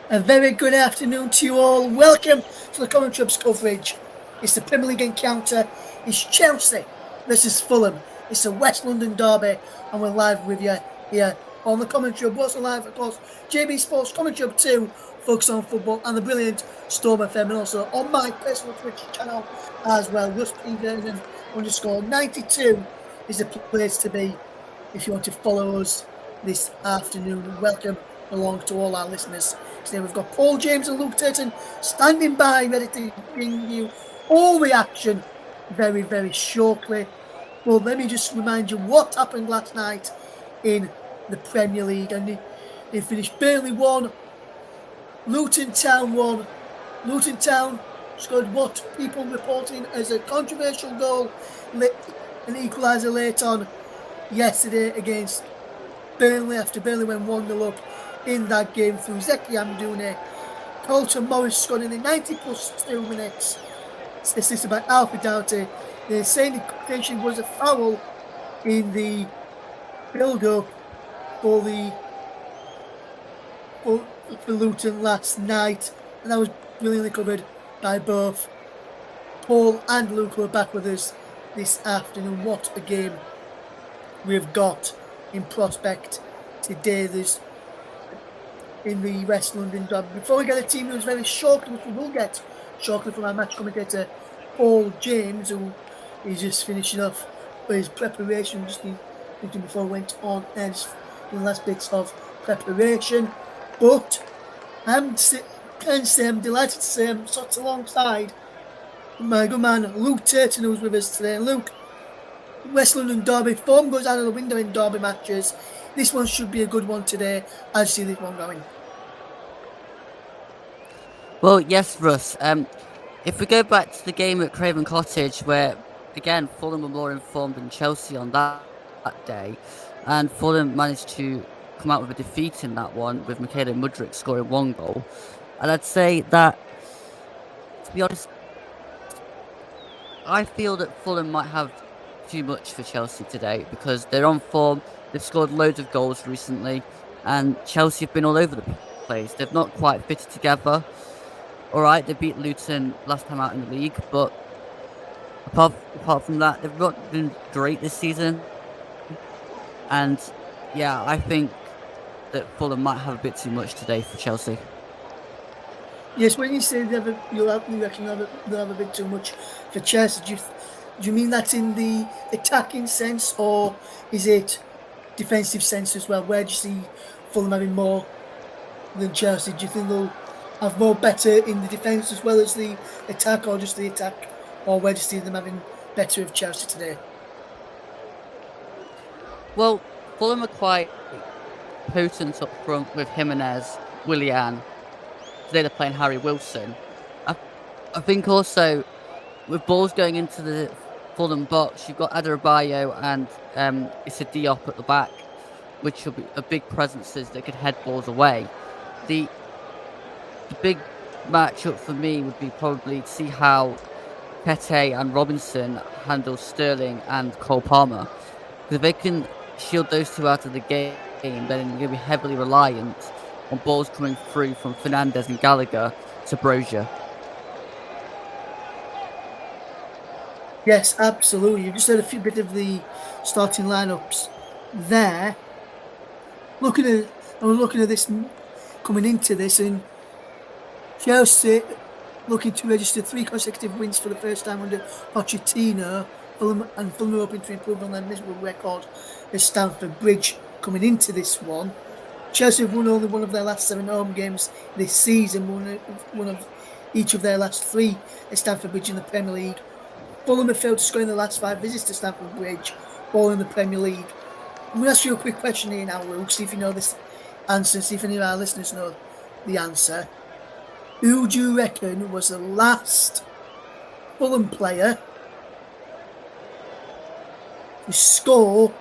A very good afternoon to you all. Welcome to the Common Tribes coverage. It's the Premier League encounter. It's Chelsea versus Fulham. It's a West London derby, and we're live with you here on the Common Trib. We're also live, of course, JB Sports Common Trib 2, Focus on Football, and the brilliant Storm FM, and also on my personal Twitch channel as well. Russ P. Vernon underscore 92 is the place to be if you want to follow us this afternoon. Welcome along to all our listeners. Today we've got Paul James and Luke Turton standing by, ready to bring you all the action very, very shortly. Well, let me just remind you what happened last night in the Premier League. And they finished Burnley 1, Luton Town 1. Luton Town scored what people reporting as a controversial goal, an equaliser late on yesterday against Burnley after Burnley went 1-0 up in that game through Zeki Amdouni. Colton Morris scored in the 90 plus 2 minutes. Assisted by Alfie Doughty. They're saying the potentially was a foul in the build-up for Luton last night, and that was brilliantly covered by both Paul and Luke, who are back with us this afternoon. What a game we've got in prospect today. There's in the West London derby. Before we get the team news very shortly, which we will get shortly from our match commentator Paul James, who is just finishing off his preparation, just thinking before we went on and the last bits of preparation. But I'm delighted to say I'm sat alongside my good man Luke Turton, who's with us today. Luke, West London derby, form goes out of the window in derby matches. This one should be a good one today. I see this one going. Well, yes, Russ. If we go back to the game at Craven Cottage, where, again, Fulham were more informed than Chelsea on that day, and Fulham managed to come out with a defeat in that one, with Michaela Mudryk scoring 1 goal. And I'd say that, to be honest, I feel that Fulham might have too much for Chelsea today, because they're on form, they've scored loads of goals recently, and Chelsea have been all over the place. They've not quite fitted together. Alright, they beat Luton last time out in the league, but apart from that, they've not been great this season. And yeah, I think that Fulham might have a bit too much today for Chelsea. Yes, when you say you reckon they'll have a bit too much for Chelsea, do you mean that in the attacking sense, or is it defensive sense as well? Where do you see Fulham having more than Chelsea? Do you think they'll have more better in the defence as well as the attack, or just the attack? Or where do you see them having better of Chelsea today? Well, Fulham are quite potent up front with Jimenez, Willian. Today they're playing Harry Wilson. I think also with balls going into the Fulham box, you've got Adarabioyo and Issa Diop at the back, which will be a big presences that could head balls away. The big matchup for me would be probably to see how Pete and Robinson handle Sterling and Cole Palmer. Because if they can shield those two out of the game, then you're going to be heavily reliant on balls coming through from Fernandes and Gallagher to Brozier. Yes, absolutely. You just heard a few bit of the starting lineups there. Looking at this coming into this, and Chelsea looking to register 3 consecutive wins for the first time under Pochettino. Fulham are hoping to improve on their miserable record at Stamford Bridge coming into this one. Chelsea have won only one of their last 7 home games this season, one of each of their last 3 at Stamford Bridge in the Premier League. Fulham have failed to score in the last 5 visits to Stamford Bridge, all in the Premier League. I'm going to ask you a quick question here now, Luke, see if you know this answer, see if any of our listeners know the answer. Who do you reckon was the last Fulham player to score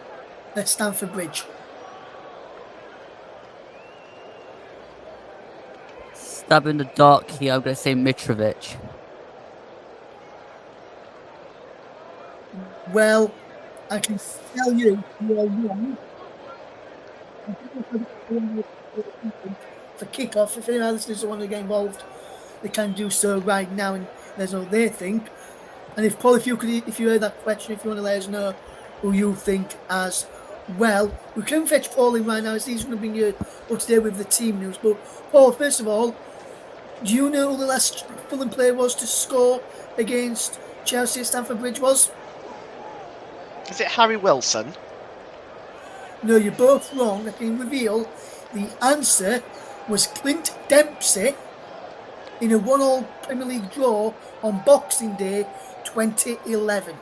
at Stamford Bridge? Stab in the dark here, I'm going to say Mitrovic. Well, I can tell you are wrong. for kick-off. If any of our listeners want to get involved, they can do so right now, and let us know what they think. And if Paul, if you heard that question, if you want to let us know who you think as well, we can fetch Paul in right now. He's going to bring you up to date with the team news. But Paul, first of all, do you know who the last Fulham player was to score against Chelsea at Stamford Bridge was? Is it Harry Wilson? No, you're both wrong. I can reveal the answer was Clint Dempsey in a 1-1 Premier League draw on Boxing Day 2011.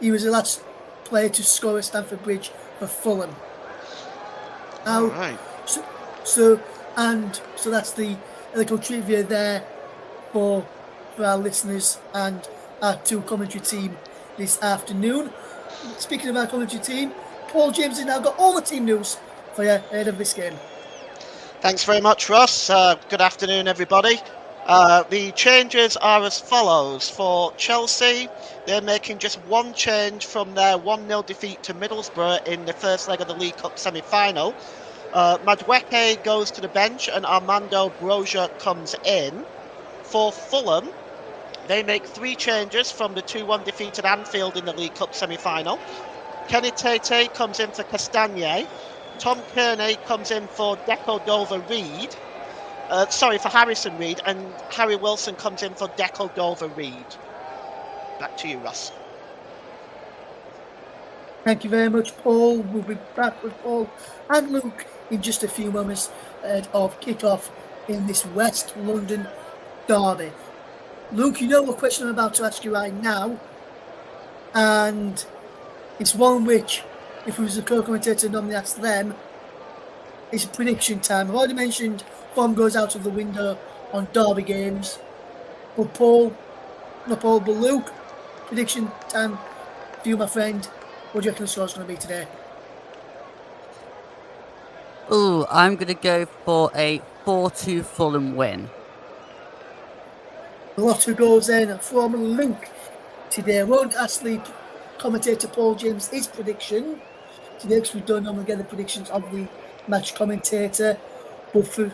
He was the last player to score at Stamford Bridge for Fulham. All right. So that's the little trivia there for our listeners and our two commentary team this afternoon. Speaking of our commentary team, Paul James has now got all the team news for you ahead of this game. Thanks very much, Ross. Good afternoon, everybody. The changes are as follows. For Chelsea, they're making just one change from their 1-0 defeat to Middlesbrough in the first leg of the League Cup semi-final. Madueke goes to the bench and Armando Broja comes in. For Fulham, they make 3 changes from the 2-1 defeat at Anfield in the League Cup semi-final. Kenny Tete comes in for Castagne. Tom Kearney comes in for Deco Dover-Reid. For Harrison Reed, and Harry Wilson comes in for Deco Dover-Reid. Back to you, Ross. Thank you very much, Paul. We'll be back with Paul and Luke in just a few moments ahead of kick-off in this West London derby. Luke, you know what question I'm about to ask you right now, and it's one which, if we was a co-commentator, normally ask them. It's prediction time. I've already mentioned form goes out of the window on derby games. But Luke, prediction time for you, my friend. What do you reckon the score's going to be today? Oh, I'm going to go for a 4-2 Fulham win. A lot of goals then from Luke today. I won't ask the commentator Paul James his prediction today because we don't normally get the predictions of the match commentator. But for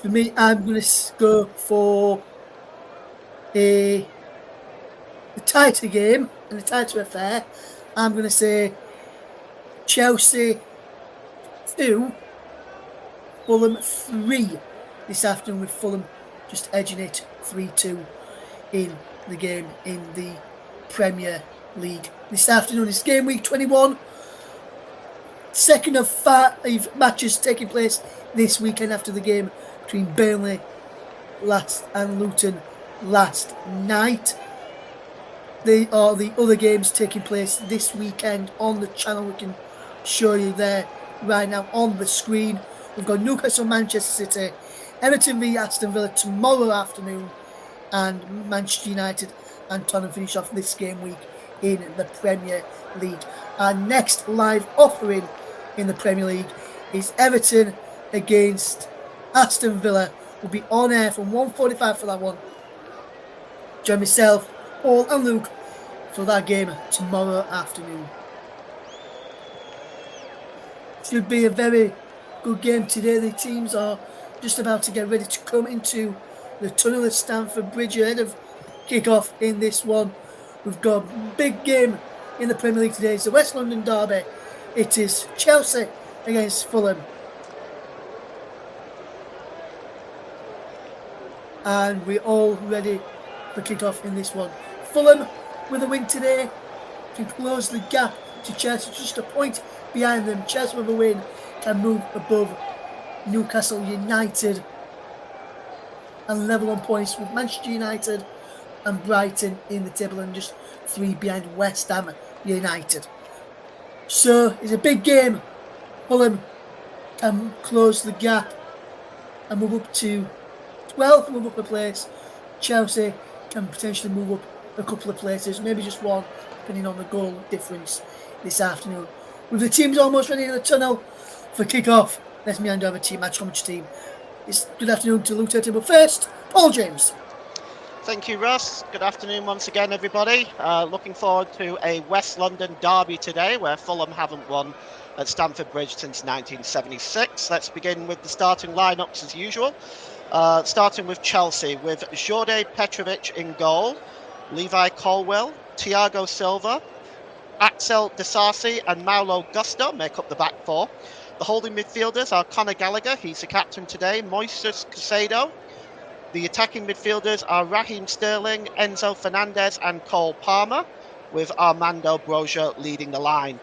me, I'm going to go for a tighter game and a tighter affair. I'm going to say Chelsea 2, Fulham 3 this afternoon, with Fulham just edging it 3-2 in the game in the Premier League. This afternoon is game week 21. Second of 5 matches taking place this weekend after the game between Burnley and Luton last night. They are the other games taking place this weekend on the channel. We can show you there right now on the screen. We've got Newcastle, Manchester City, Everton v Aston Villa tomorrow afternoon, and Manchester United and Tottenham finish off this game week in the Premier League. Our next live offering in the Premier League is Everton against Aston Villa. We'll be on air from 1:45 for that one. Join myself, Paul and Luke for that game tomorrow afternoon. Should be a very good game today. The teams are just about to get ready to come into the tunnel at Stamford Bridge ahead of kick-off in this one. We've got a big game in the Premier League today. It's the West London derby. It is Chelsea against Fulham. And we're all ready for kick-off in this one. Fulham, with a win today, can close the gap to Chelsea, just a point behind them. Chelsea with a win can move above Newcastle United and level on points with Manchester United and Brighton in the table, and just 3 behind West Ham United. So it's a big game. Fulham can close the gap and move up to 12th, move up a place. Chelsea can potentially move up a couple of places, maybe just one, depending on the goal difference this afternoon. With the teams almost ready in the tunnel for kick-off, let me hand over to match commentary team. It's good afternoon to Luke Tatum, but first, Paul James. Thank you, Russ. Good afternoon once again, everybody. Looking forward to a West London derby today where Fulham haven't won at Stamford Bridge since 1976. Let's begin with the starting lineups as usual. Starting with Chelsea with Jorge Petrovic in goal, Levi Colwill, Thiago Silva, Axel Disasi and Paulo Gusto make up the back four. The holding midfielders are Conor Gallagher, he's the captain today, Moises Caicedo. The attacking midfielders are Raheem Sterling, Enzo Fernandez and Cole Palmer, with Armando Broja leading the line.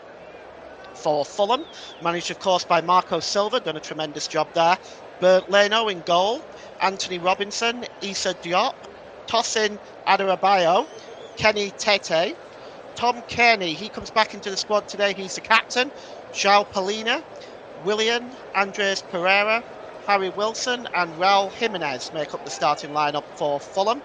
For Fulham, managed of course by Marco Silva, done a tremendous job there. Bernd Leno in goal, Anthony Robinson, Issa Diop, Tosin Adarabioyo, Kenny Tete, Tom Kearney, he comes back into the squad today, he's the captain, João Palhinha, Willian, Andres Pereira, Harry Wilson and Raul Jimenez make up the starting lineup for Fulham.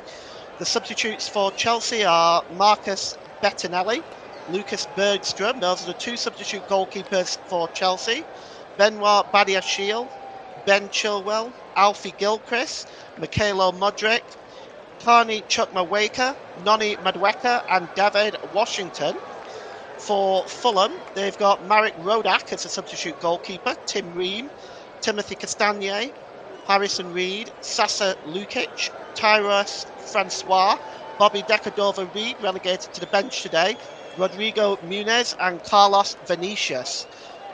The substitutes for Chelsea are Marcus Bettinelli, Lucas Bergstrom. Those are the two substitute goalkeepers for Chelsea. Benoit Badiashile, Ben Chilwell, Alfie Gilchrist, Mikhailo Modric, Carney Chukwuemeka, Noni Madueke and David Washington. For Fulham, they've got Marek Rodak as a substitute goalkeeper, Tim Ream, Timothy Castagne, Harrison Reed, Sasa Lukic, Tyrus Francois, Bobby Decordova-Reid relegated to the bench today, Rodrigo Muniz and Carlos Vinicius.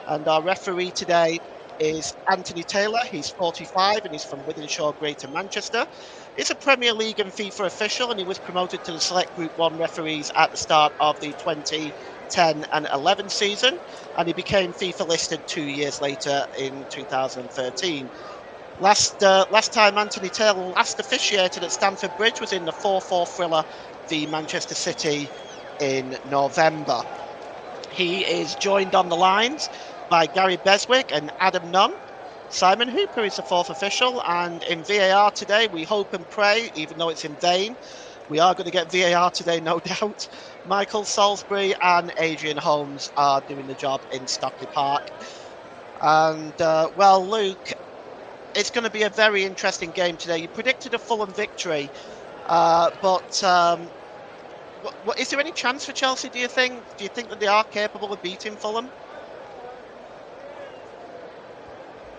And our referee today is Anthony Taylor. He's 45 and he's from Wythenshawe, Greater Manchester. He's a Premier League and FIFA official and he was promoted to the Select Group 1 referees at the start of the 2010 and 11 season, and he became FIFA listed 2 years later in 2013. Last time Anthony Taylor last officiated at Stamford Bridge was in the 4-4 thriller v Manchester City in November. He is joined on the lines by Gary Beswick and Adam Nunn. Simon Hooper is the fourth official, and in VAR today we hope and pray, even though it's in vain, we are going to get VAR today, no doubt. Michael Salisbury and Adrian Holmes are doing the job in Stockley Park. And, well, Luke, it's going to be a very interesting game today. You predicted a Fulham victory, but is there any chance for Chelsea, do you think? Do you think that they are capable of beating Fulham?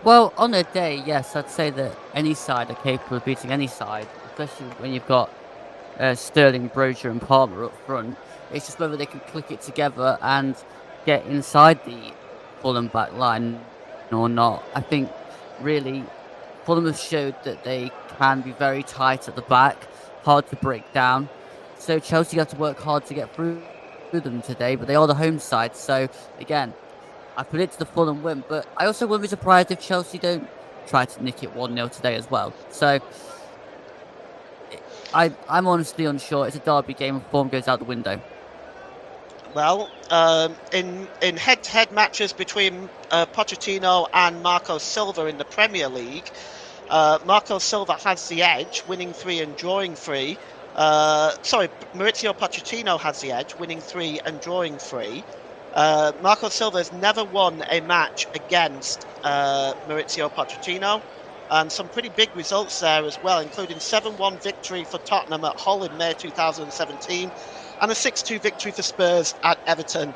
Well, on a day, yes, I'd say that any side are capable of beating any side, especially when you've got Sterling, Broja and Palmer up front. It's just whether they can click it together and get inside the Fulham back line or not. I think, really, Fulham have showed that they can be very tight at the back, hard to break down. So Chelsea have to work hard to get through them today, but they are the home side. So, again, I predicted the Fulham win, but I also wouldn't be surprised if Chelsea don't try to nick it 1-0 today as well. So I'm honestly unsure. It's a derby game and form goes out the window. Well, in head-to-head matches between Pochettino and Marco Silva in the Premier League, Marco Silva has the edge, winning 3 and drawing 3. Maurizio Pochettino has the edge, winning 3 and drawing 3. Marco Silva has never won a match against Maurizio Pochettino, and some pretty big results there as well, including 7-1 victory for Tottenham at Hull in May 2017, and a 6-2 victory for Spurs at Everton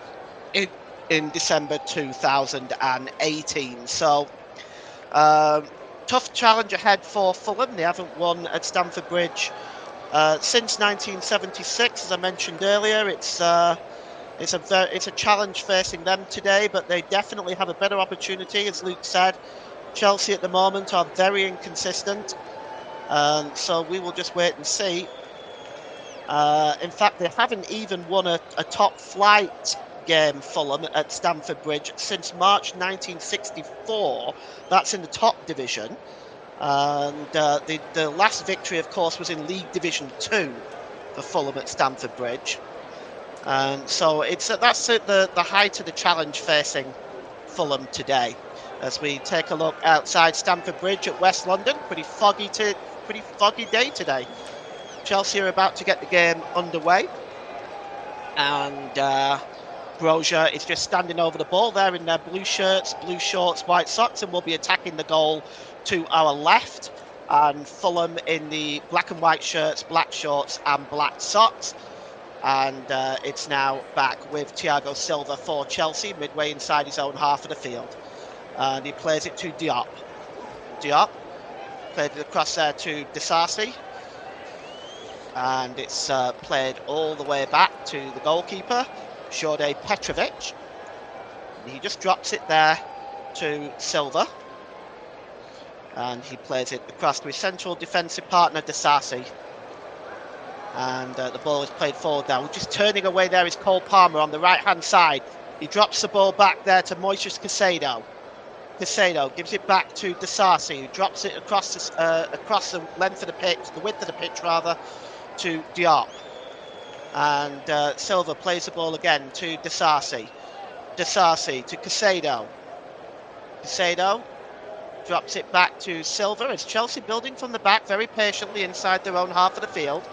in December 2018. So, tough challenge ahead for Fulham. They haven't won at Stamford Bridge since 1976, as I mentioned earlier. It's a challenge facing them today, but they definitely have a better opportunity, as Luke said. Chelsea at the moment are very inconsistent, so we will just wait and see. In fact, they haven't even won a top flight game, Fulham, at Stamford Bridge since March 1964. That's in the top division. And the last victory, of course, was in League Division 2 for Fulham at Stamford Bridge. And so that's the height of the challenge facing Fulham today. As we take a look outside Stamford Bridge at West London, pretty foggy day today. Chelsea are about to get the game underway, and Broja is just standing over the ball there in their blue shirts, blue shorts, white socks, and will be attacking the goal to our left. and Fulham in the black and white shirts, black shorts and black socks. And it's now back with Thiago Silva for Chelsea, midway inside his own half of the field. And he plays it to Diop. Diop played it across there to Disasi. And it's played all the way back to the goalkeeper, Jorde Petrovic. And he just drops it there to Silva. And he plays it across to his central defensive partner, Disasi. And the ball is played forward now. Just turning away there is Cole Palmer on the right-hand side. He drops the ball back there to Moises Caicedo. Caicedo gives it back to Disasi, who drops it across the length of the pitch, the width of the pitch rather, to Diop. And Silva plays the ball again to Disasi. Disasi to Caicedo. Caicedo drops it back to Silva. It's Chelsea building from the back very patiently inside their own half of the field.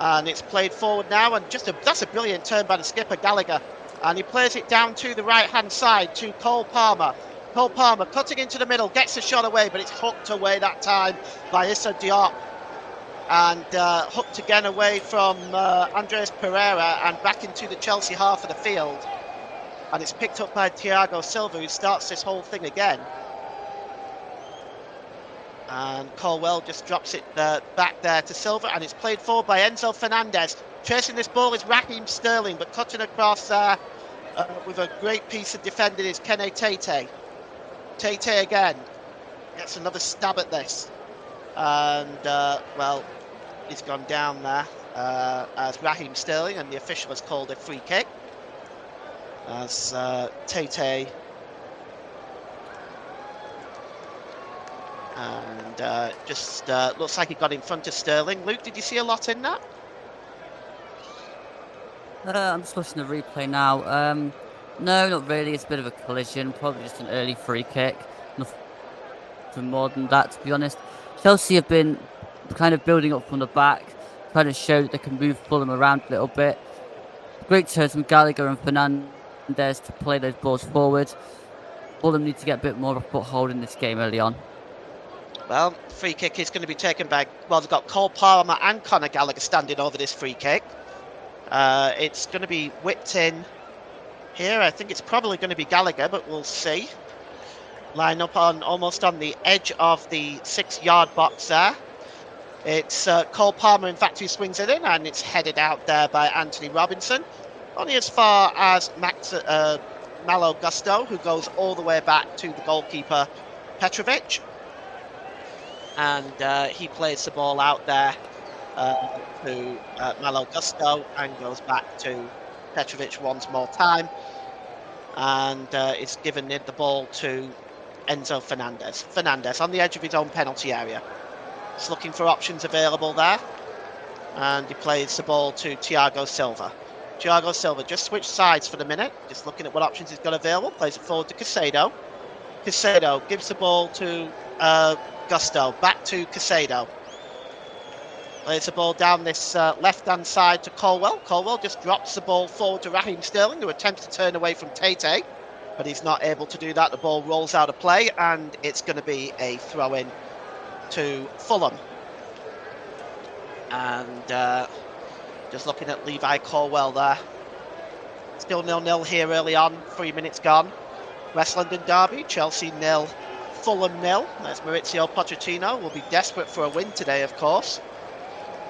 And it's played forward now, and that's a brilliant turn by the skipper, Gallagher. And he plays it down to the right-hand side to Cole Palmer. Cole Palmer cutting into the middle, gets the shot away, but it's hooked away that time by Issa Diop. And hooked again away from Andreas Pereira and back into the Chelsea half of the field. And it's picked up by Thiago Silva, who starts this whole thing again. And Colwell just drops it back there to Silva, and it's played forward by Enzo Fernandez. Chasing this ball is Raheem Sterling, but cutting across there with a great piece of defending is Kene Tete. Tete again gets another stab at this. And, well, he's gone down there as Raheem Sterling, and the official has called a free kick. As Tete... And just looks like he got in front of Sterling. Luke, did you see a lot in that? I'm just watching the replay now. No, not really. It's a bit of a collision. Probably just an early free kick. Nothing more than that, to be honest. Chelsea have been kind of building up from the back, trying to show that they can move Fulham around a little bit. Great turns from Gallagher and Fernandez to play those balls forward. Fulham need to get a bit more of a foothold in this game early on. Well, free kick is going to be taken by, well, they've got Cole Palmer and Conor Gallagher standing over this free kick. It's going to be whipped in here. I think it's probably going to be Gallagher, but we'll see. Line up on almost on the edge of the 6-yard box there. It's Cole Palmer, in fact, who swings it in, and it's headed out there by Anthony Robinson. Only as far as Malo Gusto, who goes all the way back to the goalkeeper, Petrovic. And he plays the ball out there to Malo Gusto and goes back to Petrovic once more time. And it's given the ball to Enzo Fernandez. Fernandez on the edge of his own penalty area. He's looking for options available there. And he plays the ball to Thiago Silva. Thiago Silva just switched sides for the minute. Just looking at what options he's got available. Plays it forward to Caicedo. Caicedo gives the ball to Gusto, back to Caicedo. Plays the ball down this left-hand side to Colwell. Colwell just drops the ball forward to Raheem Sterling, who attempts to turn away from Tete, but he's not able to do that. The ball rolls out of play, and it's going to be a throw-in to Fulham. And just looking at Levi Colwell there. Still 0-0 here early on, 3 minutes gone. West London derby, Chelsea 0, Fulham 0. That's Maurizio Pochettino. Will be desperate for a win today, of course.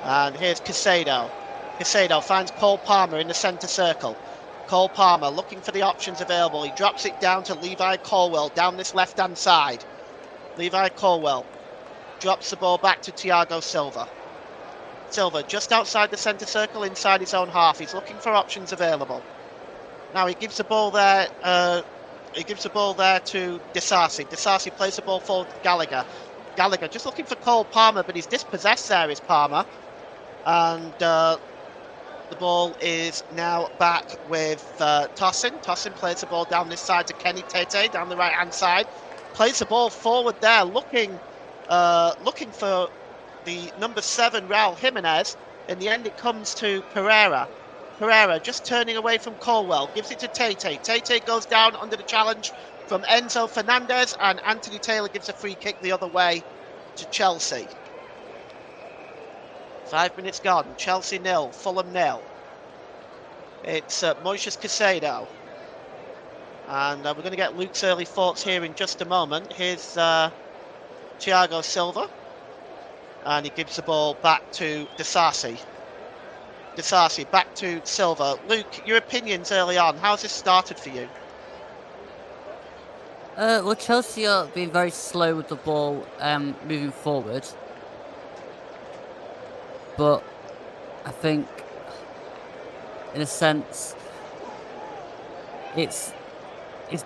And here's Caicedo. Caicedo finds Cole Palmer in the centre circle. Cole Palmer looking for the options available. He drops it down to Levi Colwell down this left-hand side. Levi Colwell drops the ball back to Thiago Silva. Silva just outside the centre circle inside his own half. He's looking for options available. Now he gives the ball there. He gives the ball there to Disasi. Disasi plays the ball forward to Gallagher. Gallagher just looking for Cole Palmer, but he's dispossessed there is Palmer. And the ball is now back with Tosin. Tosin plays the ball down this side to Kenny Tete, down the right-hand side. Plays the ball forward there, looking for the number 7, Raul Jimenez. In the end, it comes to Pereira. Pereira just turning away from Colwell, gives it to Tete. Tete goes down under the challenge from Enzo Fernandez, and Anthony Taylor gives a free kick the other way to Chelsea. 5 minutes gone. Chelsea 0, Fulham 0. It's Moises Caicedo. And we're going to get Luke's early thoughts here in just a moment. Here's Thiago Silva. And he gives the ball back to Disasi. Disasi back to Silva. Luke, your opinions early on. How's this started for you? Well, Chelsea are being very slow with the ball moving forward. But I think, in a sense, it's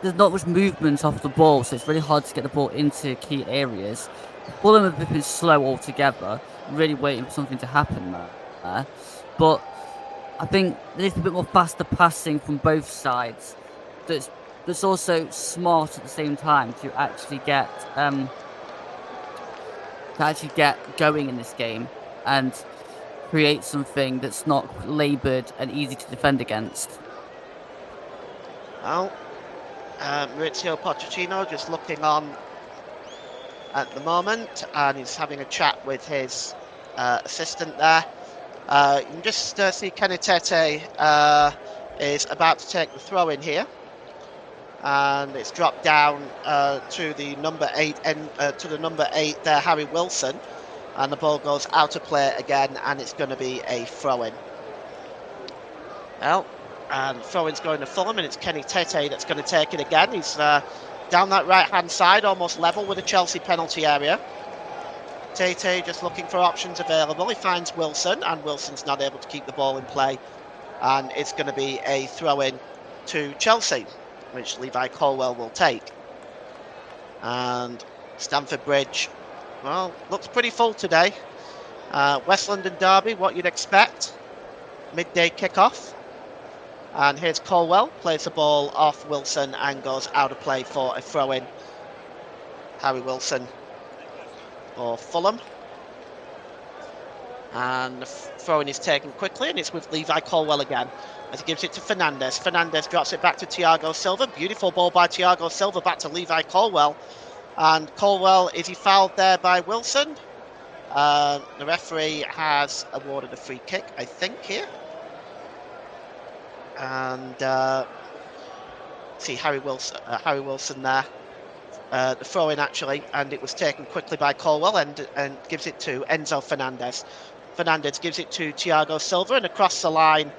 there's not much movement off the ball, so it's really hard to get the ball into key areas. Fulham have been slow altogether, really waiting for something to happen there. But I think there needs to be a bit more faster passing from both sides. That's also smart at the same time to actually get going in this game and create something that's not laboured and easy to defend against. Well, Maurizio Pochettino just looking on at the moment, and he's having a chat with his assistant there. You can just see Kenny Tete is about to take the throw in here, and it's dropped down to the number 8 there, Harry Wilson, and the ball goes out of play again, and it's going to be a throw-in. Well, and throw-in's going to Fulham, and it's Kenny Tete that's going to take it again. He's down that right-hand side, almost level with the Chelsea penalty area. Tete just looking for options available. He finds Wilson, and Wilson's not able to keep the ball in play, and it's going to be a throw-in to Chelsea, which Levi Colwill will take. And Stamford Bridge, well, looks pretty full today. West London derby, what you'd expect. Midday kickoff. And here's Colwill, plays the ball off Wilson and goes out of play for a throw-in. Harry Wilson for Fulham. And the throw-in is taken quickly, and it's with Levi Colwill again, as he gives it to Fernandes. Fernandes drops it back to Thiago Silva. Beautiful ball by Thiago Silva back to Levi Colwill. And Colwill, is he fouled there by Wilson? The referee has awarded a free kick, I think, here. And see Harry Wilson there. The throw-in actually, and it was taken quickly by Colwill and gives it to Enzo Fernandez. Fernandez gives it to Thiago Silva and across the line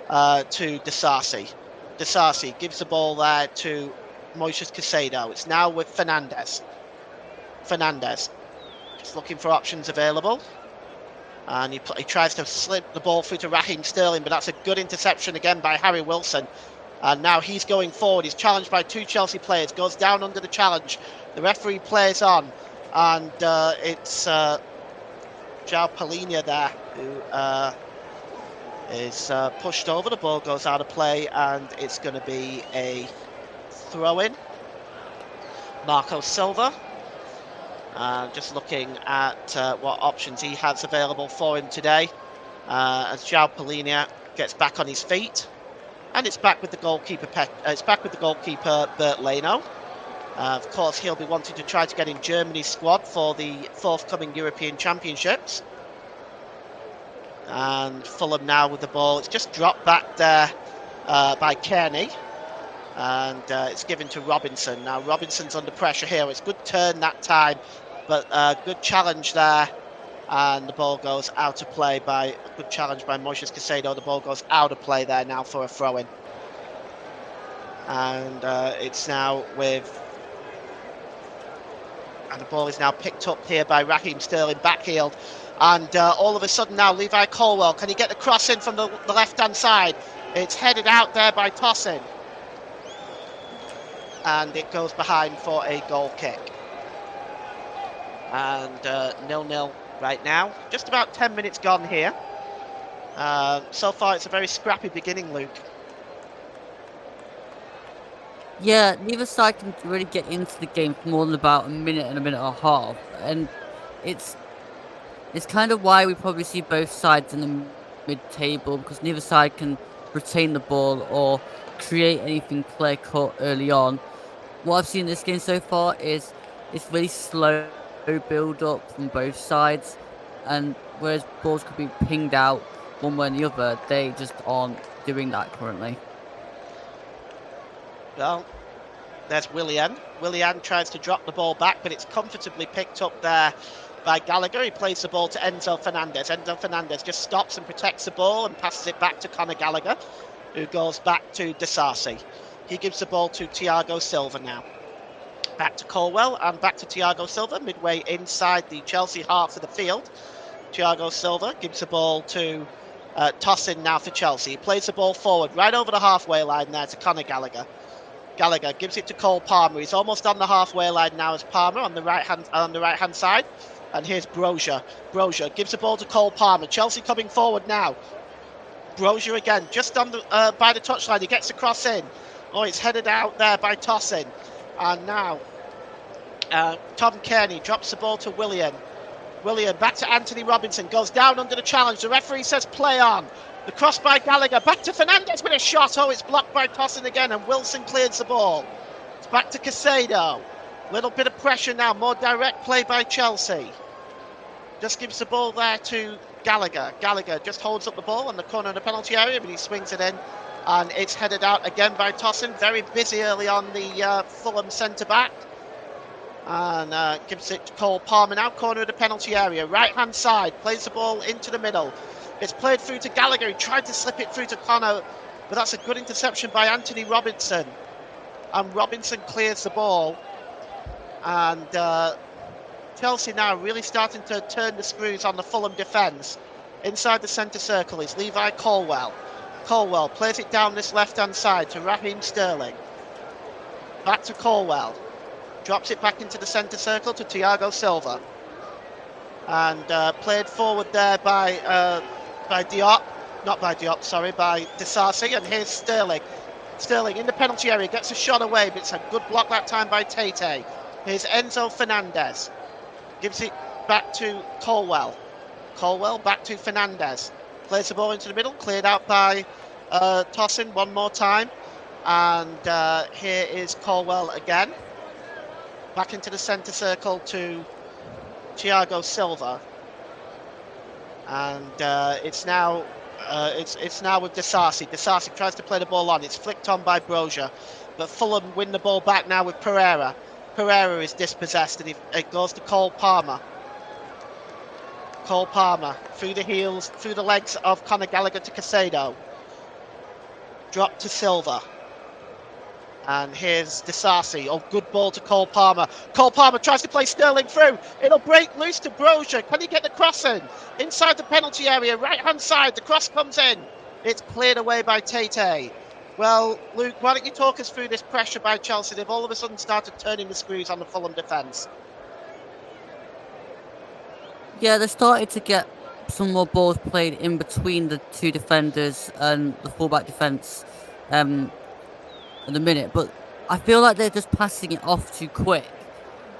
to Disasi. Disasi gives the ball there to Moises Caicedo. It's now with Fernandez. Fernandez just looking for options available. And he tries to slip the ball through to Raheem Sterling, but that's a good interception again by Harry Wilson. And now he's going forward. He's challenged by two Chelsea players. Goes down under the challenge. The referee plays on. And it's João Palhinha there who is pushed over. The ball goes out of play. And it's going to be a throw-in. Marco Silva. Just looking at what options he has available for him today. As João Palhinha gets back on his feet. And it's back with the goalkeeper. Bert Leno. Of course, he'll be wanting to try to get in Germany's squad for the forthcoming European Championships. And Fulham now with the ball. It's just dropped back there by Kearney. And it's given to Robinson. Now Robinson's under pressure here. It's a good turn that time, but good challenge there. And the ball goes out of play by a good challenge by Moises Caicedo. The ball goes out of play there now for a throw-in. And it's now with... And the ball is now picked up here by Raheem Sterling, backheeled. And all of a sudden now Levi Colwill, can he get the cross in from the left-hand side? It's headed out there by Tosin. And it goes behind for a goal kick. And 0-0 right now. Just about 10 minutes gone here. So far it's a very scrappy beginning, Luke. Yeah, neither side can really get into the game for more than about a minute and a half. And it's kind of why we probably see both sides in the mid-table, because neither side can retain the ball or create anything clear-cut early on. What I've seen in this game so far is it's really slow build-up from both sides, and whereas balls could be pinged out one way or the other, they just aren't doing that currently. Well, there's Willian. Willian tries to drop the ball back, but it's comfortably picked up there by Gallagher. He plays the ball to Enzo Fernandez. Enzo Fernandez just stops and protects the ball and passes it back to Conor Gallagher, who goes back to Disasi. He gives the ball to Thiago Silva now. Back to Colwell and back to Thiago Silva, midway inside the Chelsea half of the field. Thiago Silva gives the ball to Tosin now for Chelsea. He plays the ball forward right over the halfway line there to Conor Gallagher. Gallagher gives it to Cole Palmer. He's almost on the halfway line now as Palmer on the right hand side. And here's Brozier. Brozier gives the ball to Cole Palmer. Chelsea coming forward now. Brozier again, just on the by the touchline. He gets the cross in. Oh, it's headed out there by Tosin. And now Tom Kearney drops the ball to Willian. Willian back to Anthony Robinson. Goes down under the challenge. The referee says play on. The cross by Gallagher. Back to Fernandez with a shot. Oh, it's blocked by Tosin again. And Wilson clears the ball. It's back to Caicedo. Little bit of pressure now. More direct play by Chelsea. Just gives the ball there to Gallagher. Gallagher just holds up the ball on the corner of the penalty area, but he swings it in. And it's headed out again by Tosin. Very busy early on the Fulham centre-back. And gives it to Cole Palmer now, corner of the penalty area. Right-hand side, plays the ball into the middle. It's played through to Gallagher. He tried to slip it through to Connor, but that's a good interception by Anthony Robinson. And Robinson clears the ball. And Chelsea now really starting to turn the screws on the Fulham defence. Inside the centre circle is Levi Colwell. Colwell plays it down this left-hand side to Raheem Sterling. Back to Colwell. Drops it back into the centre circle to Thiago Silva. And played forward there by Diop. Not by Diop, sorry, by Disasi. And here's Sterling. Sterling in the penalty area, gets a shot away, but it's a good block that time by Tate. Here's Enzo Fernandez. Gives it back to Colwell. Colwell back to Fernandez. Plays the ball into the middle, cleared out by Tosin one more time. And here is Colwell again. Back into the centre circle to Thiago Silva. And it's now with Disasi. Disasi tries to play the ball on. It's flicked on by Brozier. But Fulham win the ball back now with Pereira. Pereira is dispossessed and it goes to Cole Palmer. Cole Palmer through the heels, through the legs of Conor Gallagher to Caicedo. Drop to Silva. And here's Disasi. Oh, good ball to Cole Palmer. Cole Palmer tries to play Sterling through. It'll break loose to Brozier. Can he get the cross in? Inside the penalty area, right-hand side. The cross comes in. It's cleared away by Tate. Well, Luke, why don't you talk us through this pressure by Chelsea? They've all of a sudden started turning the screws on the Fulham defence. Yeah, they started to get some more balls played in between the two defenders and the fullback defence at the minute, but I feel like they're just passing it off too quick.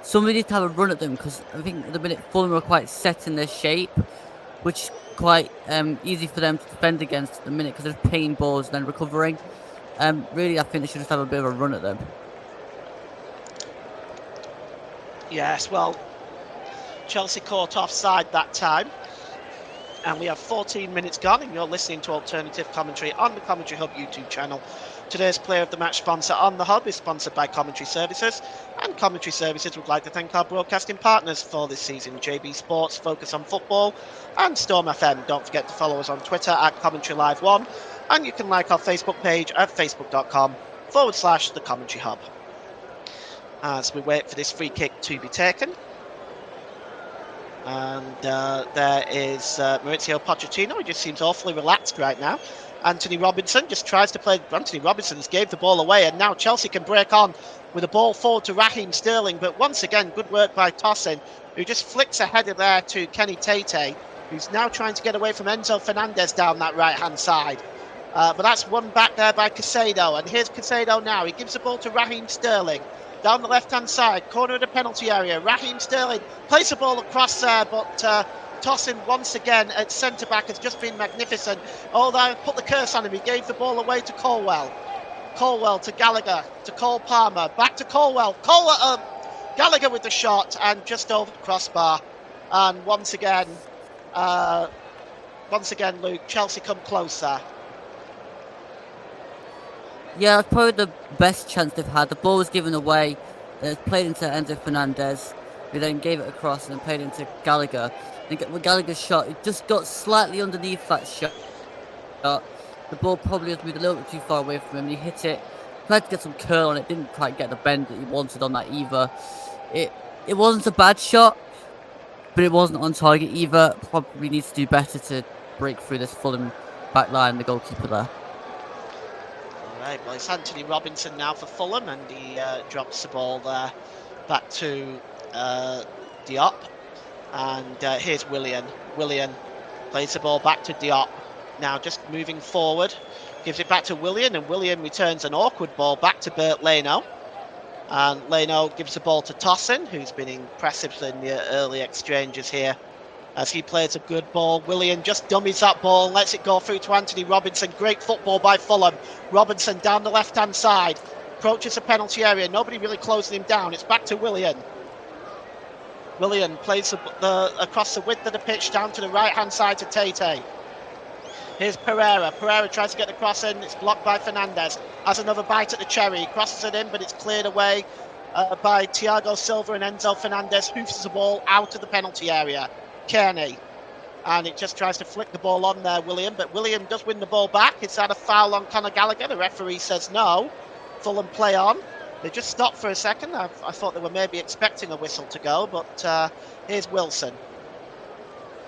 Somebody needs to have a run at them because I think at the minute Fulham are quite set in their shape, which is quite easy for them to defend against at the minute because they're paying balls and then recovering. Really, I think they should just have a bit of a run at them. Yes, well, Chelsea caught offside that time. And we have 14 minutes gone, and you're listening to Alternative Commentary on the Commentary Hub YouTube channel. Today's Player of the Match sponsor on the Hub is sponsored by Commentary Services, and Commentary Services would like to thank our broadcasting partners for this season: JB Sports, Focus on Football, and Storm FM. Don't forget to follow us on Twitter at Commentary Live 1, and you can like our Facebook page at facebook.com/The Commentary Hub. As we wait for this free kick to be taken. And there is Maurizio Pochettino. He just seems awfully relaxed right now. Anthony Robinson just tries to play. Anthony Robinson has gave the ball away, and now Chelsea can break on with a ball forward to Raheem Sterling. But once again, good work by Tosin, who just flicks a header there to Kenny Tate, who's now trying to get away from Enzo Fernandez down that right-hand side. But that's won back there by Caicedo, and here's Caicedo now. He gives the ball to Raheem Sterling. Down the left-hand side, corner of the penalty area. Raheem Sterling plays the ball across there, but Tosin once again at centre-back has just been magnificent. Oh, that put the curse on him. He gave the ball away to Colwell. Colwell to Gallagher, to Cole Palmer, back to Colwell. Gallagher with the shot and just over the crossbar. And once again, Luke, Chelsea come closer. Yeah, that's probably the best chance they've had. The ball was given away. It's played into Enzo Fernandez, who then gave it across and then played into Gallagher. When Gallagher's shot, it just got slightly underneath that shot. The ball probably has moved a little bit too far away from him. He hit it, tried to get some curl on it, didn't quite get the bend that he wanted on that either. It wasn't a bad shot, but it wasn't on target either. Probably needs to do better to break through this Fulham back line, the goalkeeper there. Right, well, it's Anthony Robinson now for Fulham, and he drops the ball there back to Diop. And here's Willian. Willian plays the ball back to Diop. Now just moving forward, gives it back to Willian, and Willian returns an awkward ball back to Bert Leno. And Leno gives the ball to Tosin, who's been impressive in the early exchanges here, as he plays a good ball. Willian just dummies that ball and lets it go through to Anthony Robinson. Great football by Fulham. Robinson down the left-hand side, approaches the penalty area. Nobody really closing him down. It's back to Willian. Willian plays across the width of the pitch down to the right-hand side to Tate. Here's Pereira. Pereira tries to get the cross in. It's blocked by Fernandez. Has another bite at the cherry. Crosses it in, but it's cleared away by Thiago Silva, and Enzo Fernandez hoofs the ball out of the penalty area. Kearney. And it just tries to flick the ball on there, William. But William does win the ball back. It's had a foul on Conor Gallagher. The referee says no. Fulham play on. They just stopped for a second. I thought they were maybe expecting a whistle to go, but here's Wilson.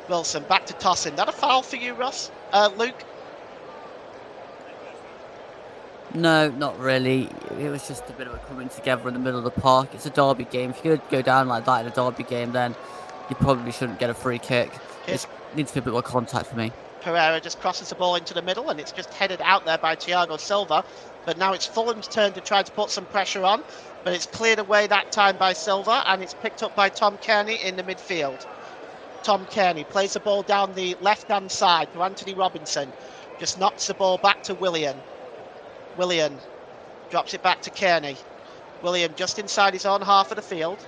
Wilson back to Tosin. That a foul for you, Luke? No, not really. It was just a bit of a coming together in the middle of the park. It's a derby game. If you could go down like that in a derby game, then you probably shouldn't get a free kick. It needs to be a bit more contact for me. Pereira just crosses the ball into the middle, and it's just headed out there by Thiago Silva. But now it's Fulham's turn to try to put some pressure on. But it's cleared away that time by Silva, and it's picked up by Tom Kearney in the midfield. Tom Kearney plays the ball down the left-hand side to Anthony Robinson. Just knocks the ball back to Willian. Willian drops it back to Kearney. William just inside his own half of the field.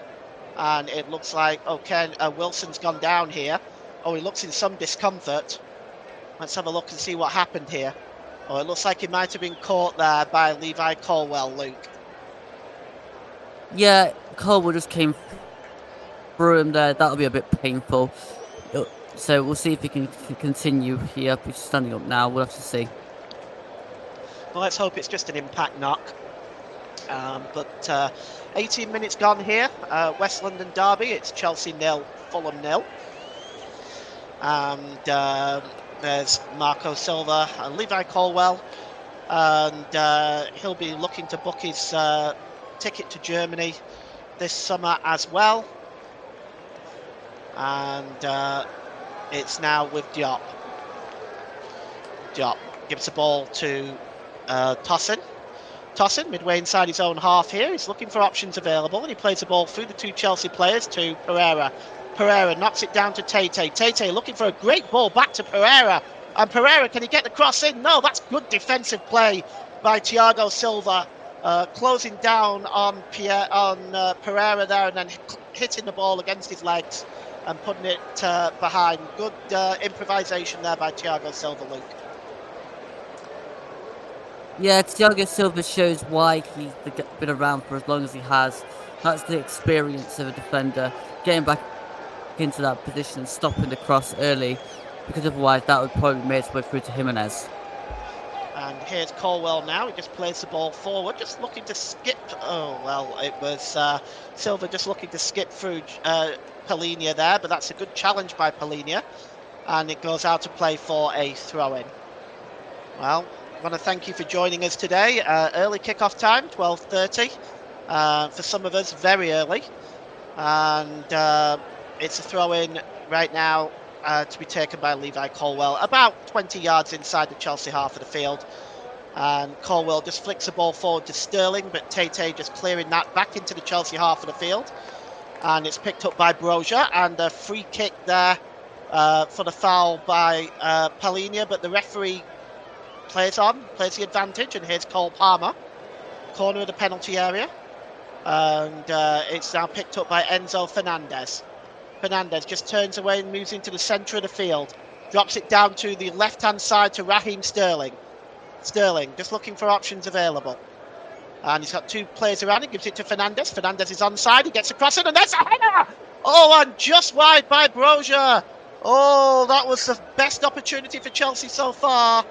And it looks like, Wilson's gone down here. Oh, he looks in some discomfort. Let's have a look and see what happened here. Oh, it looks like he might have been caught there by Levi Colwell, Luke. Yeah, Colwell just came through him there. That'll be a bit painful. So we'll see if he can continue here. He's standing up now. We'll have to see. Well, let's hope it's just an impact knock. But 18 minutes gone here. West London derby. It's Chelsea 0, Fulham 0. And there's Marco Silva and Levi Colwell. And he'll be looking to book his ticket to Germany this summer as well. And it's now with Diop. Diop gives the ball to Tosin. Tosin, midway inside his own half here. He's looking for options available, and he plays the ball through the two Chelsea players to Pereira. Pereira knocks it down to Tate. Tate looking for a great ball back to Pereira. And Pereira, can he get the cross in? No, that's good defensive play by Thiago Silva. Closing down on Pereira there, and then hitting the ball against his legs and putting it behind. Good improvisation there by Thiago Silva, Luke. Yeah, Thiago Silva shows why he's been around for as long as he has. That's the experience of a defender, getting back into that position and stopping the cross early, because otherwise that would probably make its way through to Jimenez. And here's Colwell now. He just plays the ball forward, just looking to skip. Oh, well, it was Silva just looking to skip through Polinia there, but that's a good challenge by Polinia. And it goes out to play for a throw-in. Well, I want to thank you for joining us today. Early kick-off time, 12:30. For some of us, very early. And it's a throw-in right now to be taken by Levi Colwell, about 20 yards inside the Chelsea half of the field. And Colwell just flicks the ball forward to Sterling, but Tate just clearing that back into the Chelsea half of the field. And it's picked up by Broja, and a free kick there for the foul by Polinia, but the referee plays the advantage, and here's Cole Palmer, corner of the penalty area. and it's now picked up by Enzo Fernandez. Fernandez just turns away and moves into the centre of the field. Drops it down to the left-hand side to Raheem Sterling. Sterling just looking for options available. And he's got two players around him, gives it to Fernandez. Fernandez is onside, he gets across it, and there's a header! Oh, and just wide by Brozier. Oh, that was the best opportunity for Chelsea so far.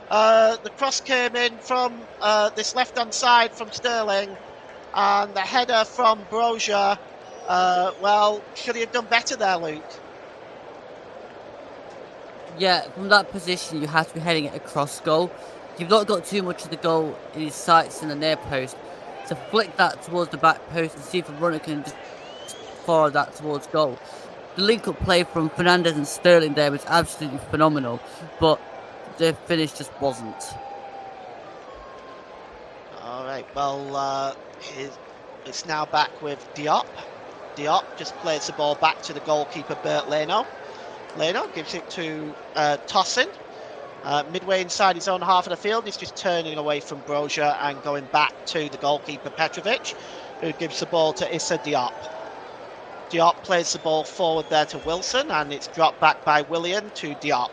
The cross came in from this left-hand side from Sterling, and the header from Brozier. Well, should he have done better there, Luke? Yeah, from that position, you have to be heading it across goal. You've not got too much of the goal in his sights in the near post. So flick that towards the back post and see if a runner can just follow that towards goal. The link-up play from Fernandez and Sterling there was absolutely phenomenal, but the finish just wasn't. All right, well, it's now back with Diop. Diop just plays the ball back to the goalkeeper, Bert Leno. Leno gives it to Tosin. Midway inside his own half of the field, he's just turning away from Brozier and going back to the goalkeeper, Petrovic, who gives the ball to Issa Diop. Diop plays the ball forward there to Wilson, and it's dropped back by Willian to Diop.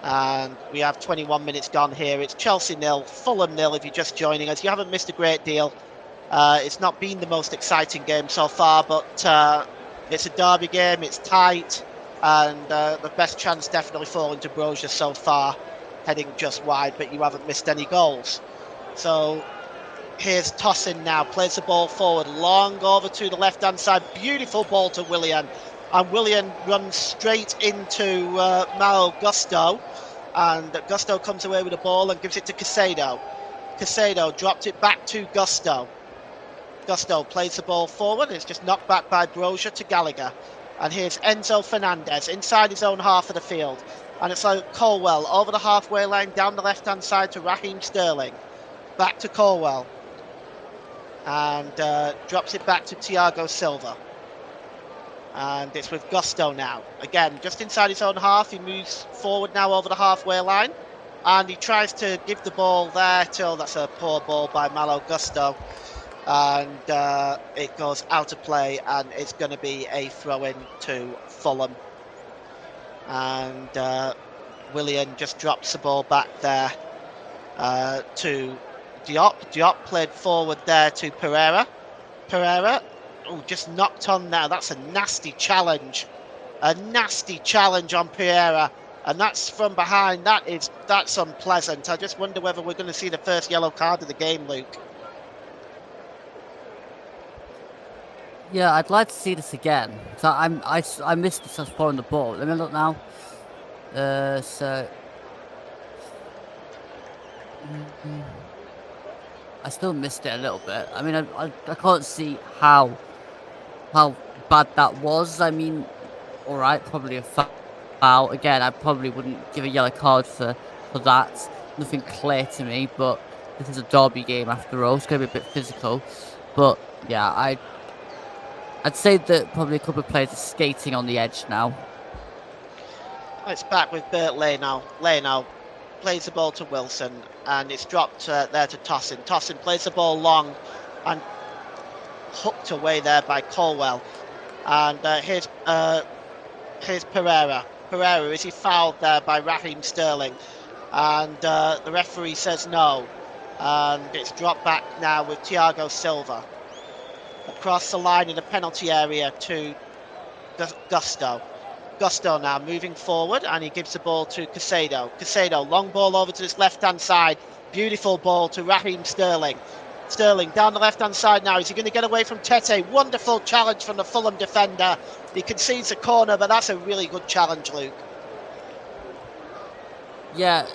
And we have 21 minutes gone here. It's Chelsea 0, Fulham 0 if you're just joining us. You haven't missed a great deal. It's not been the most exciting game so far, but it's a derby game, it's tight, and the best chance definitely falling to Brozier so far, heading just wide, but you haven't missed any goals. So here's Tosin now, plays the ball forward, long over to the left-hand side, beautiful ball to Willian, and Willian runs straight into Malo Gusto, and Gusto comes away with the ball and gives it to Caicedo. Caicedo dropped it back to Gusto. Gusto plays the ball forward, and it's just knocked back by Brozier to Gallagher. And here's Enzo Fernandez inside his own half of the field. And it's like Colwell over the halfway line, down the left-hand side to Raheem Sterling. Back to Colwell. And drops it back to Thiago Silva. And it's with Gusto now. Again, just inside his own half. He moves forward now over the halfway line. And he tries to give the ball there till that's a poor ball by Malo Gusto. And it goes out of play, and it's going to be a throw-in to Fulham. And Willian just drops the ball back there to Diop. Diop played forward there to Pereira. Pereira, just knocked on there. That's a nasty challenge. A nasty challenge on Pereira. And that's from behind. That's unpleasant. I just wonder whether we're going to see the first yellow card of the game, Luke. Yeah, I'd like to see this again. So I missed this as following the ball. Let me look now. I still missed it a little bit. I mean, I can't see how bad that was. I mean, all right, probably a foul. Again, I probably wouldn't give a yellow card for that. Nothing clear to me, but this is a derby game after all. It's going to be a bit physical. But yeah, I'd say that probably a couple of players are skating on the edge now. It's back with Bert Leno. Leno plays the ball to Wilson, and it's dropped there to Tosin. Tosin plays the ball long and hooked away there by Colwell. And here's Pereira. Pereira, is he fouled there by Raheem Sterling? And the referee says no. And it's dropped back now with Thiago Silva. Across the line in the penalty area to Gusto. Gusto now moving forward, and he gives the ball to Caicedo. Caicedo, long ball over to his left-hand side. Beautiful ball to Raheem Sterling. Sterling down the left-hand side now. Is he going to get away from Tete? Wonderful challenge from the Fulham defender. He concedes a corner, but that's a really good challenge, Luke. Yeah,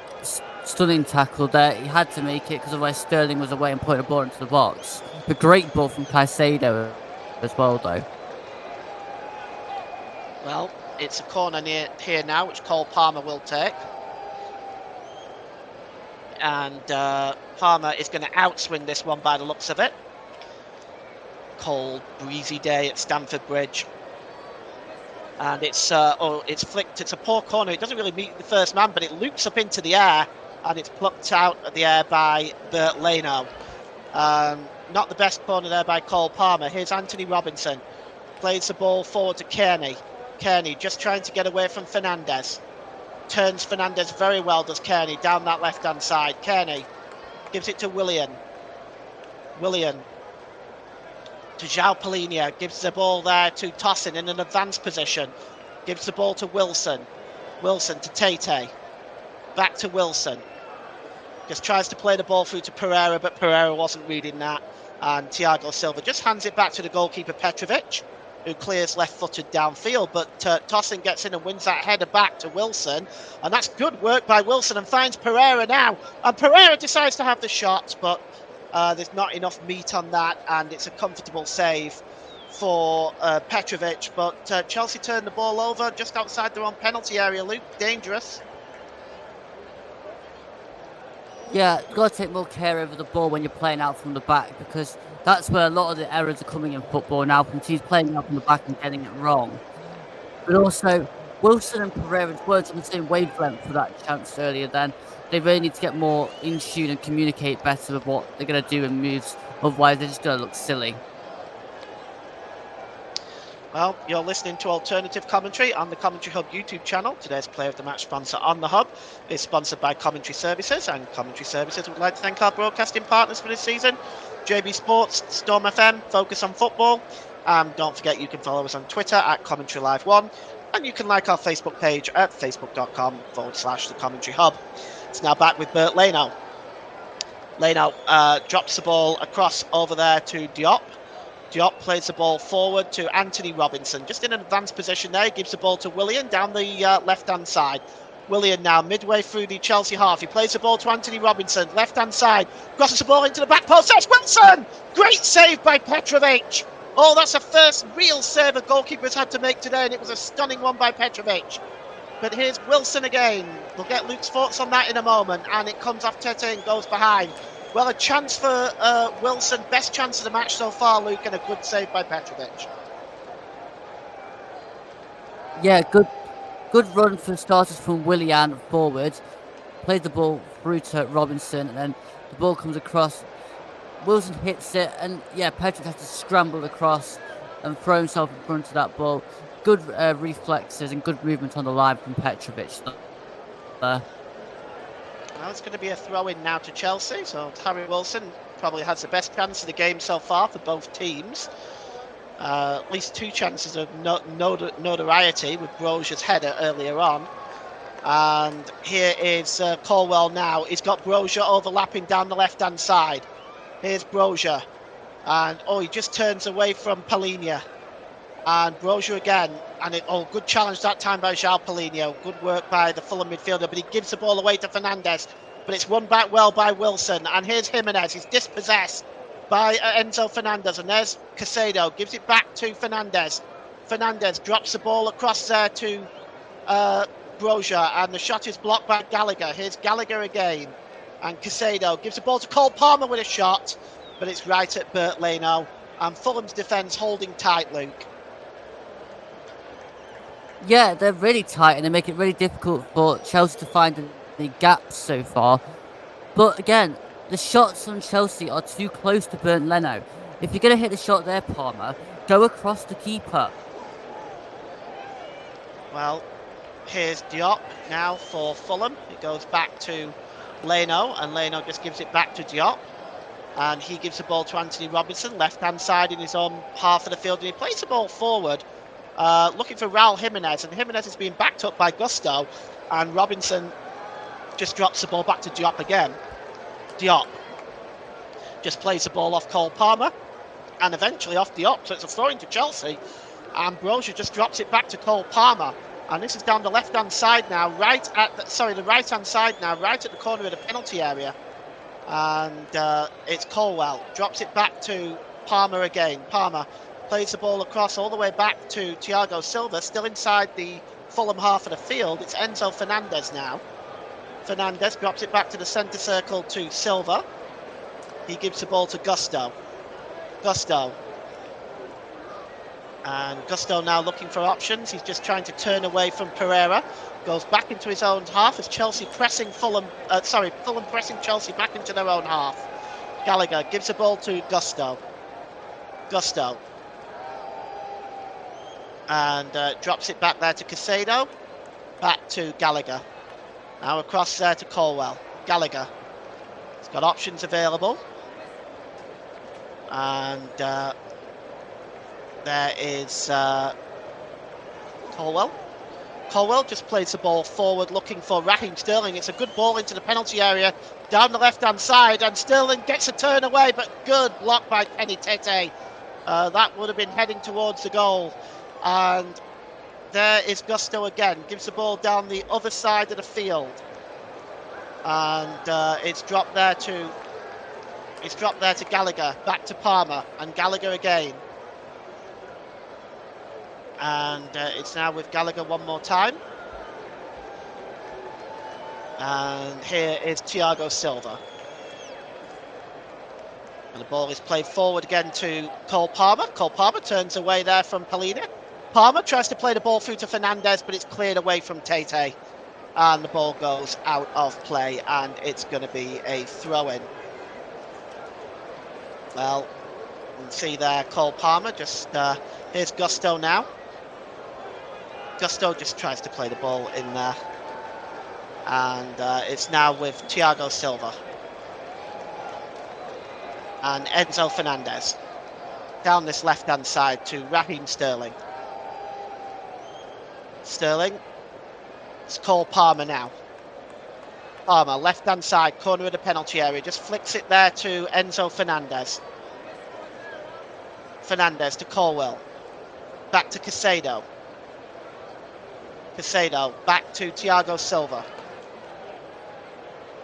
stunning tackle there. He had to make it because otherwise Sterling was away and putting the ball into the box. A great ball from Caicedo as well, though. Well, it's a corner here now, which Cole Palmer will take. And Palmer is going to outswing this one by the looks of it. Cold, breezy day at Stamford Bridge. And it's flicked. It's a poor corner. It doesn't really meet the first man, but it loops up into the air, and it's plucked out of the air by Bert Leno. not the best corner there by Cole Palmer. Here's Anthony Robinson. Plays the ball forward to Kearney. Kearney just trying to get away from Fernandez. Turns Fernandez very well, does Kearney, down that left-hand side. Kearney gives it to Willian. Willian to João Palhinha. Gives the ball there to Tosin in an advanced position. Gives the ball to Wilson. Wilson to Tate. Back to Wilson. Just tries to play the ball through to Pereira, but Pereira wasn't reading that. And Thiago Silva just hands it back to the goalkeeper Petrovic, who clears left-footed downfield. But Tosin gets in and wins that header back to Wilson. And that's good work by Wilson and finds Pereira now. And Pereira decides to have the shot, but there's not enough meat on that. And it's a comfortable save for Petrovic. But Chelsea turned the ball over just outside their own penalty area, Luke. Dangerous. Yeah, you've got to take more care over the ball when you're playing out from the back, because that's where a lot of the errors are coming in football now, from teams playing out from the back and getting it wrong. But also, Wilson and Pereira weren't on the same wavelength for that chance earlier then. They really need to get more in tune and communicate better with what they're going to do in moves, otherwise they're just going to look silly. Well, you're listening to Alternative Commentary on the Commentary Hub YouTube channel. Today's Player of the Match sponsor on the Hub is sponsored by Commentary Services, and Commentary Services would like to thank our broadcasting partners for this season: JB Sports, Storm FM, Focus on Football. Don't forget you can follow us on Twitter at Commentary Live 1, and you can like our Facebook page at facebook.com/The Commentary Hub. It's now back with Bert Leno. Leno drops the ball across over there to Diop. Diop plays the ball forward to Anthony Robinson, just in an advanced position there. He gives the ball to Willian down the left-hand side. Willian now midway through the Chelsea half. He plays the ball to Anthony Robinson, left-hand side. Crosses the ball into the back post. That's Wilson! Great save by Petrovic. Oh, that's the first real save a goalkeeper's had to make today, and it was a stunning one by Petrovic. But here's Wilson again. We'll get Luke's thoughts on that in a moment. And it comes off Tete and goes behind. Well, a chance for Wilson. Best chance of the match so far, Luke, and a good save by Petrovic. Yeah, good run for starters from Willian forward. Played the ball through to Robinson, and then the ball comes across. Wilson hits it, and yeah, Petrovic has to scramble across and throw himself in front of that ball. Good reflexes and good movement on the line from Petrovic. Well, it's going to be a throw-in now to Chelsea, so Harry Wilson probably has the best chance of the game so far for both teams. At least two chances of notoriety with Brozia's header earlier on. And here is Colwell now. He's got Brozia overlapping down the left-hand side. Here's Brozia. And, he just turns away from Palhinha. And Brozia again. And good challenge that time by João Palhinha. Good work by the Fulham midfielder, but he gives the ball away to Fernandez. But it's won back well by Wilson. And here's Jimenez. He's dispossessed by Enzo Fernandez. And there's Caicedo. Gives it back to Fernandez. Fernandez drops the ball across there to Brozia. And the shot is blocked by Gallagher. Here's Gallagher again. And Caicedo gives the ball to Cole Palmer with a shot. But it's right at Bert Leno. And Fulham's defence holding tight, Luke. Yeah, they're really tight, and they make it really difficult for Chelsea to find the gaps so far. But again, the shots on Chelsea are too close to Bert Leno. If you're going to hit the shot there, Palmer, go across the keeper. Well, here's Diop now for Fulham. It goes back to Leno, and Leno just gives it back to Diop. And he gives the ball to Anthony Robinson, left-hand side in his own half of the field, and he plays the ball forward. Looking for Raul Jimenez, and Jimenez is being backed up by Gusto, and Robinson just drops the ball back to Diop again. Diop just plays the ball off Cole Palmer, and eventually off Diop, so it's a throw-in to Chelsea, and Brozia just drops it back to Cole Palmer, and this is down the left-hand side now, the right-hand side now, right at the corner of the penalty area, and it's Colwell, drops it back to Palmer again. Palmer plays the ball across all the way back to Thiago Silva, still inside the Fulham half of the field. It's Enzo Fernandez now. Fernandez drops it back to the centre circle to Silva. He gives the ball to Gusto. And Gusto now looking for options. He's just trying to turn away from Pereira. Goes back into his own half as Chelsea pressing Fulham pressing Chelsea back into their own half. Gallagher gives the ball to Gusto. Gusto. And drops it back there to Casado. Back to Gallagher. Now across there to Colwell. Gallagher. He's got options available. And there is Colwell. Colwell just plays the ball forward looking for Raheem Sterling. It's a good ball into the penalty area down the left-hand side, and Sterling gets a turn away, but good block by Kenny Tete. That would have been heading towards the goal. And there is Gusto again. Gives the ball down the other side of the field. And it's dropped there to Gallagher. Back to Palmer. And Gallagher again. And it's now with Gallagher one more time. And here is Thiago Silva. And the ball is played forward again to Cole Palmer. Cole Palmer turns away there from Polina. Palmer tries to play the ball through to Fernandez, but it's cleared away from Tete. And the ball goes out of play, and it's going to be a throw-in. Well, you can see there Cole Palmer. Here's Gusto now. Gusto just tries to play the ball in there. And it's now with Thiago Silva. And Enzo Fernandez. Down this left-hand side to Raheem Sterling. Sterling. It's Cole Palmer now. Palmer, left-hand side, corner of the penalty area. Just flicks it there to Enzo Fernandez. Fernandez to Colwell. Back to Casado. Casado, back to Thiago Silva.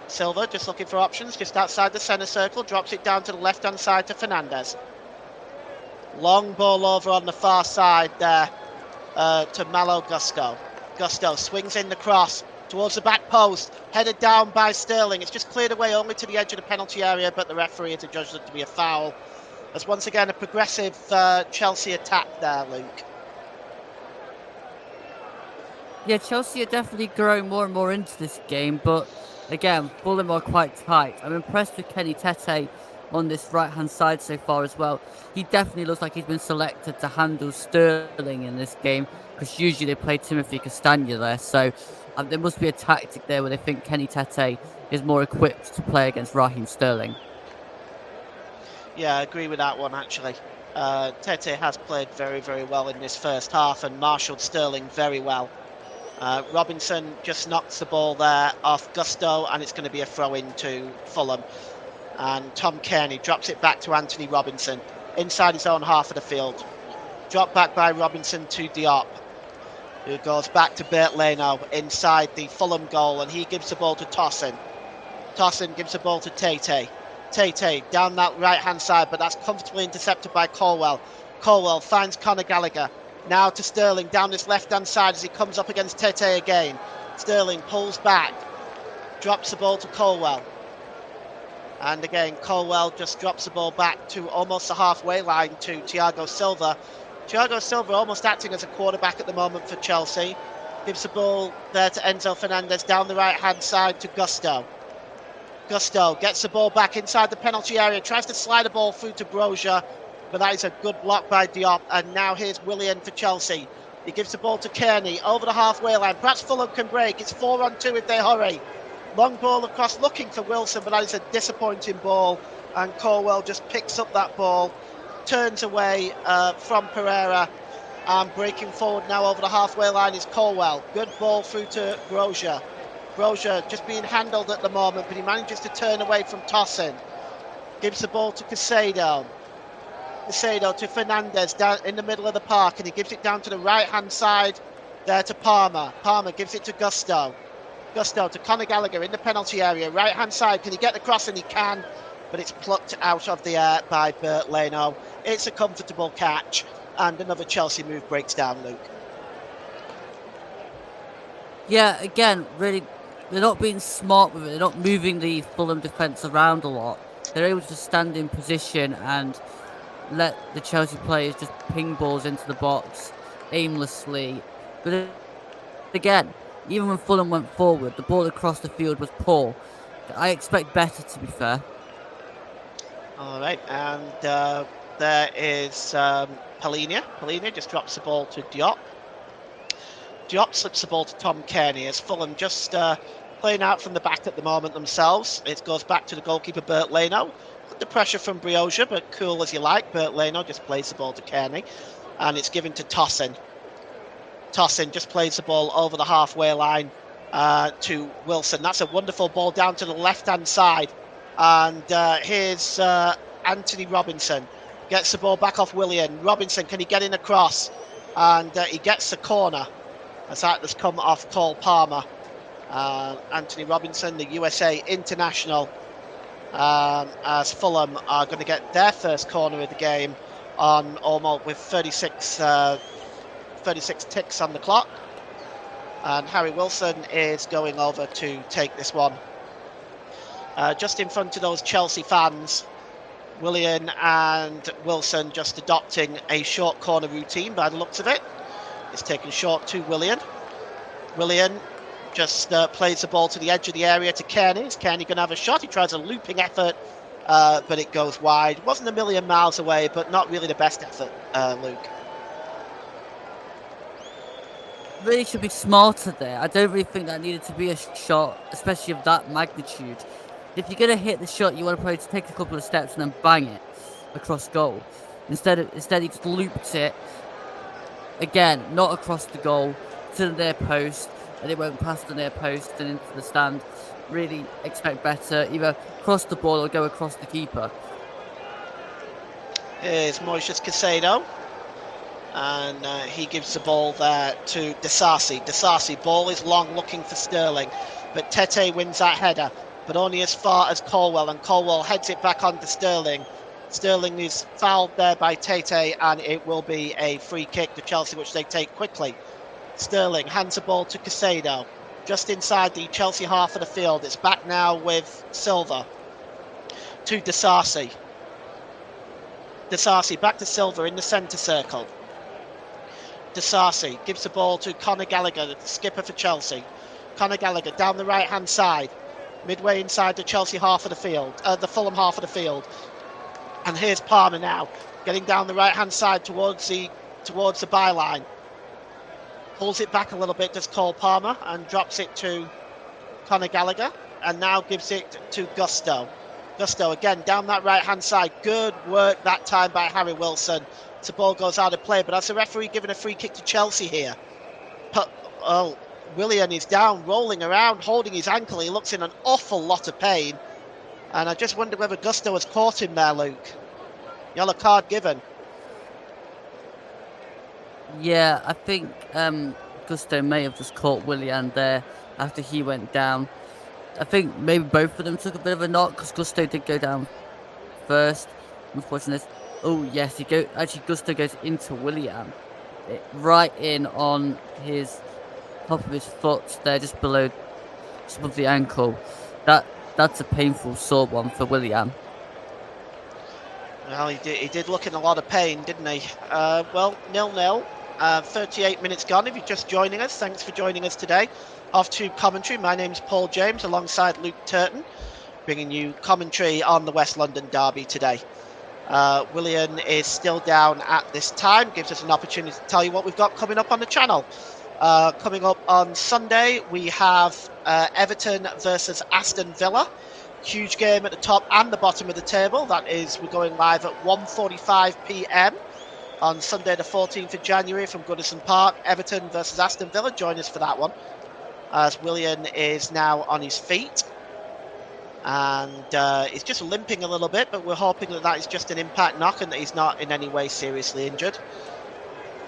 Silva just looking for options, just outside the centre circle. Drops it down to the left-hand side to Fernandez. Long ball over on the far side there to Malo Gusto. Gusto swings in the cross towards the back post, headed down by Sterling. It's just cleared away only to the edge of the penalty area, but the referee has adjudged it to be a foul. There's once again a progressive Chelsea attack there, Luke. Yeah, Chelsea are definitely growing more and more into this game, but again, Fulham are quite tight. I'm impressed with Kenny Tete on this right-hand side so far as well. He definitely looks like he's been selected to handle Sterling in this game, because usually they play Timothy Castagna there, so there must be a tactic there where they think Kenny Tete is more equipped to play against Raheem Sterling. Yeah, I agree with that one, actually. Tete has played very, very well in this first half and marshalled Sterling very well. Robinson just knocks the ball there off Gusto, and it's going to be a throw-in to Fulham. And Tom Kearney drops it back to Anthony Robinson inside his own half of the field. Dropped back by Robinson to Diop, who goes back to Bert Leno inside the Fulham goal, and he gives the ball to Tossin. Tossin gives the ball to Tete. Tete down that right-hand side, but that's comfortably intercepted by Colwell. Colwell finds Conor Gallagher. Now to Sterling down this left-hand side as he comes up against Tete again. Sterling pulls back, drops the ball to Colwell. And again, Colwell just drops the ball back to almost the halfway line to Thiago Silva. Thiago Silva almost acting as a quarterback at the moment for Chelsea. Gives the ball there to Enzo Fernandez down the right-hand side to Gusto. Gusto gets the ball back inside the penalty area, tries to slide the ball through to Brozier, but that is a good block by Diop. And now here's Willian for Chelsea. He gives the ball to Kearney over the halfway line. Perhaps Fulham can break. It's 4-on-2 if they hurry. Long ball across looking for Wilson, but that is a disappointing ball. And Colwell just picks up that ball, turns away from Pereira, and breaking forward now over the halfway line is Colwell. Good ball through to Brozier. Brozier just being handled at the moment, but he manages to turn away from Tossin. Gives the ball to Casado. Casado to Fernandez down in the middle of the park, and he gives it down to the right-hand side there to Palmer. Palmer gives it to Gusto. Gusto to Conor Gallagher in the penalty area, right-hand side. Can he get the cross? And he can, but it's plucked out of the air by Bert Leno. It's a comfortable catch, and another Chelsea move breaks down, Luke. Yeah, again, really, they're not being smart with it. They're not moving the Fulham defence around a lot. They're able to stand in position and let the Chelsea players just ping balls into the box aimlessly. But again, even when Fulham went forward, the ball across the field was poor. I expect better, to be fair. All right, and there is Polina. Polina just drops the ball to Diop. Diop slips the ball to Tom Kearney as Fulham just playing out from the back at the moment themselves. It goes back to the goalkeeper, Bert Leno. The pressure from Brioja, but cool as you like. Bert Leno just plays the ball to Kearney, and it's given to Tossin. Tossin just plays the ball over the halfway line to Wilson. That's a wonderful ball down to the left-hand side. And here's Anthony Robinson. Gets the ball back off Willian. Robinson, can he get in across? And he gets the corner. As that has come off Cole Palmer. Anthony Robinson, the USA international, as Fulham are going to get their first corner of the game on almost with 36 ticks on the clock. And Harry Wilson is going over to take this one. Just in front of those Chelsea fans, Willian and Wilson just adopting a short corner routine by the looks of it. It's taken short to Willian. Willian just plays the ball to the edge of the area to Kearney. Is Kearney going to have a shot? He tries a looping effort, but it goes wide. Wasn't a million miles away, but not really the best effort, Luke. Really should be smarter there. I don't really think that needed to be a shot, especially of that magnitude. If you're gonna hit the shot, you want to probably take a couple of steps and then bang it across goal. Instead, he just looped it again, not across the goal to the near post, and it went past the near post and into the stand. Really expect better. Either cross the ball or go across the keeper. Here's Moises Caicedo. And he gives the ball there to Disasi. Disasi, ball is long, looking for Sterling. But Tete wins that header, but only as far as Colwell. And Colwell heads it back onto Sterling. Sterling is fouled there by Tete, and it will be a free kick to Chelsea, which they take quickly. Sterling hands the ball to Caicedo, just inside the Chelsea half of the field. It's back now with Silva to Disasi. Disasi back to Silva in the centre circle. Disasi gives the ball to Conor Gallagher, the skipper for Chelsea. Conor Gallagher down the right-hand side, midway inside the Chelsea half of the field, the Fulham half of the field. And here's Palmer now, getting down the right-hand side towards the byline. Pulls it back a little bit, does Cole Palmer, and drops it to Conor Gallagher, and now gives it to Gusto. Gusto again down that right-hand side. Good work that time by Harry Wilson. The ball goes out of play, but as the referee giving a free kick to Chelsea here. Willian is down, rolling around, holding his ankle. He looks in an awful lot of pain. And I just wonder whether Gusto has caught him there, Luke. Yellow card given. Yeah, I think Gusto may have just caught Willian there after he went down. I think maybe both of them took a bit of a knock because Gusto did go down first. Unfortunately, oh yes, Gusto goes into Willian, right in on his top of his foot there, just above the ankle. That's a painful sore one for Willian. Well, he did look in a lot of pain, didn't he? 0-0. 38 minutes gone. If you're just joining us, thanks for joining us today. Off to commentary. My name's Paul James, alongside Luke Turton, bringing you commentary on the West London derby today. Willian is still down at this time. Gives us an opportunity to tell you what we've got coming up on the channel. Coming up on Sunday, we have Everton versus Aston Villa. Huge game at the top and the bottom of the table. That is, we're going live at 1:45 p.m. on Sunday the 14th of January from Goodison Park. Everton versus Aston Villa. Join us for that one, as Willian is now on his feet. And he's just limping a little bit, but we're hoping that is just an impact knock and that he's not in any way seriously injured.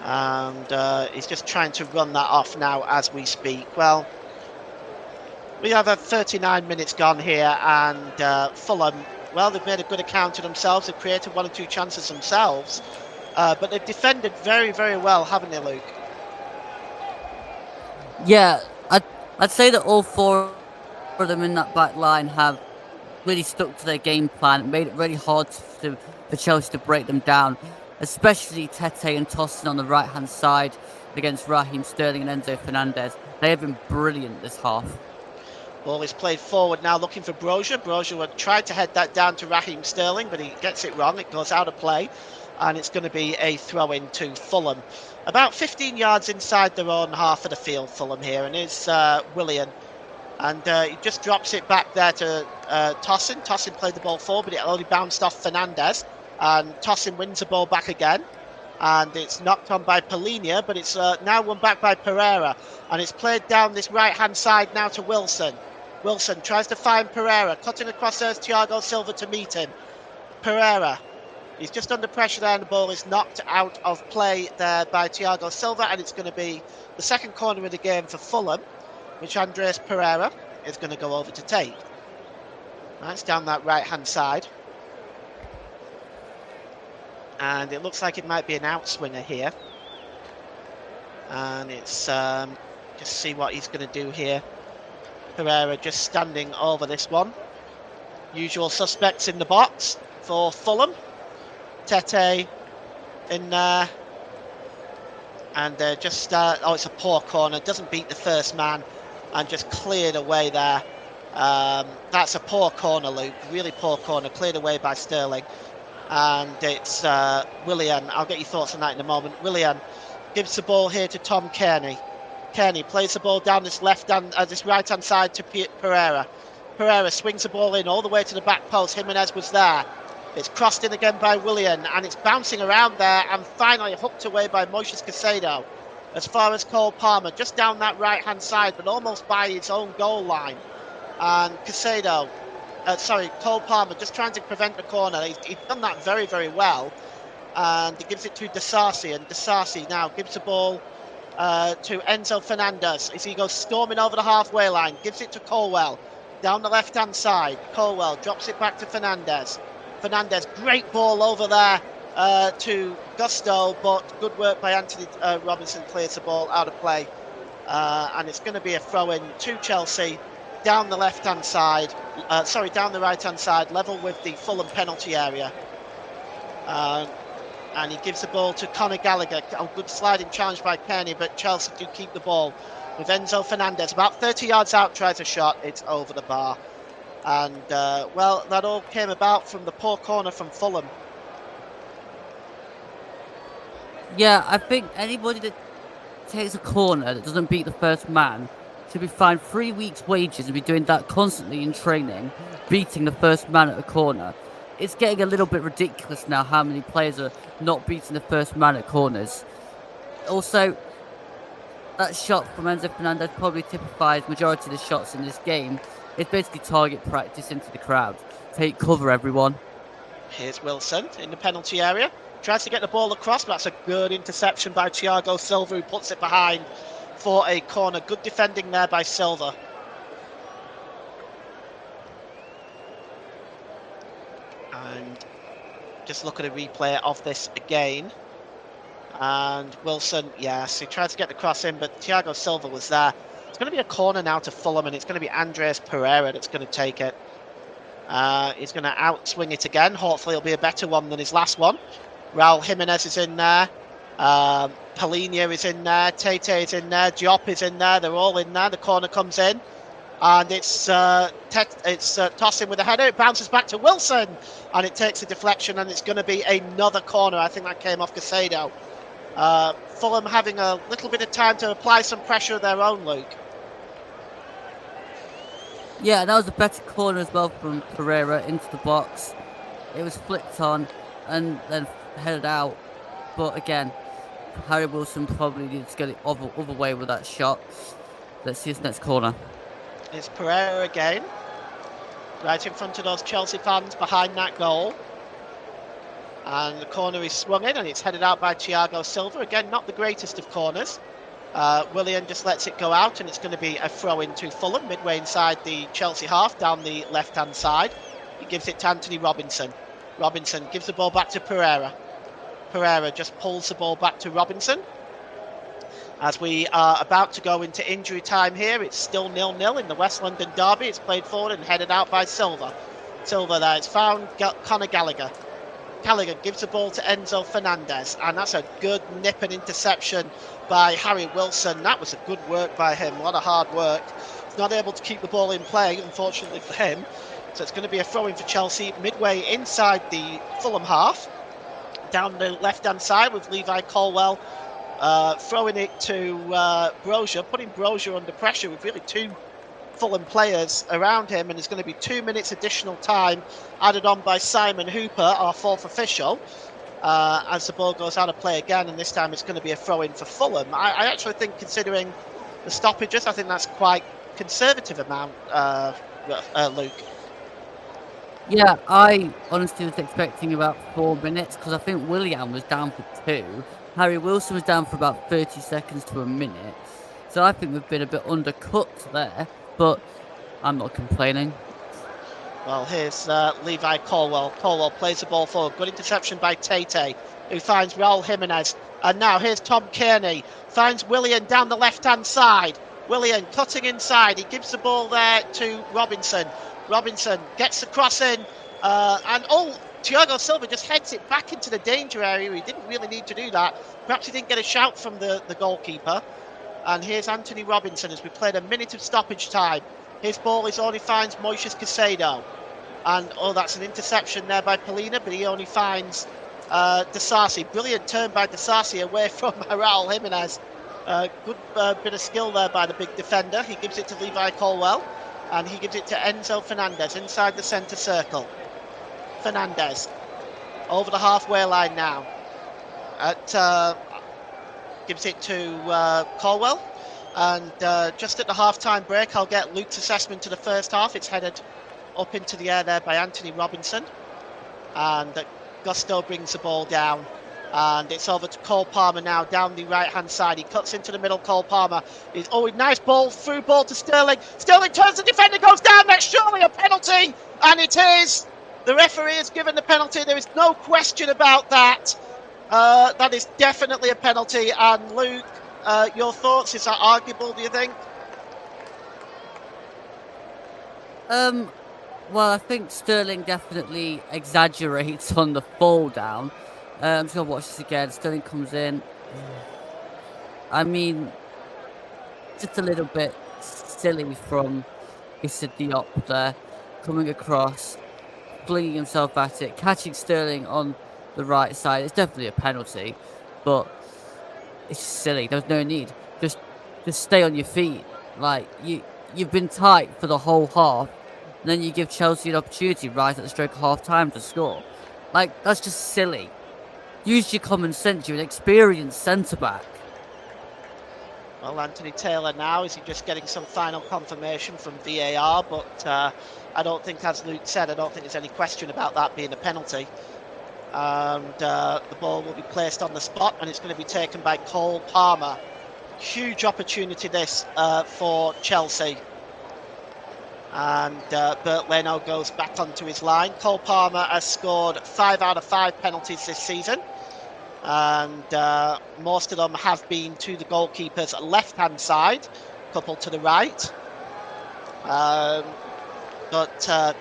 And he's just trying to run that off now as we speak. Well, we have 39 minutes gone here, and Fulham, well, they've made a good account of themselves. They've created one or two chances themselves, but they've defended very, very well, haven't they, Luke? Yeah, I'd say that all four of them in that back line have really stuck to their game plan. It made it really hard for Chelsea to break them down, especially Tete and Tossin on the right-hand side against Raheem Sterling and Enzo Fernandez. They have been brilliant this half. Ball is played forward now, looking for Brozier. Brozier would try to head that down to Raheem Sterling, but he gets it wrong. It goes out of play, and it's going to be a throw-in to Fulham. About 15 yards inside their own half of the field, Fulham here, and it's Willian. And he just drops it back there to Tosin. Tosin played the ball forward, but it only bounced off Fernandez. And Tosin wins the ball back again. And it's knocked on by Polinia, but it's now won back by Pereira. And it's played down this right-hand side now to Wilson. Wilson tries to find Pereira. Cutting across there's Thiago Silva to meet him. Pereira. He's just under pressure there, and the ball is knocked out of play there by Thiago Silva. And it's going to be the second corner of the game for Fulham, which Andres Pereira is going to go over to take. That's down that right-hand side. And it looks like it might be an outswinger here. And it's just see what he's going to do here. Pereira just standing over this one. Usual suspects in the box for Fulham. Tete in there. And just, oh, it's a poor corner. Doesn't beat the first man. And just cleared away there. That's a poor corner, Luke. Really poor corner. Cleared away by Sterling. And it's Willian. I'll get your thoughts on that in a moment. Willian gives the ball here to Tom Kearney. Kearney plays the ball down this this right-hand side to Pereira. Pereira swings the ball in all the way to the back post. Jimenez was there. It's crossed in again by Willian, and it's bouncing around there and finally hooked away by Moises Caicedo. As far as Cole Palmer, just down that right-hand side, but almost by his own goal line. And Cole Palmer just trying to prevent the corner. He's done that very, very well. And he gives it to Disasi, and Disasi now gives the ball to Enzo Fernandez as he goes storming over the halfway line. Gives it to Colwell down the left-hand side. Colwell drops it back to Fernandez. Fernandez, great ball over there to Gusto, but good work by Anthony Robinson, clears the ball out of play. And it's going to be a throw-in to Chelsea down the left-hand side, down the right-hand side, level with the Fulham penalty area. And he gives the ball to Conor Gallagher. A good sliding challenge by Kearney, but Chelsea do keep the ball with Enzo Fernandez. About 30 yards out, tries a shot. It's over the bar. And, well, that all came about from the poor corner from Fulham. Yeah, I think anybody that takes a corner that doesn't beat the first man should be fined 3 weeks' wages and be doing that constantly in training, beating the first man at a corner. It's getting a little bit ridiculous now how many players are not beating the first man at corners. Also, that shot from Enzo Fernandez probably typifies majority of the shots in this game. It's basically target practice into the crowd. Take cover, everyone. Here's Wilson in the penalty area. Tries to get the ball across, but that's a good interception by Thiago Silva, who puts it behind for a corner. Good defending there by Silva. And just look at a replay of this again. And Wilson, yes, he tried to get the cross in, but Thiago Silva was there. It's going to be a corner now to Fulham, and it's going to be Andres Pereira that's going to take it. He's going to outswing it again. Hopefully it'll be a better one than his last one. Raul Jimenez is in there. Polinia is in there. Tete is in there. Diop is in there. They're all in there. The corner comes in. And it's tossing with a header. It bounces back to Wilson. And it takes a deflection, and it's going to be another corner. I think that came off Caicedo. Fulham having a little bit of time to apply some pressure of their own, Luke. Yeah, that was a better corner as well from Pereira into the box. It was flicked on and then headed out. But again, Harry Wilson probably needs to get it other way with that shot. Let's see his next corner. It's Pereira again. Right in front of those Chelsea fans behind that goal. And the corner is swung in, and it's headed out by Thiago Silva. Again, not the greatest of corners. Willian just lets it go out, and it's going to be a throw into Fulham, midway inside the Chelsea half, down the left-hand side. He gives it to Anthony Robinson. Robinson gives the ball back to Pereira. Pereira just pulls the ball back to Robinson. As we are about to go into injury time here, it's still 0-0 in the West London derby. It's played forward and headed out by Silva. Silva there, it's found Conor Gallagher. Gallagher gives the ball to Enzo Fernandez, and that's a good nip and interception by Harry Wilson. That was a good work by him. A lot of hard work not able to keep the ball in play, unfortunately for him. So it's going to be a throw-in for Chelsea midway inside the Fulham half. Down the left-hand side with Levi Colwell throwing it to Brozier, putting Brozier under pressure with really two Fulham players around him, and there's going to be 2 minutes additional time added on by Simon Hooper, our fourth official, as the ball goes out of play again, and this time it's going to be a throw-in for Fulham. I actually think, considering the stoppages, I think that's quite conservative amount, Luke. Yeah, I honestly was expecting about 4 minutes because I think Willian was down for 2. Harry Wilson was down for about 30 seconds to a minute. So I think we've been a bit undercut there, but I'm not complaining. Well, here's Levi Colwell. Colwell plays the ball forward. Good interception by Tate, who finds Raul Jimenez. And now here's Tom Kearney. Finds Willian down the left-hand side. Willian cutting inside. He gives the ball there to Robinson. Robinson gets the cross in. And Thiago Silva just heads it back into the danger area. He didn't really need to do that. Perhaps he didn't get a shout from the goalkeeper. And here's Anthony Robinson as we played a minute of stoppage time. His ball only finds Moises Caicedo. And, that's an interception there by Polina, but he only finds Disasi. Brilliant turn by Disasi away from Raul Jimenez. Good bit of skill there by the big defender. He gives it to Levi Colwell, and he gives it to Enzo Fernandez inside the centre circle. Fernandez over the halfway line now. Gives it to Colwell. And just at the half-time break, I'll get Luke's assessment to the first half. It's headed up into the air there by Anthony Robinson. And Gusto brings the ball down. And it's over to Cole Palmer now down the right-hand side. He cuts into the middle, Cole Palmer. Nice ball, through ball to Sterling. Sterling turns, the defender goes down. That's surely a penalty. And it is. The referee has given the penalty. There is no question about that. That is definitely a penalty. And Luke, your thoughts? Is that arguable, do you think? Well, I think Sterling definitely exaggerates on the fall down. I'm just going to watch this again. Sterling comes in. I mean, just a little bit silly from Issa Diop there, coming across, flinging himself at it, catching Sterling on the right side. It's definitely a penalty, but it's silly. There's no need. Just stay on your feet. Like, you've been tight for the whole half, and then you give Chelsea an opportunity right at the stroke of half time to score. Like, that's just silly. Use your common sense. You're an experienced centre back. Well, Anthony Taylor now, is he just getting some final confirmation from VAR? But I don't think, as Luke said, I don't think there's any question about that being a penalty. And the ball will be placed on the spot, and it's going to be taken by Cole Palmer. Huge opportunity this for Chelsea. And Bert Leno goes back onto his line. Cole Palmer has scored 5 out of 5 penalties this season. And most of them have been to the goalkeeper's left-hand side, a couple to the right. But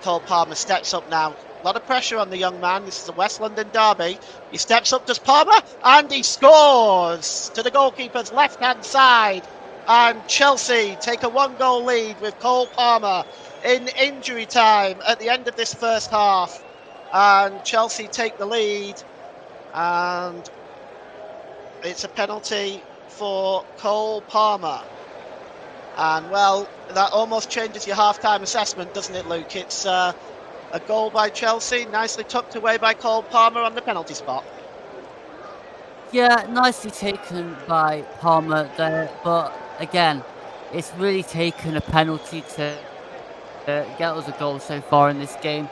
Cole Palmer steps up now. A lot of pressure on the young man. This is a West London derby. He steps up, does Palmer, and he scores to the goalkeeper's left-hand side. And Chelsea take a 1-goal lead with Cole Palmer in injury time at the end of this first half. And Chelsea take the lead. And it's a penalty for Cole Palmer. And, well, that almost changes your half-time assessment, doesn't it, Luke? It's a goal by Chelsea, nicely tucked away by Cole Palmer on the penalty spot. Yeah, nicely taken by Palmer there. But, again, it's really taken a penalty to get us a goal so far in this game.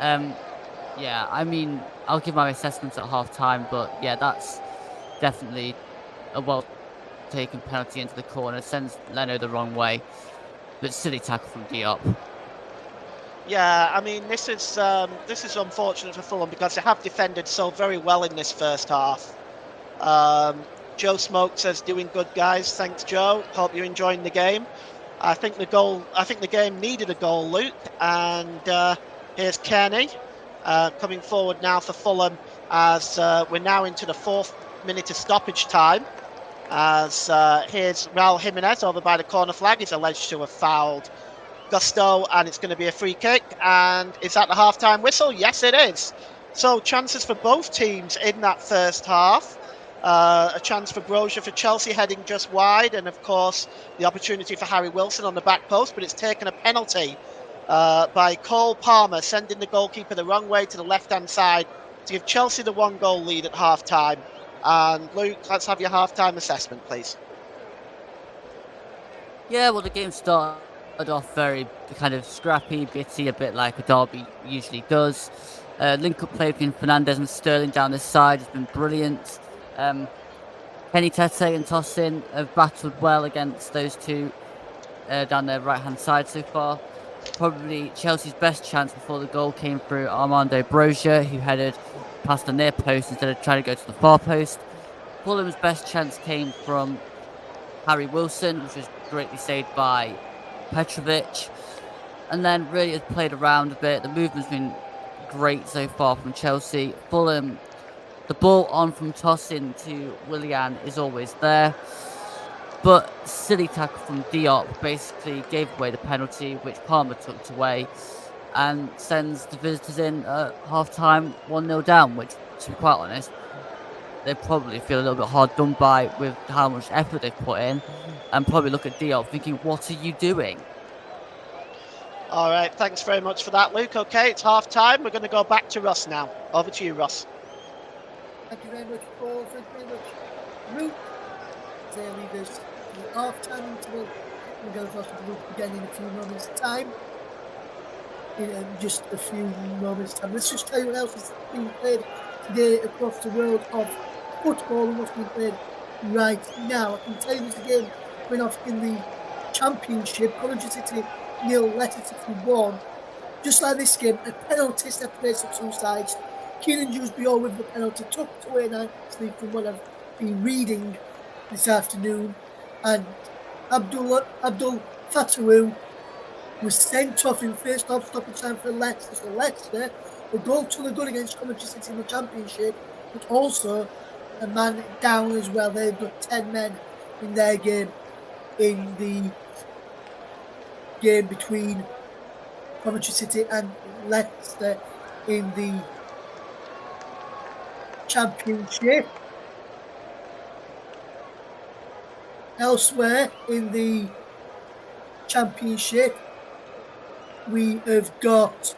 Yeah, I mean, I'll give my assessments at half-time, but yeah, that's definitely a well-taken penalty into the corner. Sends Leno the wrong way, but silly tackle from Diop. Yeah, I mean, this is unfortunate for Fulham because they have defended so very well in this first half. Joe Smoke says, "Doing good, guys. Thanks, Joe. Hope you're enjoying the game." I think the game needed a goal, Luke, and here's Kearney. Coming forward now for Fulham as we're now into the 4th minute of stoppage time. as here's Raul Jimenez over by the corner flag. He's alleged to have fouled Gusto, and it's going to be a free kick. And is that the half-time whistle? Yes, it is. So chances for both teams in that first half. A chance for Brozier for Chelsea heading just wide, and of course the opportunity for Harry Wilson on the back post, but it's taken a penalty by Cole Palmer, sending the goalkeeper the wrong way to the left-hand side to give Chelsea the 1-goal lead at half-time. And Luke, let's have your half-time assessment, please. Yeah, well, the game started off very kind of scrappy, bitty, a bit like a derby usually does. Link-up play between Fernandes and Sterling down this side has been brilliant. Kenny Tete and Tosin have battled well against those two down their right-hand side so far. Probably Chelsea's best chance before the goal came through Armando Brozier, who headed past the near post instead of trying to go to the far post. Fulham's best chance came from Harry Wilson, which was greatly saved by Petrovic. And then really has played around a bit. The movement's been great so far from Chelsea. Fulham, the ball on from Tosin to Willian is always there. But silly tackle from Diop basically gave away the penalty, which Palmer took away, and sends the visitors in at half-time 1-0 down, which, to be quite honest, they probably feel a little bit hard done by with how much effort they've put in, and probably look at Diop thinking, what are you doing? All right, thanks very much for that, Luke. Okay, it's half-time. We're going to go back to Russ now. Over to you, Russ. Thank you very much, Paul. Thank you very much, Luke. Today leaders to the half-time interval. We're going to go to Luke again in a few moments' time. In just a few moments' time. Let's just tell you what else is being played today across the world of football and what's being played right now. I can tell you there's a game going off in the Championship. Coventry City 0, Leicester City 1. Just like this game, a penalty separates the two sides. Keenan Dewsbury with the penalty tucked away nicely from what I've been reading this afternoon, and Abdul Fatawu was sent off in first half stoppage time for Leicester. So Leicester, the goal to the good against Coventry City in the Championship, but also a man down as well. They've got 10 men in their game, in the game between Coventry City and Leicester in the Championship. Elsewhere in the Championship, we have got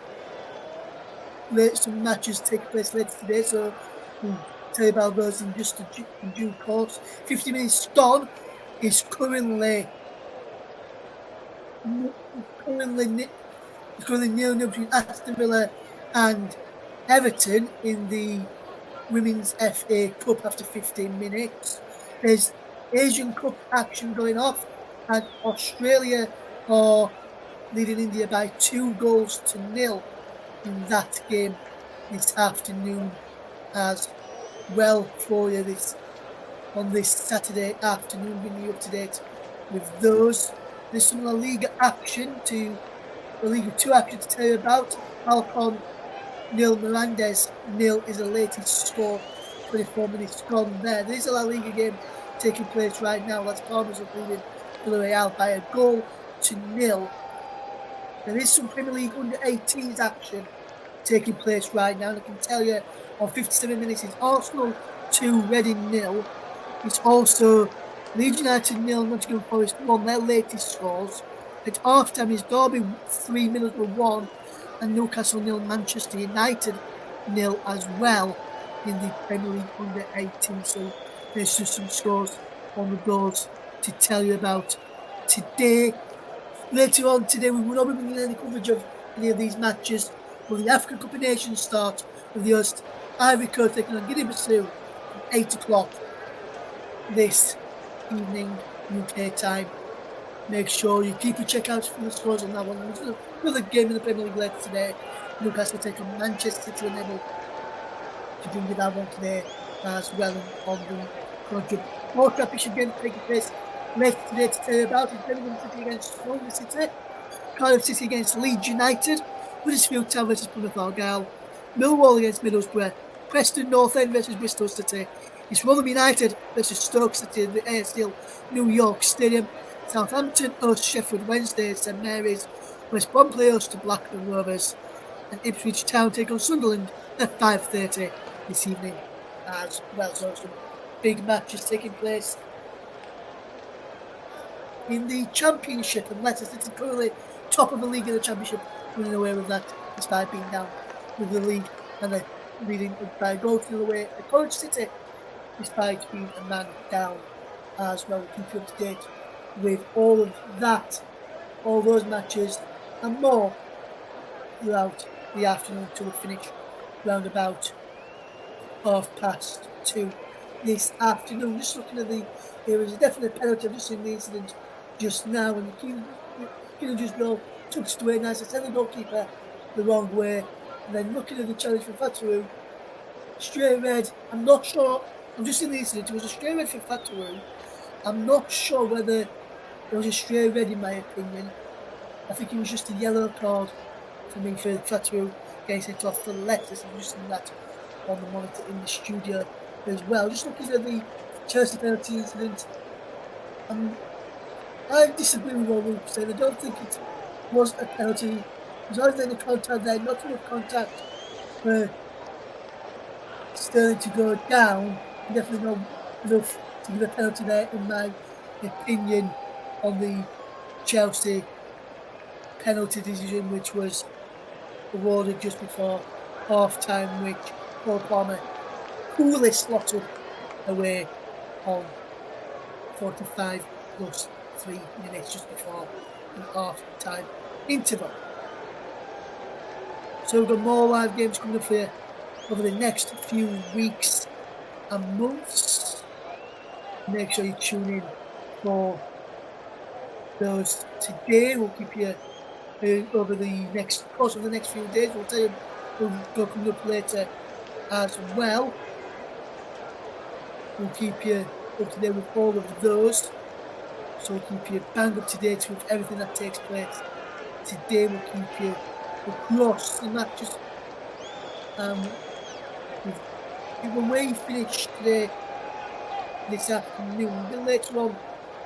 some matches taking place later today, so we'll tell you about those in just in due course. 50 minutes gone is currently 0-0 between Aston Villa and Everton in the Women's FA Cup after 15 minutes. There's Asian Cup action going off, and Australia are leading India by 2-0 in that game this afternoon as well for you on this Saturday afternoon, bringing you up to date with those. There's some La Liga action La Liga 2 action to tell you about. Alcon 0, Mirandes 0 is the latest score, 24 minutes gone there. There's a La Liga game taking place right now. Las Palmas are leading Villarreal by 1-0. There is some Premier League under-18s action taking place right now. And I can tell you on 57 minutes it's Arsenal 2, Reading 0. It's also Leeds United 0, Nottingham Forest 1, their latest scores. At half-time is Derby 3, Middlesbrough 1, and Newcastle 0, Manchester United 0 as well in the Premier League under-18. So there's just some scores on the boards to tell you about today. Later on today, we will not be bringing any coverage of any of these matches. Will the African Cup of Nations start with the host Ivory Coast taking on Guinea-Bissau at 8 o'clock this evening, UK time. Make sure you keep a check out for the scores on that one. There's another game in the Premier League later today. Newcastle take on Manchester City, and able to bring you that one today as well on the project. More championship game taking place later today to tell you about is Birmingham City against Fulham City, Cardiff City against Leeds United, Huddersfield Town versus Plymouth Argyle, Millwall against Middlesbrough, Preston North End versus Bristol City, It's Fulham United versus Stoke City in the ASL New York Stadium. Southampton host Sheffield Wednesday at St Mary's. West Brom play host to Blackburn Rovers. And Ipswich Town take on Sunderland at 5:30 this evening as well. So some big matches taking place in the Championship, and Leicester City currently top of the league in the Championship, running away with that despite being down with the league, and they're leading by a goal to the way at College City despite being a man down as well. We'll keep you up to date with all of that, all those matches and more throughout the afternoon until we finish round about 2:30 this afternoon. Just looking at there was a definite penalty. I've just seen the incident just now, and Keelan just took it away nice. I sent the goalkeeper the wrong way, and then looking at the challenge for Fatawu, straight red. I'm not sure. I'm just in the incident. It was a straight red for Fatawu. I'm not sure whether it was a straight red in my opinion. I think it was just a yellow card for me for Fatawu getting sent off for Leicester. So I'm just seeing that on the monitor in the studio as well. Just looking at the Chelsea penalty incident, I disagree with what Luke said. I don't think it was a penalty. There's either any contact there, not enough contact for Sterling to go down. Definitely not enough to give a penalty there, in my opinion, on the Chelsea penalty decision, which was awarded just before half time, which Paul Palmer coolly slotted away on 45 plus 3 minutes just before the half time interval. So we've got more live games coming up for you over the next few weeks and months. Make sure you tune in for those today. We'll keep you over the course of the next few days. We'll tell you we'll go coming up later as well. We'll keep you up to date with all of those. So we'll keep you bang up to date with everything that takes place today. We'll keep you across the matches. When we finish today, this afternoon, a bit later on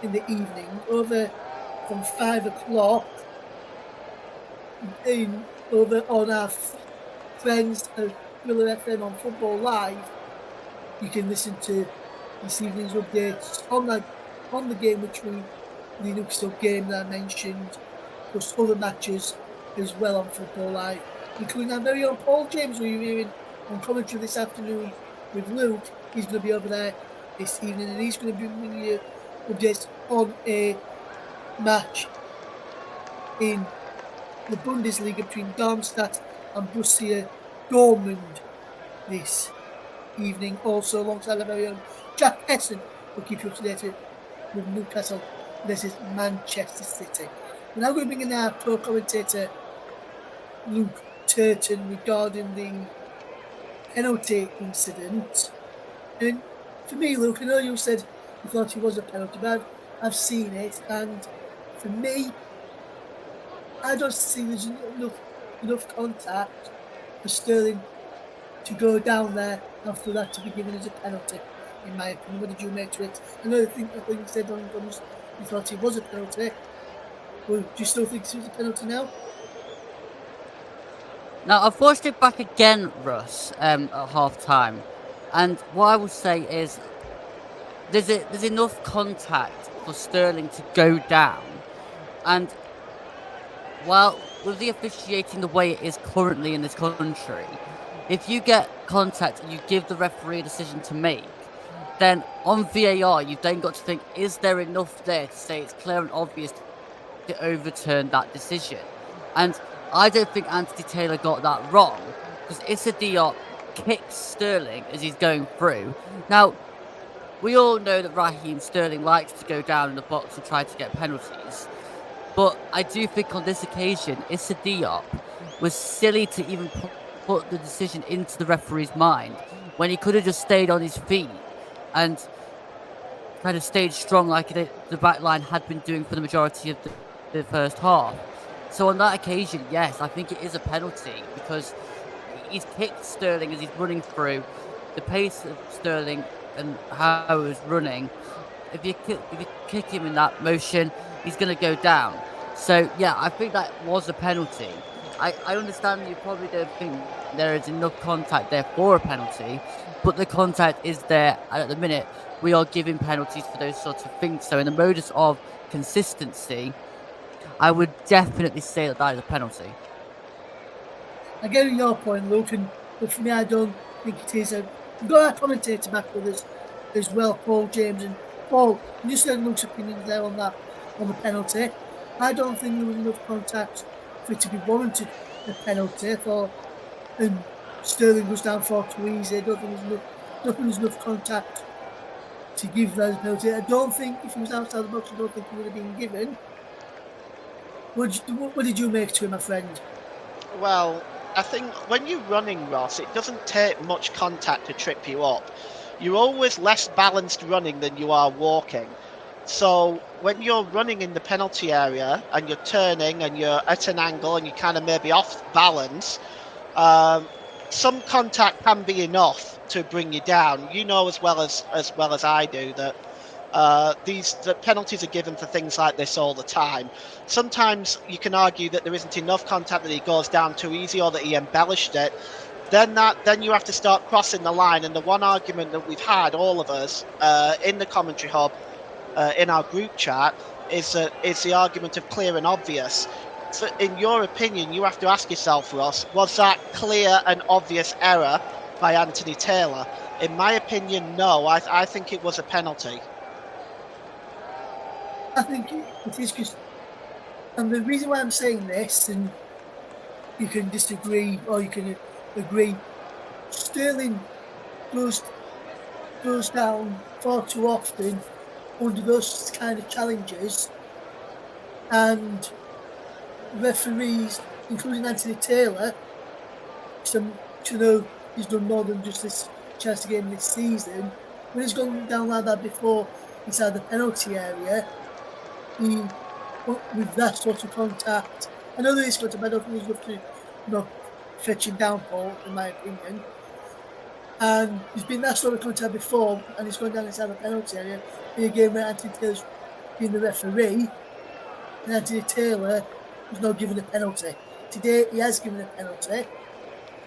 in the evening, over from 5 o'clock, over on our friends at Fulham FM on Football Live, you can listen to this evening's updates on the game between the Newcastle game that I mentioned, plus other matches as well on Football Live, including our very own Paul James, who you're hearing on commentary this afternoon with Luke. He's going to be over there this evening, and he's going to be bringing you updates on a match in the Bundesliga between Darmstadt and Borussia Dortmund this evening. Also, alongside our very own Jack Essen, will keep you up to date with Newcastle versus Manchester City. We're now going to bring in our pro commentator Luke Turton regarding the penalty incident. And for me, Luke, I know you said you thought it was a penalty, but I've seen it, and for me, I don't see there's enough contact for Sterling to go down there after that to be given as a penalty, in my opinion. What did you make to it? I know I think you said on Gunners you thought it was a penalty. Well, do you still think it was a penalty now? Now, I've watched it back again, Russ, at half time, and what I will say is there's enough contact for Sterling to go down, and while with the officiating the way it is currently in this country, if you get contact and you give the referee a decision to make, then on VAR you've then got to think, is there enough there to say it's clear and obvious to overturn that decision? And I don't think Anthony Taylor got that wrong, because Issa Diop kicks Sterling as he's going through. Now, we all know that Raheem Sterling likes to go down in the box and try to get penalties, but I do think on this occasion, Issa Diop was silly to even put the decision into the referee's mind, when he could have just stayed on his feet and kind of stayed strong like the back line had been doing for the majority of the first half. So on that occasion, yes, I think it is a penalty, because he's kicked Sterling as he's running through. The pace of Sterling and how he was running, if you kick him in that motion, he's going to go down. So yeah, I think that was a penalty. I understand you probably don't think there is enough contact there for a penalty, but the contact is there, and at the minute we are giving penalties for those sorts of things. So in the modus of consistency, I would definitely say that that is a penalty. I get your point, Luke, but for me, I don't think it is. We've got our commentator back with us as well, Paul James. And Paul, you just heard Luke's opinions there on the penalty. I don't think there was enough contact for it to be warranted a penalty. I thought Sterling goes down far too easy. I don't think there was enough contact to give that a penalty. I don't think if he was outside the box, I don't think he would have been given. What did you make to him, my friend? Well, I think when you're running, Ross, it doesn't take much contact to trip you up. You're always less balanced running than you are walking. So when you're running in the penalty area and you're turning and you're at an angle and you're kind of maybe off balance, some contact can be enough to bring you down. You know as well as I do that the penalties are given for things like this all the time. Sometimes you can argue that there isn't enough contact, that he goes down too easy or that he embellished it. Then you have to start crossing the line. And the one argument that we've had, all of us, in the commentary hub, in our group chat, is the argument of clear and obvious. So in your opinion, you have to ask yourself, Ross, was that clear and obvious error by Anthony Taylor? In my opinion, no. I think it was a penalty. I think it is because, and the reason why I'm saying this, and you can disagree or you can agree, Sterling goes down far too often under those kind of challenges, and referees, including Anthony Taylor, to know he's done more than just this Chelsea game this season. When he's gone down like that before inside the penalty area, with that sort of contact, I know that he's got a better thing, he's got to fetch him down, Paul, in my opinion. And there's been that sort of contact before, and he's gone down inside the penalty area in a game where Anthony Taylor's been the referee, and Anthony Taylor was not given a penalty. Today, he has given a penalty,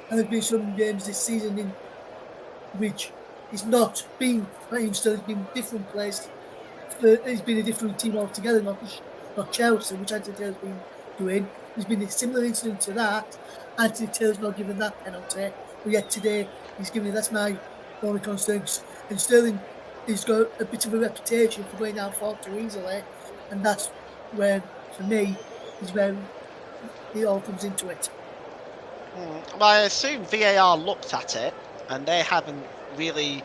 and there's been some games this season in which he's not been playing, so he's been different players. He's been a different team altogether, not Chelsea, which Anthony Taylor's been doing. There's been a similar incident to that. Anthony Taylor's not given that penalty, but yet today he's given it. That's my only concern. And Sterling, he's got a bit of a reputation for going down far too easily, and that's where, for me, is where it all comes into it. Well, I assume VAR looked at it, and they haven't really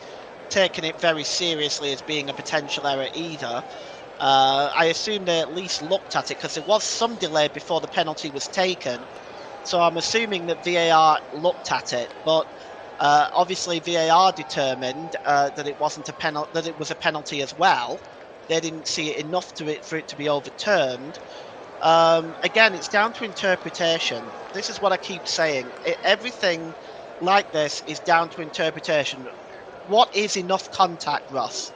taken it very seriously as being a potential error either. I assume they at least looked at it because there was some delay before the penalty was taken. So I'm assuming that VAR looked at it, but obviously VAR determined that it wasn't a penalty, that it was a penalty as well. They didn't see it enough for it to be overturned. Again, it's down to interpretation. This is what I keep saying. Everything like this is down to interpretation. What is enough contact, Ross?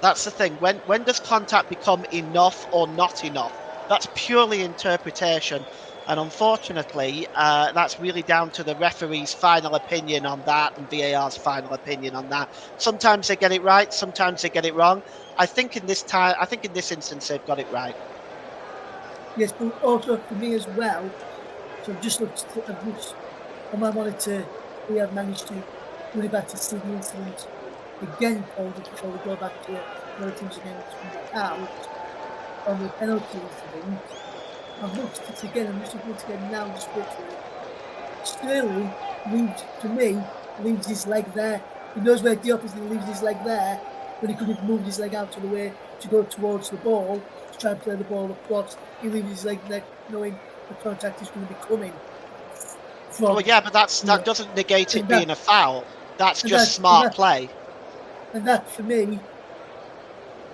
That's the thing. When does contact become enough or not enough? That's purely interpretation. And unfortunately, that's really down to the referee's final opinion on that and VAR's final opinion on that. Sometimes they get it right, sometimes they get it wrong. I think in this instance, they've got it right. Yes, but also for me as well. So I've just looked on my monitor. We have managed to run it back to see the incident again, Paul, just before we go back to the other teams again from back out on the penalty incident. I've looked at it again. I'm just looking at it again now, just quickly. Sterling leaves his leg there. He knows where Diop is, and he leaves his leg there, but he could have moved his leg out of the way to go towards the ball to try and play the ball across. He leaves his leg there, knowing the contact is going to be coming. Well, yeah, but that doesn't negate it being a foul. That's just smart play. And that, for me,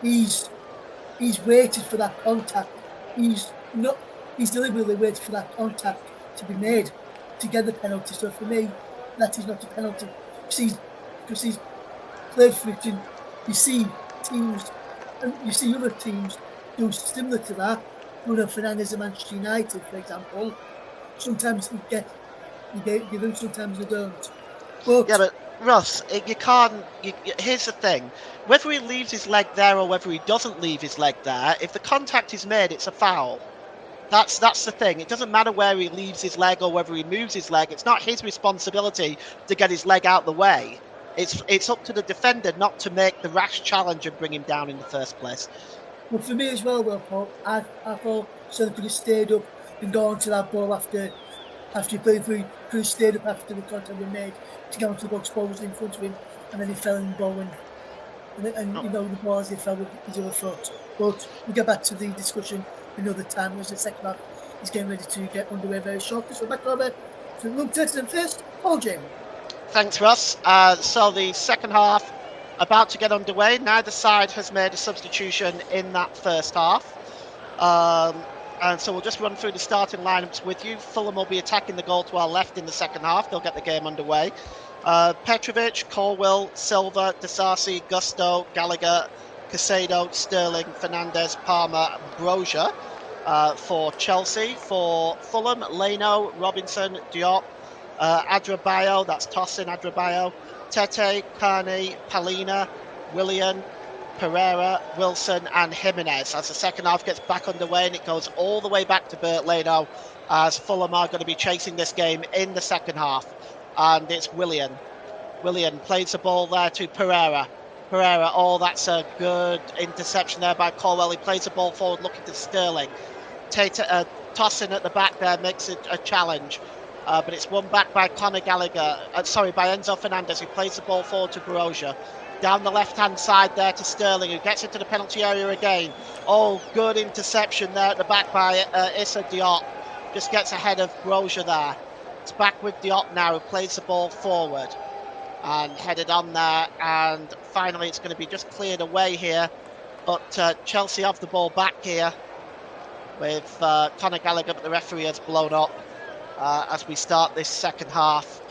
he's waited for that contact. He's deliberately waited for that contact to be made to get the penalty. So for me, that is not a penalty. Because he's play for it, and you see teams, and you see other teams do similar to that. Bruno Fernandes at Manchester United, for example. Sometimes you get them, sometimes you don't. But Yeah, but Russ, you can't. Here's the thing: whether he leaves his leg there or whether he doesn't leave his leg there, if the contact is made, it's a foul. That's the thing. It doesn't matter where he leaves his leg or whether he moves his leg. It's not his responsibility to get his leg out the way. It's up to the defender not to make the rash challenge and bring him down in the first place. But for me as well, Paul, I thought Son could have stayed up and gone to that ball after he played for him, could have stayed up after the contact was made to get onto the box, ball was in front of him, and then he fell in the ball and you know the ball as he fell with his other foot. But we'll get back to the discussion another time as the second half is getting ready to get underway very shortly. So back over to Luke Texton first, Paul James. Thanks, Russ. So the second half about to get underway. Neither side has made a substitution in that first half. And so we'll just run through the starting lineups with you. Fulham will be attacking the goal to our left in the second half. They'll get the game underway. Petrovic, Colwill, Silva, Disasi, Gusto, Gallagher, Casado, Sterling, Fernandes, Palmer, Brozier. For Chelsea. For Fulham, Leno, Robinson, Diop, Adrabayo, that's Tosin Adrabayo, Tete, Carney, Palina, Willian, Pereira, Wilson, and Jimenez. As the second half gets back underway and it goes all the way back to Bert Leno, as Fulham are going to be chasing this game in the second half. And it's Willian. Willian plays the ball there to Pereira. Pereira, oh, that's a good interception there by Colwell. He plays the ball forward looking to Sterling. Tosin at the back there makes it a challenge. But it's won back by Conor Gallagher. By Enzo Fernandez, who plays the ball forward to Brozier. Down the left-hand side there to Sterling, who gets into the penalty area again. Oh, good interception there at the back by Issa Diop. Just gets ahead of Brozier there. It's back with Diop now, who plays the ball forward. And headed on there. And finally, it's going to be just cleared away here. But Chelsea have the ball back here with Conor Gallagher, but the referee has blown up. As we start this second half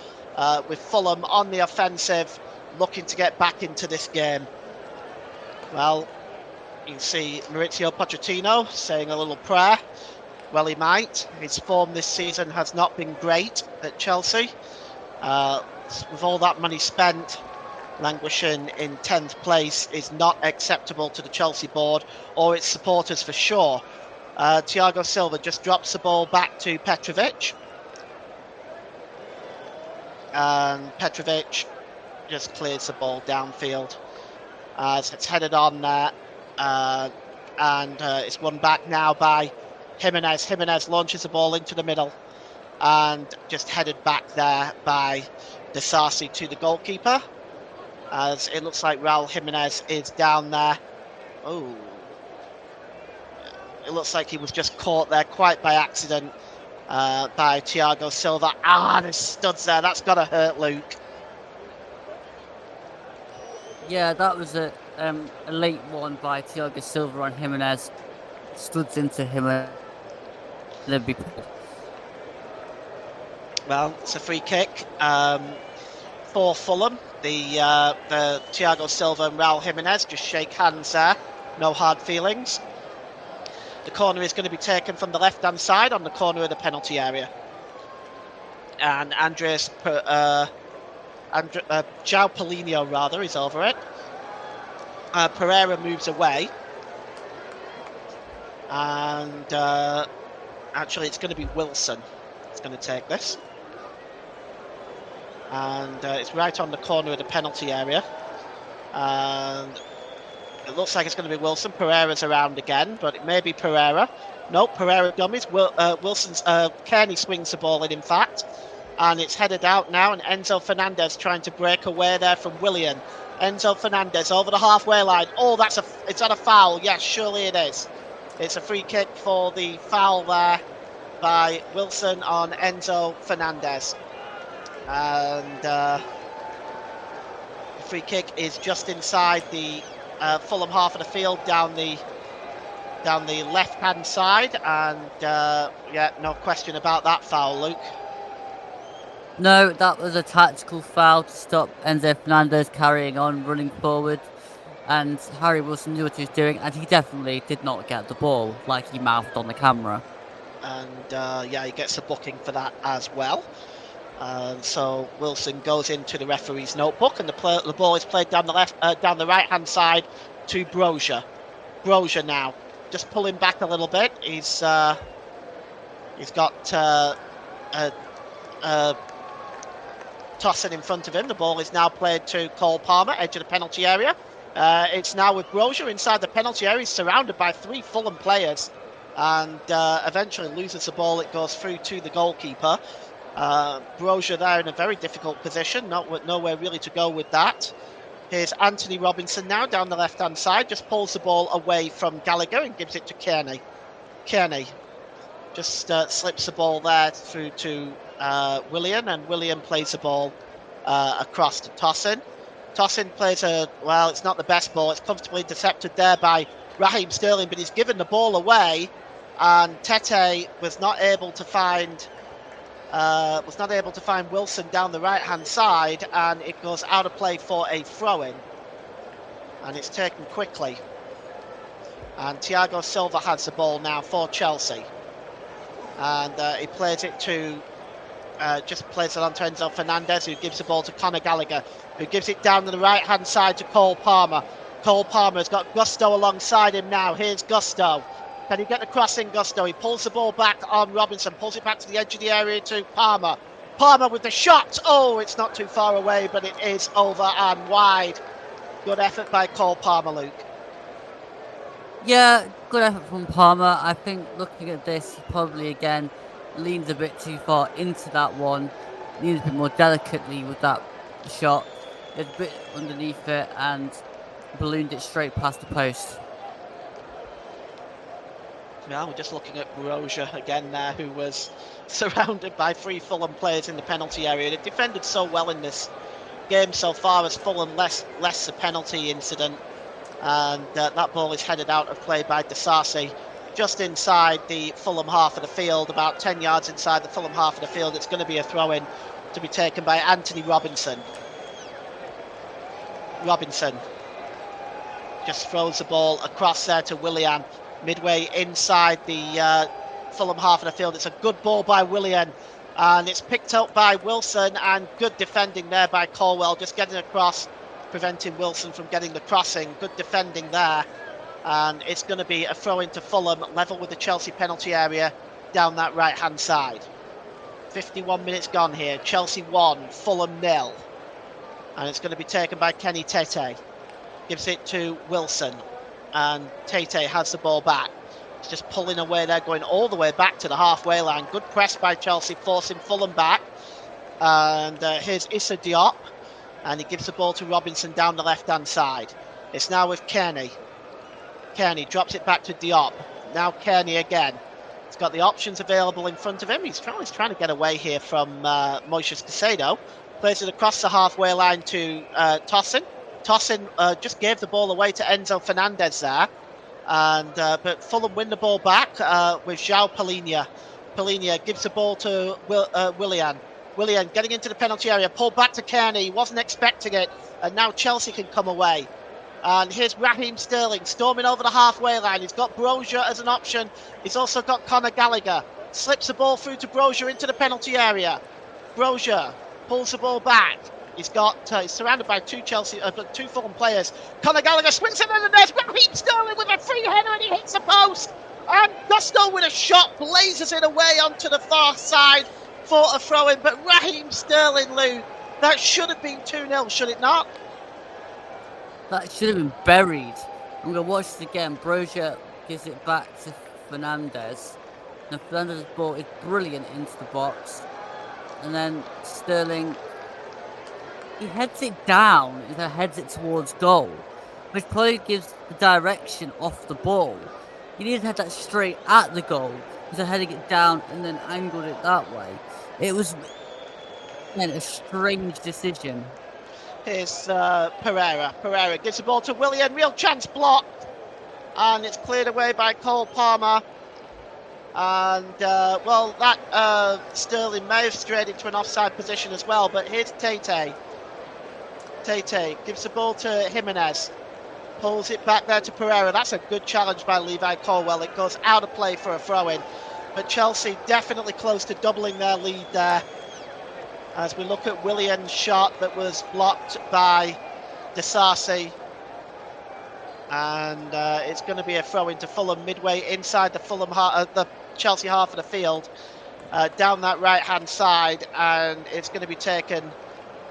with Fulham on the offensive, looking to get back into this game. Well, you can see Maurizio Pochettino saying a little prayer. Well, he might. His form this season has not been great at Chelsea. With all that money spent, languishing in 10th place is not acceptable to the Chelsea board or its supporters for sure. Thiago Silva just drops the ball back to Petrovic. And Petrovic just clears the ball downfield as it's headed on there. And it's won back now by Jimenez. Jimenez launches the ball into the middle and just headed back there by Disasi to the goalkeeper. As it looks like Raul Jimenez is down there. Oh, it looks like he was just caught there quite by accident by Thiago Silva. The studs there. That's got to hurt, Luke. Yeah, that was a late one by Thiago Silva on Jimenez. Studs into him. They'd be. Well, it's a free kick for Fulham. The Thiago Silva and Raul Jimenez just shake hands there. No hard feelings. The corner is going to be taken from the left-hand side on the corner of the penalty area. And João Paulinho, rather, is over it. Pereira moves away. And actually, it's going to be Wilson that's going to take this. And it's right on the corner of the penalty area. And it looks like it's going to be Wilson. Pereira's around again, but it may be Pereira. No, Pereira dummies. Wilson's Kearney swings the ball in fact. And it's headed out now, and Enzo Fernandez trying to break away there from Willian. Enzo Fernandez over the halfway line. Oh, is that a foul? Yes, surely it is. It's a free kick for the foul there by Wilson on Enzo Fernandez. And the free kick is just inside the Fulham half of the field, down the left-hand side, and yeah, no question about that foul, Luke. No, that was a tactical foul to stop Enzo Fernandez carrying on, running forward. And Harry Wilson knew what he was doing, and he definitely did not get the ball, like he mouthed on the camera. And he gets a booking for that as well. So Wilson goes into the referee's notebook, and the ball is played down the right hand side to Brozier. Brozier now just pulling back a little bit. He's got Tosin in front of him. The ball is now played to Cole Palmer, edge of the penalty area. It's now with Brozier inside the penalty area. He's surrounded by 3 Fulham players, and eventually loses the ball. It goes through to the goalkeeper. Brozier there in a very difficult position, nowhere really to go with that. Here's Anthony Robinson now down the left-hand side, just pulls the ball away from Gallagher and gives it to Kearney. Kearney just slips the ball there through to Willian, and Willian plays the ball across to Tosin. Tosin plays it's not the best ball. It's comfortably intercepted there by Raheem Sterling, but he's given the ball away, and Tete was not able to find Wilson down the right-hand side, and it goes out of play for a throw-in, and it's taken quickly. And Thiago Silva has the ball now for Chelsea, and he plays it to plays it on to Enzo Fernandez, who gives the ball to Conor Gallagher, who gives it down to the right-hand side to Cole Palmer. Cole Palmer's got Gusto alongside him now. Here's Gusto. Can he get the cross in, Gusto? He pulls the ball back on Robinson, pulls it back to the edge of the area to Palmer. Palmer with the shot. Oh, it's not too far away, but it is over and wide. Good effort by Cole Palmer, Luke. Yeah, good effort from Palmer. I think looking at this, he probably again leans a bit too far into that one. Needs a bit more delicately with that shot. It's a bit underneath it and ballooned it straight past the post. Now we're just looking at Brozier again there, who was surrounded by 3 Fulham players in the penalty area. They've defended so well in this game so far as Fulham less a penalty incident, and that ball is headed out of play by Disasi just inside the Fulham half of the field, about 10 yards inside the Fulham half of the field. It's going to be a throw-in to be taken by Anthony Robinson. Robinson just throws the ball across there to Willian, midway inside the Fulham half of the field. It's a good ball by Willian, and it's picked up by Wilson, and good defending there by Colwell, just getting across, preventing Wilson from getting the crossing. Good defending there, and it's going to be a throw into Fulham, level with the Chelsea penalty area down that right hand side. 51 minutes gone here. Chelsea 1, Fulham 0, and it's going to be taken by Kenny Tete. Gives it to Wilson, and Tete has the ball back. It's just pulling away there, going all the way back to the halfway line. Good press by Chelsea, forcing Fulham back. And here's Issa Diop, and he gives the ball to Robinson down the left-hand side. It's now with Kearney. Kearney drops it back to Diop. Now Kearney again. He's got the options available in front of him. He's trying to get away here from Moises Caicedo. Plays it across the halfway line to Tosin. Tosin just gave the ball away to Enzo Fernandez there, and but Fulham win the ball back with João Palhinha. Palhinha gives the ball to Willian. Willian getting into the penalty area, pulled back to Kearney. He wasn't expecting it, and now Chelsea can come away. And here's Raheem Sterling storming over the halfway line. He's got Brozier as an option. He's also got Conor Gallagher. Slips the ball through to Brozier into the penalty area. Brozier pulls the ball back. He's surrounded by 2 Fulham players. Conor Gallagher swings it in the net. Raheem Sterling with a free header, and he hits the post. And Gusto with a shot blazes it away onto the far side for a throw-in. But Raheem Sterling, Lou, that should have been 2-0, should it not? That should have been buried. I'm going to watch this again. Brozier gives it back to Fernandez. And Fernandez's ball is brilliant into the box. And then Sterling, he heads it down and then heads it towards goal, which probably gives the direction off the ball. He needed to head that straight at the goal instead of heading it down and then angled it that way. It was a strange decision. Here's Pereira. Pereira gives the ball to Willian. Real chance blocked. And it's cleared away by Cole Palmer. And, well, that Sterling may have strayed into an offside position as well. But here's Tete. Tete gives the ball to Jimenez. Pulls it back there to Pereira. That's a good challenge by Levi Colwell. It goes out of play for a throw-in. But Chelsea definitely close to doubling their lead there. As we look at Willian's shot that was blocked by Disasi. And it's going to be a throw into Fulham midway inside the the Chelsea half of the field, down that right-hand side, and it's going to be taken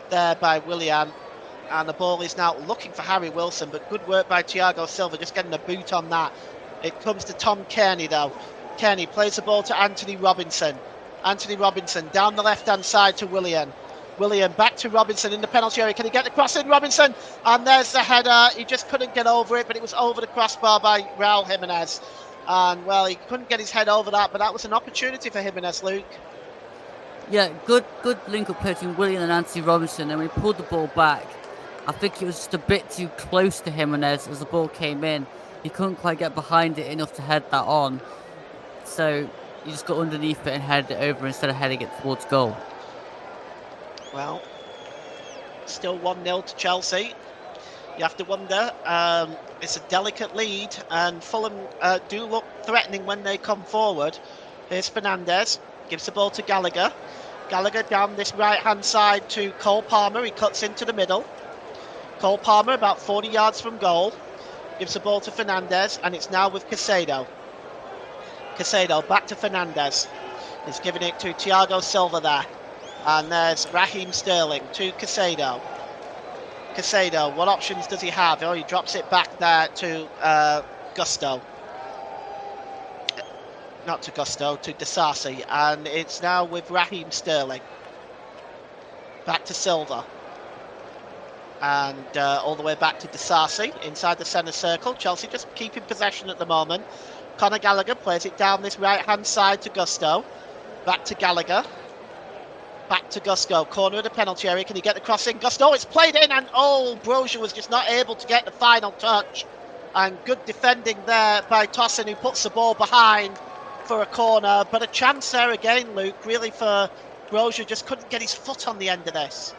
there by Willian. And the ball is now looking for Harry Wilson, but good work by Thiago Silva, just getting a boot on that. It comes to Tom Kearney though. Kearney plays the ball to Anthony Robinson. Anthony Robinson down the left-hand side to Willian. Willian back to Robinson in the penalty area. Can he get the cross in? Robinson, and there's the header. He just couldn't get over it, but it was over the crossbar by Raul Jimenez. And, well, he couldn't get his head over that, but that was an opportunity for Jimenez, Luke. Yeah, good link-up play between Willian and Anthony Robinson, and we pulled the ball back. I think it was just a bit too close to Jimenez as the ball came in. He couldn't quite get behind it enough to head that on. So he just got underneath it and headed it over instead of heading it towards goal. Well, still 1-0 to Chelsea. You have to wonder, it's a delicate lead, and Fulham do look threatening when they come forward. Here's Fernandez, gives the ball to Gallagher. Gallagher down this right-hand side to Cole Palmer. He cuts into the middle. Cole Palmer about 40 yards from goal. Gives the ball to Fernandez, and it's now with Caicedo. Caicedo back to Fernandez. He's giving it to Thiago Silva there. And there's Raheem Sterling to Caicedo. Caicedo, what options does he have? Oh, he drops it back there to Gusto. Not to Gusto, to Disasi. And it's now with Raheem Sterling. Back to Silva. And all the way back to Disasi inside the centre circle. Chelsea just keeping possession at the moment. Conor Gallagher plays it down this right-hand side to Gusto. Back to Gallagher. Back to Gusto, corner of the penalty area. Can he get the cross in? Gusto, it's played in, and Brozier was just not able to get the final touch. And good defending there by Tosin, who puts the ball behind for a corner. But a chance there again, Luke, really for Brozier. Just couldn't get his foot on the end of this.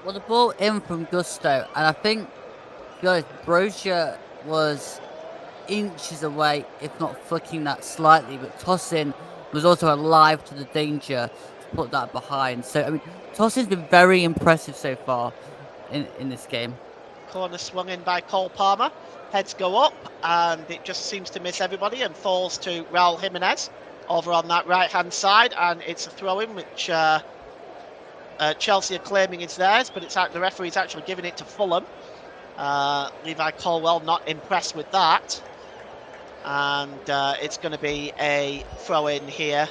Well, the ball in from Gusto, and I think, to be honest, Brozier was inches away, if not flicking that slightly, but Tosin was also alive to the danger to put that behind. So, I mean, Tosin's been very impressive so far in this game. Corner swung in by Cole Palmer. Heads go up, and it just seems to miss everybody and falls to Raul Jimenez over on that right-hand side, and it's a throw-in, which Chelsea are claiming is theirs, but the referee's actually giving it to Fulham. Levi Colwell not impressed with that. And it's going to be a throw-in here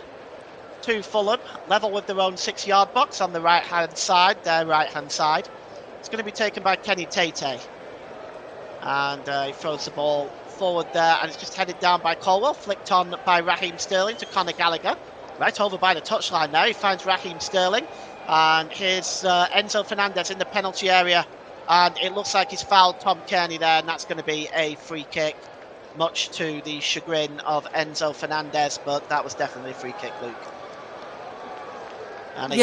to Fulham, level with their own 6-yard box on the right-hand side, their right-hand side. It's going to be taken by Kenny Tete. And he throws the ball forward there, and it's just headed down by Colwell, flicked on by Raheem Sterling to Conor Gallagher. Right over by the touchline now, he finds Raheem Sterling. And here's Enzo Fernandez in the penalty area. And it looks like he's fouled Tom Kearney there, and that's going to be a free kick. Much to the chagrin of Enzo Fernandez, but that was definitely a free kick, Luke. And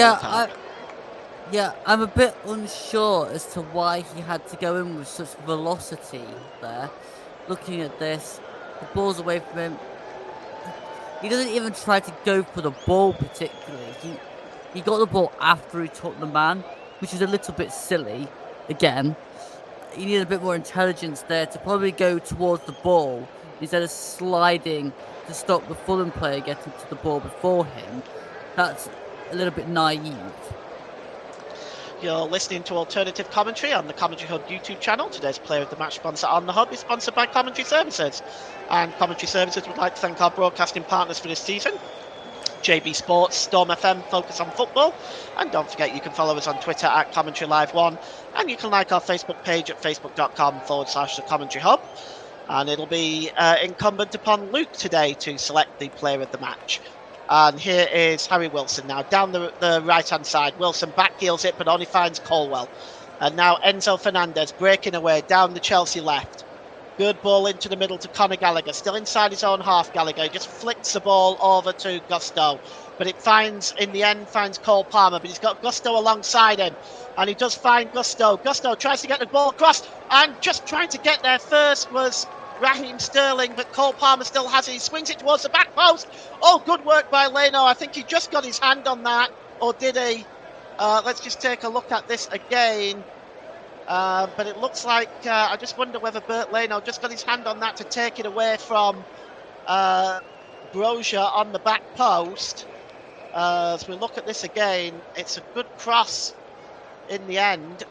I'm a bit unsure as to why he had to go in with such velocity there. Looking at this, the ball's away from him. He doesn't even try to go for the ball particularly. He got the ball after he took the man, which is a little bit silly. Again, he needed a bit more intelligence there to probably go towards the ball instead of sliding to stop the Fulham player getting to the ball before him. That's a little bit naive. You're listening to alternative commentary on the Commentary Hub YouTube channel. Today's Player of the Match sponsor on the Hub is sponsored by Commentary Services. And Commentary Services would like to thank our broadcasting partners for this season. JB Sports, Storm FM, focus on football. And don't forget, you can follow us on Twitter at Commentary Live 1. And you can like our Facebook page at facebook.com/The Commentary Hub. And it'll be incumbent upon Luke today to select the player of the match. And here is Harry Wilson now, down the right-hand side. Wilson back heels it, but only finds Colwell. And now Enzo Fernandez breaking away down the Chelsea left. Good ball into the middle to Conor Gallagher. Still inside his own half, Gallagher. He just flicks the ball over to Gusto. But it in the end, finds Cole Palmer. But he's got Gusto alongside him. And he does find Gusto. Gusto tries to get the ball across. And just trying to get there first was Raheem Sterling. But Cole Palmer still has it. He swings it towards the back post. Oh, good work by Leno. I think he just got his hand on that. Or did he? Let's just take a look at this again. But it looks like I just wonder whether Bert Leno just got his hand on that to take it away from Brozier on the back post. As we look at this again, it's a good cross in the end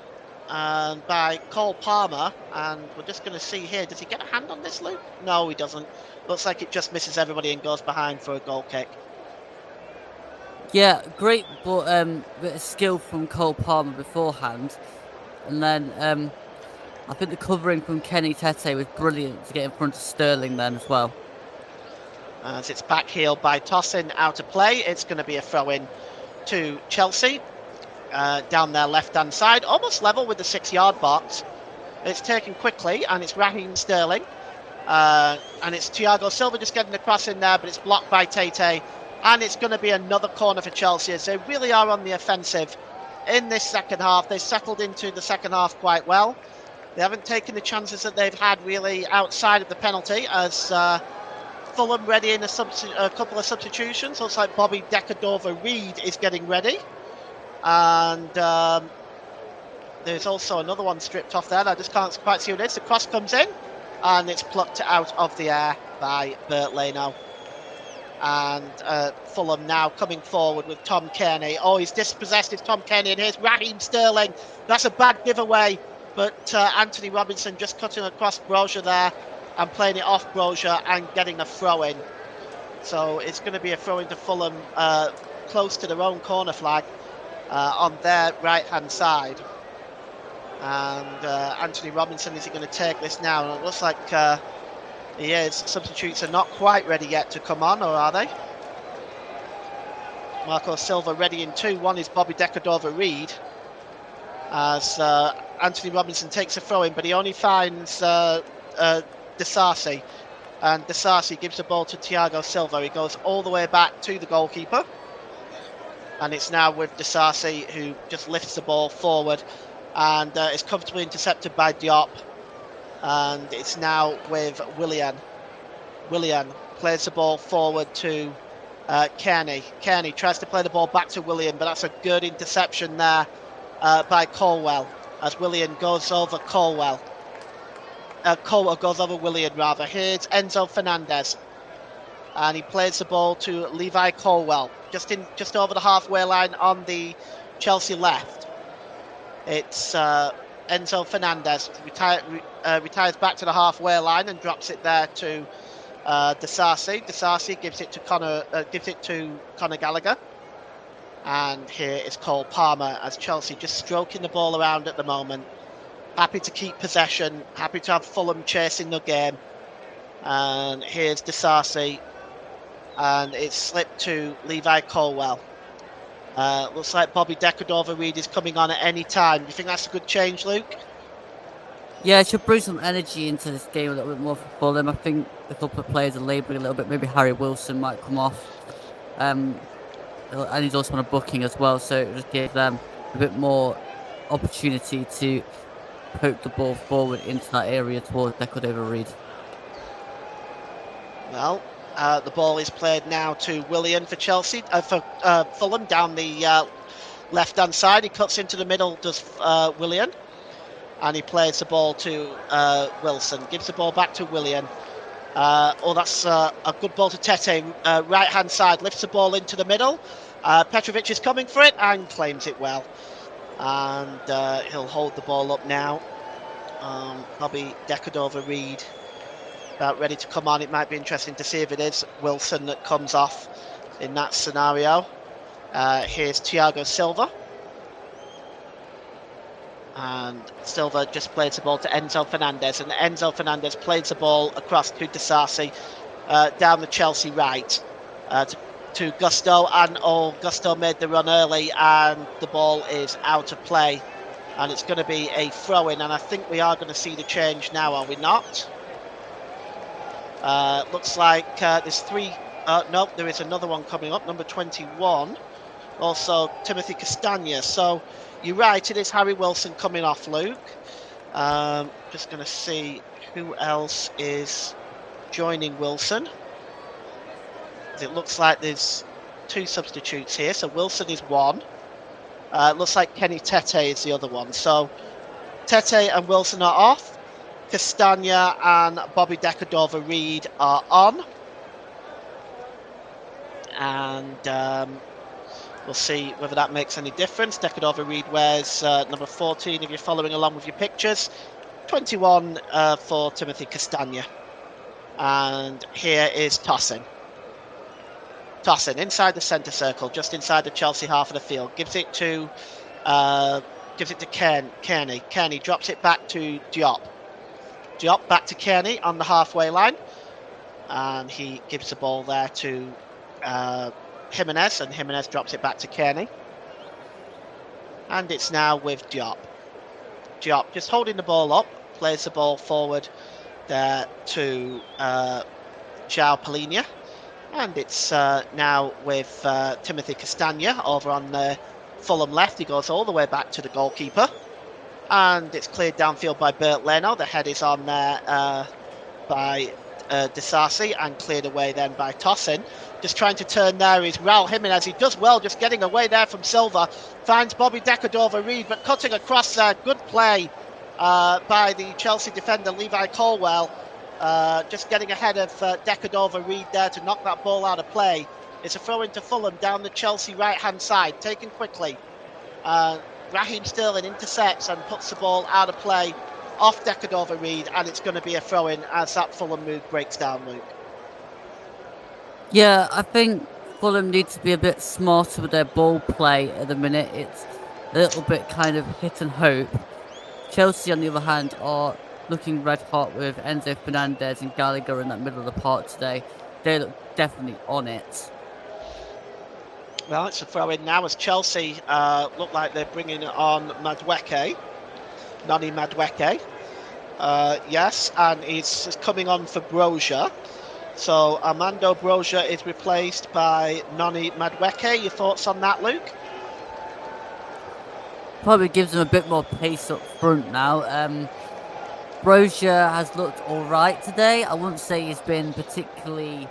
by Cole Palmer, and we're just going to see here. Does he get a hand on this, Luke? No, he doesn't. Looks like it just misses everybody and goes behind for a goal kick. Yeah, great, but bit of skill from Cole Palmer beforehand. And then I think the covering from Kenny Tete was brilliant to get in front of Sterling then as well. As it's backheeled by Tosin out of play, it's going to be a throw-in to Chelsea down their left-hand side, almost level with the 6-yard box. It's taken quickly, and it's Raheem Sterling. And it's Thiago Silva just getting the cross in there, but it's blocked by Tete. And it's going to be another corner for Chelsea, as they really are on the offensive in this second half. They settled into the second half quite well. They haven't taken the chances that they've had really outside of the penalty, as Fulham ready in a couple of substitutions. Looks like Bobby Decordova-Reid is getting ready. And there's also another one stripped off there. I just can't quite see what it is. The cross comes in, and it's plucked out of the air by Bert Leno. And Fulham now coming forward with Tom Kearney. Oh, he's dispossessed. It's Tom Kearney, and here's Raheem Sterling. That's a bad giveaway, but Anthony Robinson just cutting across Brozier there and playing it off Brozier and getting a throw-in. So it's going to be a throw-in to Fulham close to their own corner flag on their right-hand side. And Anthony Robinson, is he going to take this now? And it looks like he is. Substitutes are not quite ready yet to come on, or are they? Marco Silva ready in 2. One is Bobby Decordova-Reid, as Anthony Robinson takes a throw-in, but he only finds Disasi. And Disasi gives the ball to Thiago Silva. He goes all the way back to the goalkeeper. And it's now with Disasi, who just lifts the ball forward. And is comfortably intercepted by Diop. And it's now with Willian. Willian plays the ball forward to Kearney. Kearney tries to play the ball back to Willian, but that's a good interception there by Colwell, as Willian goes over Colwell. Colwell goes over Willian, rather. Here's Enzo Fernandez. And he plays the ball to Levi Colwell, just over the halfway line on the Chelsea left. It's Enzo Fernandez retires back to the halfway line and drops it there to Disasi. Disasi gives it to Conor Gallagher. And here is Cole Palmer, as Chelsea just stroking the ball around at the moment. Happy to keep possession, happy to have Fulham chasing the game. And here's Disasi, and it's slipped to Levi Colwell. Looks like Bobby Decordova-Reid is coming on at any time. Do you think that's a good change, Luke? Yeah, it should bring some energy into this game a little bit more for Fulham. I think a couple of players are labouring a little bit. Maybe Harry Wilson might come off. And he's also on a booking as well, so it just gave them a bit more opportunity to poke the ball forward into that area towards Decordova-Reid. Well, the ball is played now to Willian for Chelsea, for Fulham down the left-hand side. He cuts into the middle, does Willian, and he plays the ball to Wilson. Gives the ball back to Willian. That's a good ball to Tete, right-hand side, lifts the ball into the middle. Petrovic is coming for it and claims it well. And he'll hold the ball up now. Bobby Decordova-Reid about ready to come on. It might be interesting to see if it is Wilson that comes off in that scenario. Here's Thiago Silva. And Silva just plays the ball to Enzo Fernandez, and Enzo Fernandez plays the ball across to Disasi down the Chelsea right to Gusto, and Gusto made the run early, and the ball is out of play, and it's going to be a throw-in, and I think we are going to see the change now, are we not? Looks like there's three. No, there is another one coming up, number 21. Also, Timothy Castagna. So you're right, it is Harry Wilson coming off, Luke. Just going to see who else is joining Wilson. It looks like there's 2 substitutes here. So Wilson is one. Looks like Kenny Tete is the other one. So Tete and Wilson are off. Castagna and Bobby Decordova-Reid are on. And we'll see whether that makes any difference. Decordova-Reid wears number 14 if you're following along with your pictures. 21 for Timothy Castagna. And here is Tosin. Tosin inside the centre circle, just inside the Chelsea half of the field. Gives it to Kearney. Kearney drops it back to Diop. Diop back to Kearney on the halfway line. And he gives the ball there to Jimenez, and Jimenez drops it back to Kearney. And it's now with Diop. Diop just holding the ball up, plays the ball forward there to João Palhinha. And it's now with Timothy Castagna over on the Fulham left. He goes all the way back to the goalkeeper. And it's cleared downfield by Bert Leno. The head is on there by Disasi and cleared away then by Tosin. Just trying to turn there is Raul Jimenez. He does well just getting away there from Silva. Finds Bobby Decordova-Reid, but cutting across there. Good play by the Chelsea defender Levi Colwell. Just getting ahead of Decordova-Reid there to knock that ball out of play. It's a throw into Fulham down the Chelsea right-hand side, taken quickly. Raheem Sterling intercepts and puts the ball out of play off Decordova-Reid, and it's going to be a throw-in as that Fulham move breaks down, Luke. Yeah, I think Fulham needs to be a bit smarter with their ball play at the minute. It's a little bit kind of hit and hope. Chelsea, on the other hand, are looking red hot with Enzo Fernandez and Gallagher in that middle of the park today. They look definitely on it. Well, it's a throw-in now as Chelsea look like they're bringing on Madueke. Noni Madueke. Yes, and he's coming on for Brozier. So Armando Brozier is replaced by Noni Madueke. Your thoughts on that, Luke? Probably gives them a bit more pace up front now. Brozier has looked alright today. I wouldn't say he's been particularly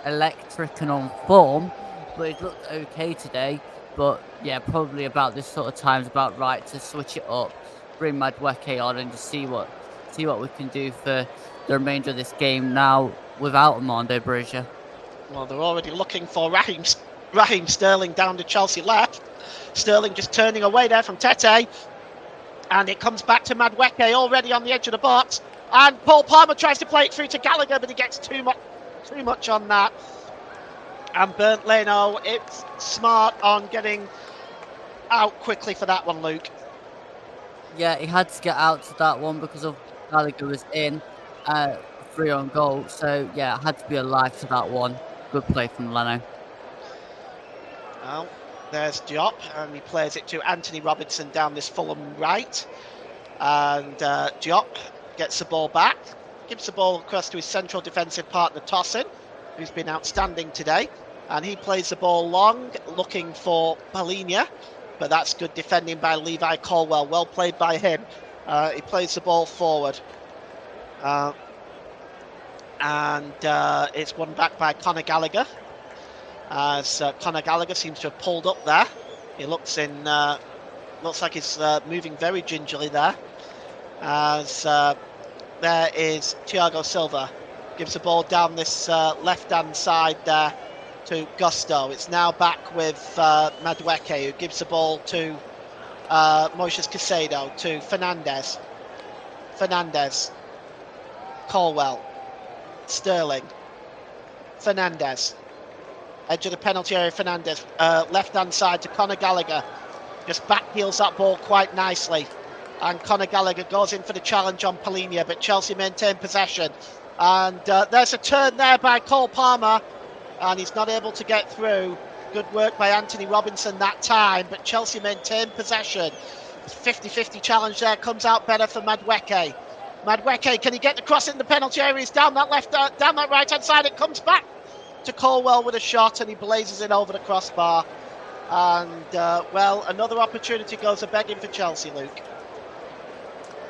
electric and on form, but he's looked okay today. But yeah, probably about this sort of time is about right to switch it up, bring Madueke on, and just see what we can do for the remainder of this game now without Armando Brozier. Well, they're already looking for Raheem Sterling down to Chelsea left. Sterling just turning away there from Tete. And it comes back to Madueke already on the edge of the box. And Paul Palmer tries to play it through to Gallagher, but he gets too much on that. And Bernd Leno, it's smart on getting out quickly for that one, Luke. Yeah, he had to get out to that one because of Gallagher was in 3 on goal. So yeah, had to be alive to that one. Good play from Leno. Well, there's Diop, and he plays it to Anthony Robinson down this Fulham right. And Diop gets the ball back, gives the ball across to his central defensive partner Tosin, who's been outstanding today. And he plays the ball long, looking for Palhinha. But that's good defending by Levi Colwell. Well played by him. He plays the ball forward. And it's won back by Conor Gallagher. As Conor Gallagher seems to have pulled up there. He looks like he's moving very gingerly there. As there is Thiago Silva. Gives the ball down this left-hand side there to Gusto. It's now back with Madueke, who gives the ball to Moises Caicedo, to Fernandez. Colwell. Sterling. Fernandez. Edge of the penalty area, Fernandez. Left-hand side to Conor Gallagher. Just backheels that ball quite nicely. And Conor Gallagher goes in for the challenge on Palhinha, but Chelsea maintain possession. And there's a turn there by Cole Palmer. And he's not able to get through. Good work by Anthony Robinson that time, but Chelsea maintain possession. 50-50 challenge there, comes out better for Madueke. Madweke, can he get the cross in the penalty area? He's down that down that right hand side. It comes back to Colwell with a shot, and he blazes it over the crossbar. And another opportunity goes a begging for Chelsea, Luke.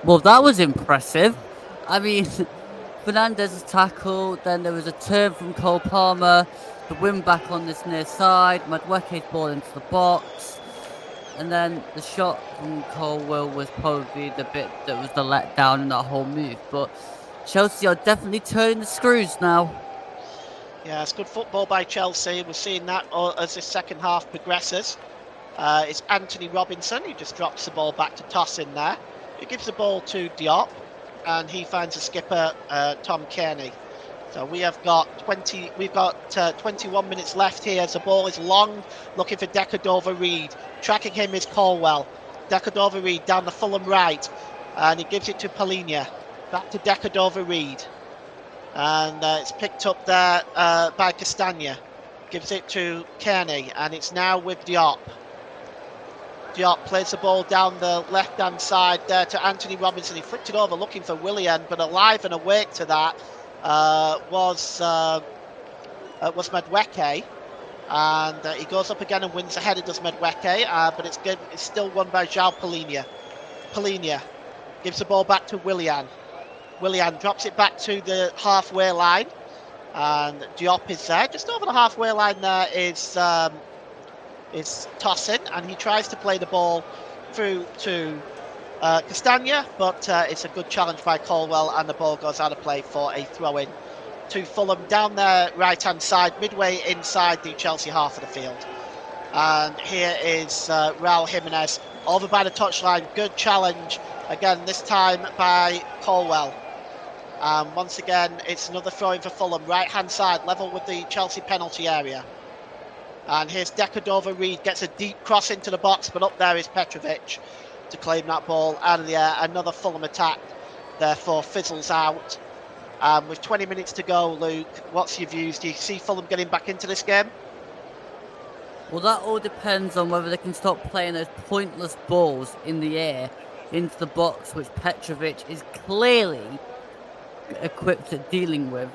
Well, that was impressive. I mean, Fernandez's tackle, then there was a turn from Cole Palmer, the win back on this near side, Madweke's ball into the box, and then the shot from Colwell was probably the bit that was the letdown in that whole move. But Chelsea are definitely turning the screws now. Yeah, it's good football by Chelsea. We're seeing that as this second half progresses. It's Anthony Robinson who just drops the ball back to Toss in there. He gives the ball to Diop, and he finds a skipper, Tom Kearney. So we have got 21 minutes left here as the ball is long, looking for Decordova-Reid. Tracking him is Colwell. Decordova-Reid down the Fulham right, and he gives it to Polinia. Back to Decordova-Reid. And it's picked up there by Castagna. Gives it to Kearney, and it's now with Diop. Diop plays the ball down the left-hand side there to Anthony Robinson. He flicked it over looking for Willian, but alive and awake to that was Madweke. And he goes up again and wins the header, does Madweke, but it's still won by João Polinia. Polinia gives the ball back to Willian. Willian drops it back to the halfway line, and Diop is there. Just over the halfway line there is Tosin, and he tries to play the ball through to Castagna, but it's a good challenge by Colwell, and the ball goes out of play for a throw-in to Fulham down their right-hand side, midway inside the Chelsea half of the field. And here is Raul Jimenez over by the touchline. Good challenge again, this time by Colwell. Once again, it's another throw-in for Fulham, right-hand side, level with the Chelsea penalty area. And here's Decordova-Reid, gets a deep cross into the box, but up there is Petrovic to claim that ball out of the air. Another Fulham attack, therefore, fizzles out. With 20 minutes to go, Luke, what's your views? Do you see Fulham getting back into this game? Well, that all depends on whether they can stop playing those pointless balls in the air into the box, which Petrovic is clearly equipped at dealing with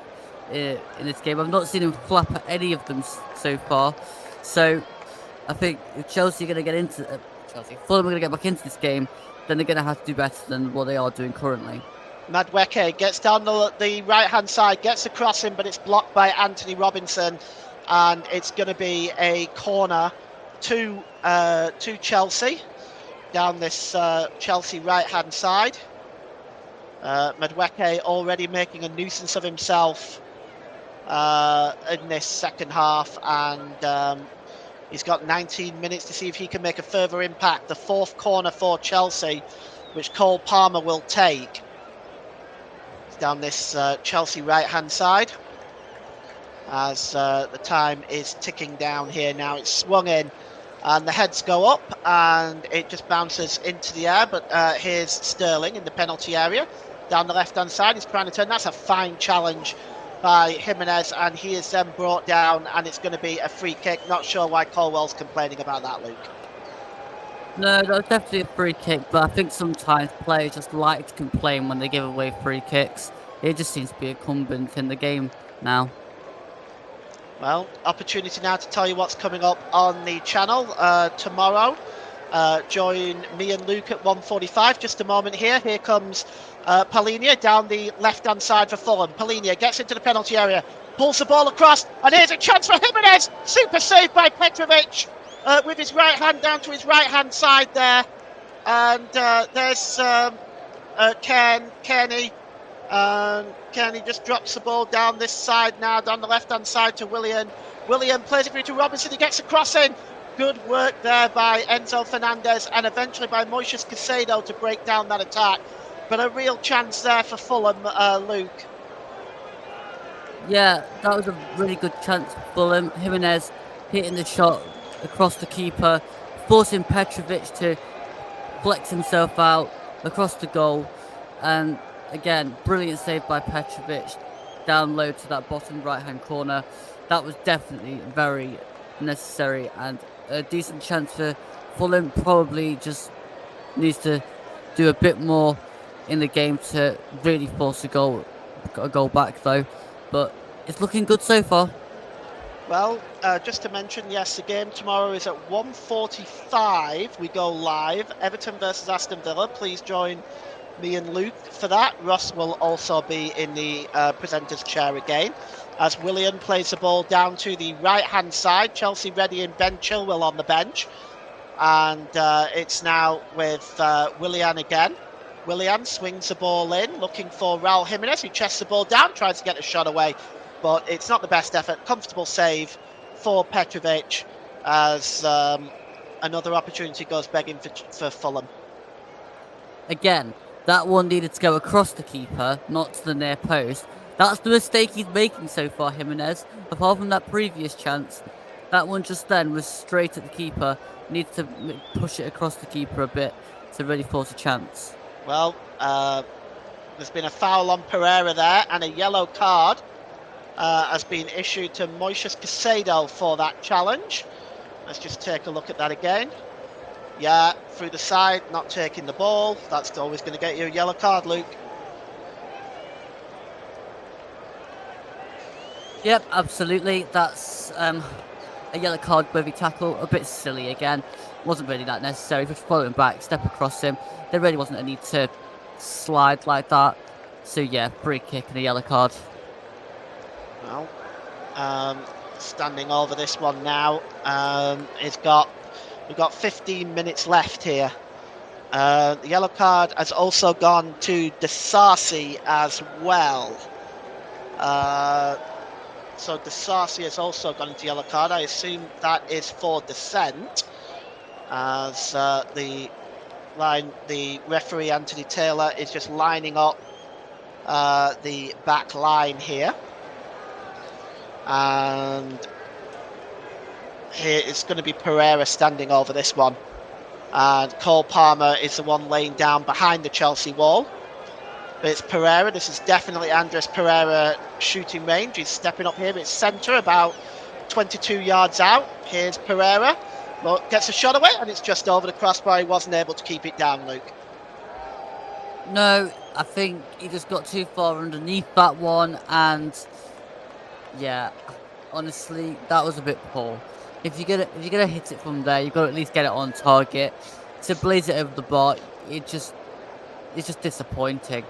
in this game. I've not seen him flap at any of them so far. So I think if Chelsea are going to get into Fulham are going to get back into this game, then they're going to have to do better than what they are doing currently. Madweke gets down the right-hand side, gets a crossing, but it's blocked by Anthony Robinson, and it's going to be a corner to Chelsea down this Chelsea right-hand side. Madweke already making a nuisance of himself in this second half, and he's got 19 minutes to see if he can make a further impact. The fourth corner for Chelsea, which Cole Palmer will take. Down this Chelsea right-hand side as the time is ticking down here now. It's swung in and the heads go up and it just bounces into the air, but here's Sterling in the penalty area down the left-hand side. He's trying to turn. That's a fine challenge by Jimenez, and he is then brought down, and it's going to be a free kick. Not sure why Colwell's complaining about that, Luke. No, that was definitely a free kick, but I think sometimes players just like to complain when they give away free kicks. It just seems to be incumbent in the game now. Well, opportunity now to tell you what's coming up on the channel tomorrow. Join me and Luke at 1:45. Just a moment here. Here comes Polinia down the left-hand side for Fulham. Polinia gets into the penalty area, pulls the ball across, and here's a chance for Jimenez. Super save by Petrovic. With his right hand down to his right hand side there, and there's Kearney. Kearney just drops the ball down this side now, down the left hand side to Willian. Willian plays it through to Robinson. He gets a cross in. Good work there by Enzo Fernandez, and eventually by Moises Caicedo to break down that attack. But a real chance there for Fulham, Luke. Yeah, that was a really good chance for Fulham. Jimenez hitting the shot across the keeper, forcing Petrovic to flex himself out across the goal. And again, brilliant save by Petrovic down low to that bottom right-hand corner. That was definitely very necessary, and a decent chance for Fulham. Probably just needs to do a bit more in the game to really force a goal back though. But it's looking good so far. Well, just to mention, yes, the game tomorrow is at 1:45. We go live. Everton versus Aston Villa. Please join me and Luke for that. Ross will also be in the presenter's chair again, as Willian plays the ball down to the right-hand side. Chelsea ready in Ben Chilwell on the bench. And it's now with Willian again. Willian swings the ball in, looking for Raul Jimenez, who chests the ball down, tries to get a shot away, but it's not the best effort. Comfortable save for Petrovic, as another opportunity goes begging for Fulham. Again, that one needed to go across the keeper, not to the near post. That's the mistake he's making so far, Jimenez. Apart from that previous chance, that one just then was straight at the keeper. Needs to push it across the keeper a bit to really force a chance. Well, there's been a foul on Pereira there, and a yellow card has been issued to Moises Caicedo for that challenge. Let's just take a look at that again. Yeah, through the side, not taking the ball. That's always going to get you a yellow card, Luke. Yep, absolutely. That's a yellow card worthy tackle. A bit silly again. Wasn't really that necessary. Just following back, step across him. There really wasn't a need to slide like that. So yeah, free kick and a yellow card. Well, standing over this one now. We've got 15 minutes left here. The yellow card has also gone to Disasi as well. So Disasi has also gone into yellow card. I assume that is for dissent, as the referee Anthony Taylor is just lining up the back line here, and here it's going to be Pereira standing over this one, and Cole Palmer is the one laying down behind the Chelsea wall. But it's Pereira. This is definitely Andres Pereira shooting range. He's stepping up here. It's centre, about 22 yards out. Here's Pereira. Look, gets a shot away, and it's just over the crossbar. He wasn't able to keep it down, Luke. No, I think he just got too far underneath that one, and yeah, honestly, that was a bit poor. If you're gonna hit it from there, you've got to at least get it on target. To blaze it over the bar, it's just disappointing.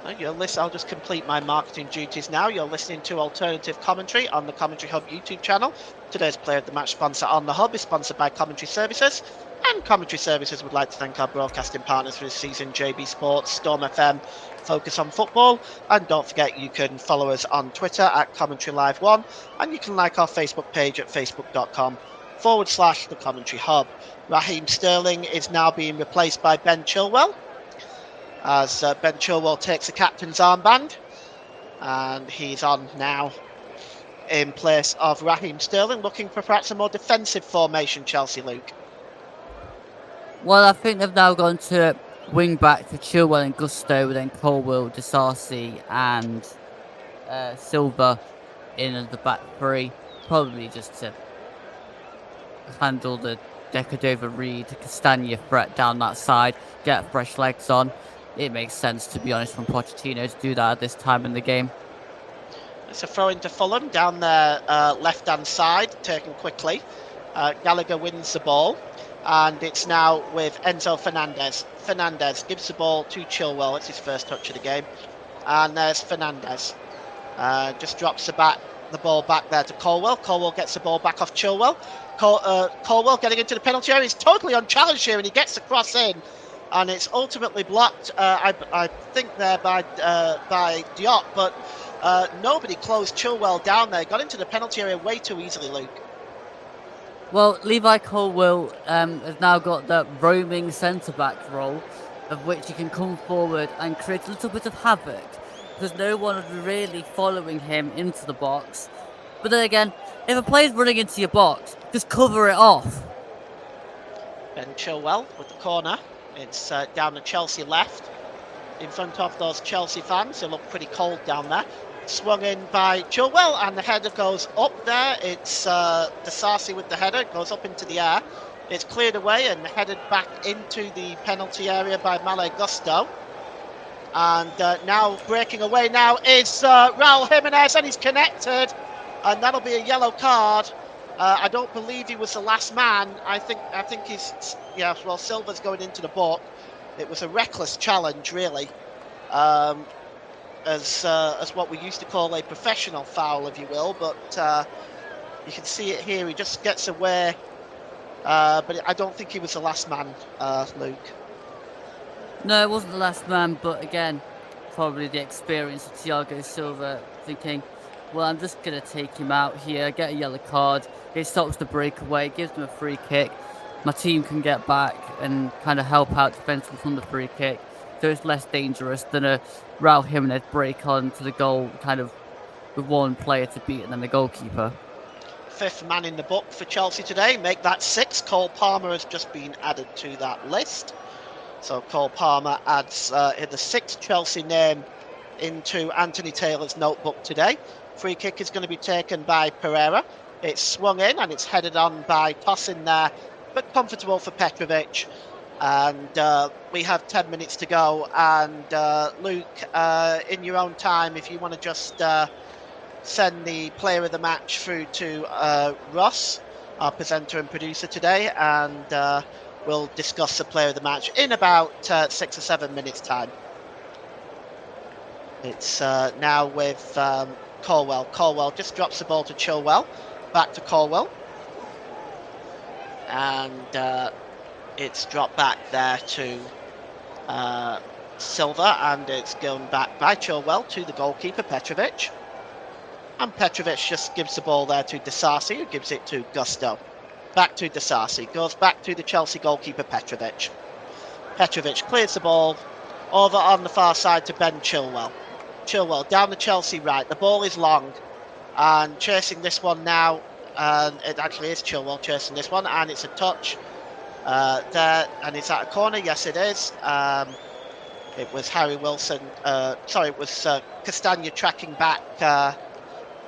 I'll just complete my marketing duties now. You're listening to Alternative Commentary on the Commentary Hub YouTube channel. Today's Player of the Match sponsor on the Hub is sponsored by Commentary Services. And Commentary Services would like to thank our broadcasting partners for this season, JB Sports, Storm FM, Focus on Football. And don't forget, you can follow us on Twitter at Commentary Live 1. And you can like our Facebook page at facebook.com/The Commentary Hub. Raheem Sterling is now being replaced by Ben Chilwell, as Ben Chilwell takes the captain's armband, and he's on now in place of Raheem Sterling, looking for perhaps a more defensive formation, Chelsea, Luke. Well, I think they've now gone to wing back to Chilwell and Gusto, then Colwill, Disasi and Silva in the back three, probably just to handle the Decadova Reed Castagna threat down that side, get fresh legs on. It makes sense, to be honest, from Pochettino to do that at this time in the game. It's a throw into Fulham down their left-hand side, taken quickly. Gallagher wins the ball, and it's now with Enzo Fernandez. Fernandez gives the ball to Chilwell. It's his first touch of the game. And there's Fernandez. Just drops the ball back there to Colwill. Colwill gets the ball back off Chilwell. Colwill getting into the penalty area. He's totally unchallenged here, and he gets the cross in. And it's ultimately blocked, I think, there by Diop, but nobody closed Chilwell down there. Got into the penalty area way too easily, Luke. Well, Levi Colwill has now got the roaming centre-back role, of which he can come forward and create a little bit of havoc, because no one would be really following him into the box. But then again, if a player's running into your box, just cover it off. Ben Chilwell with the corner. It's down the Chelsea left, in front of those Chelsea fans. They look pretty cold down there. Swung in by Chilwell, and the header goes up there. It's Disasi with the header. It goes up into the air. It's cleared away and headed back into the penalty area by Malé Gusto. And now breaking away now is Raul Jimenez, and he's connected, and that'll be a yellow card. I don't believe he was the last man. I think he's well, Silva's going into the book. It was a reckless challenge, really, as what we used to call a professional foul, if you will. But you can see it here. He just gets away, but I don't think he was the last man, Luke. No, it wasn't the last man, but again, probably the experience of Thiago Silva thinking, well, I'm just going to take him out here, get a yellow card. It stops the breakaway, gives them a free kick. My team can get back and kind of help out defensively from the free kick. So it's less dangerous than a Raul Jimenez break on to the goal, kind of with one player to beat and then the goalkeeper. Fifth man in the book for Chelsea today. Make that 6. Cole Palmer has just been added to that list. So Cole Palmer adds the 6th Chelsea name into Anthony Taylor's notebook today. Free kick is going to be taken by Pereira. It's swung in and it's headed on by Tosin there, but comfortable for Petrovic. And we have 10 minutes to go. And Luke, in your own time, if you want to just send the player of the match through to Ross, our presenter and producer today, and we'll discuss the player of the match in about 6 or 7 minutes' time. It's now with Colwell. Colwell just drops the ball to Chilwell. Back to Colwell. And it's dropped back there to Silva, and it's going back by Chilwell to the goalkeeper, Petrovic. And Petrovic just gives the ball there to Disasi, who gives it to Gusto. Back to Disasi, goes back to the Chelsea goalkeeper, Petrovic. Petrovic clears the ball over on the far side to Ben Chilwell. Chilwell down the Chelsea right. The ball is long, and chasing this one now. And it actually is Chilwell chasing this one, and it's a touch there, and is that a corner? Yes, it is. It was Harry Wilson. It was Castagna tracking back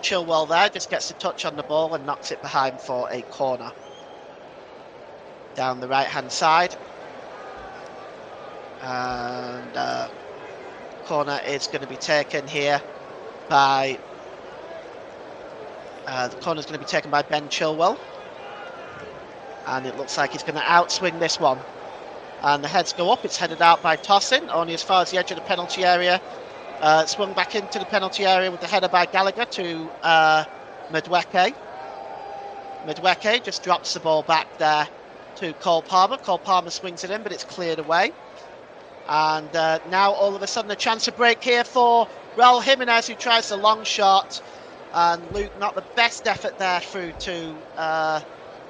Chilwell there. Just gets a touch on the ball and knocks it behind for a corner. Down the right-hand side. And corner is going to be taken here by... the corner is going to be taken by Ben Chilwell. And it looks like he's going to outswing this one. And the heads go up. It's headed out by Tosin, only as far as the edge of the penalty area. Swung back into the penalty area with the header by Gallagher to Madueke. Madueke just drops the ball back there to Cole Palmer. Cole Palmer swings it in, but it's cleared away. And now all of a sudden a chance to break here for Raul Jimenez, who tries the long shot. And Luke, not the best effort there through to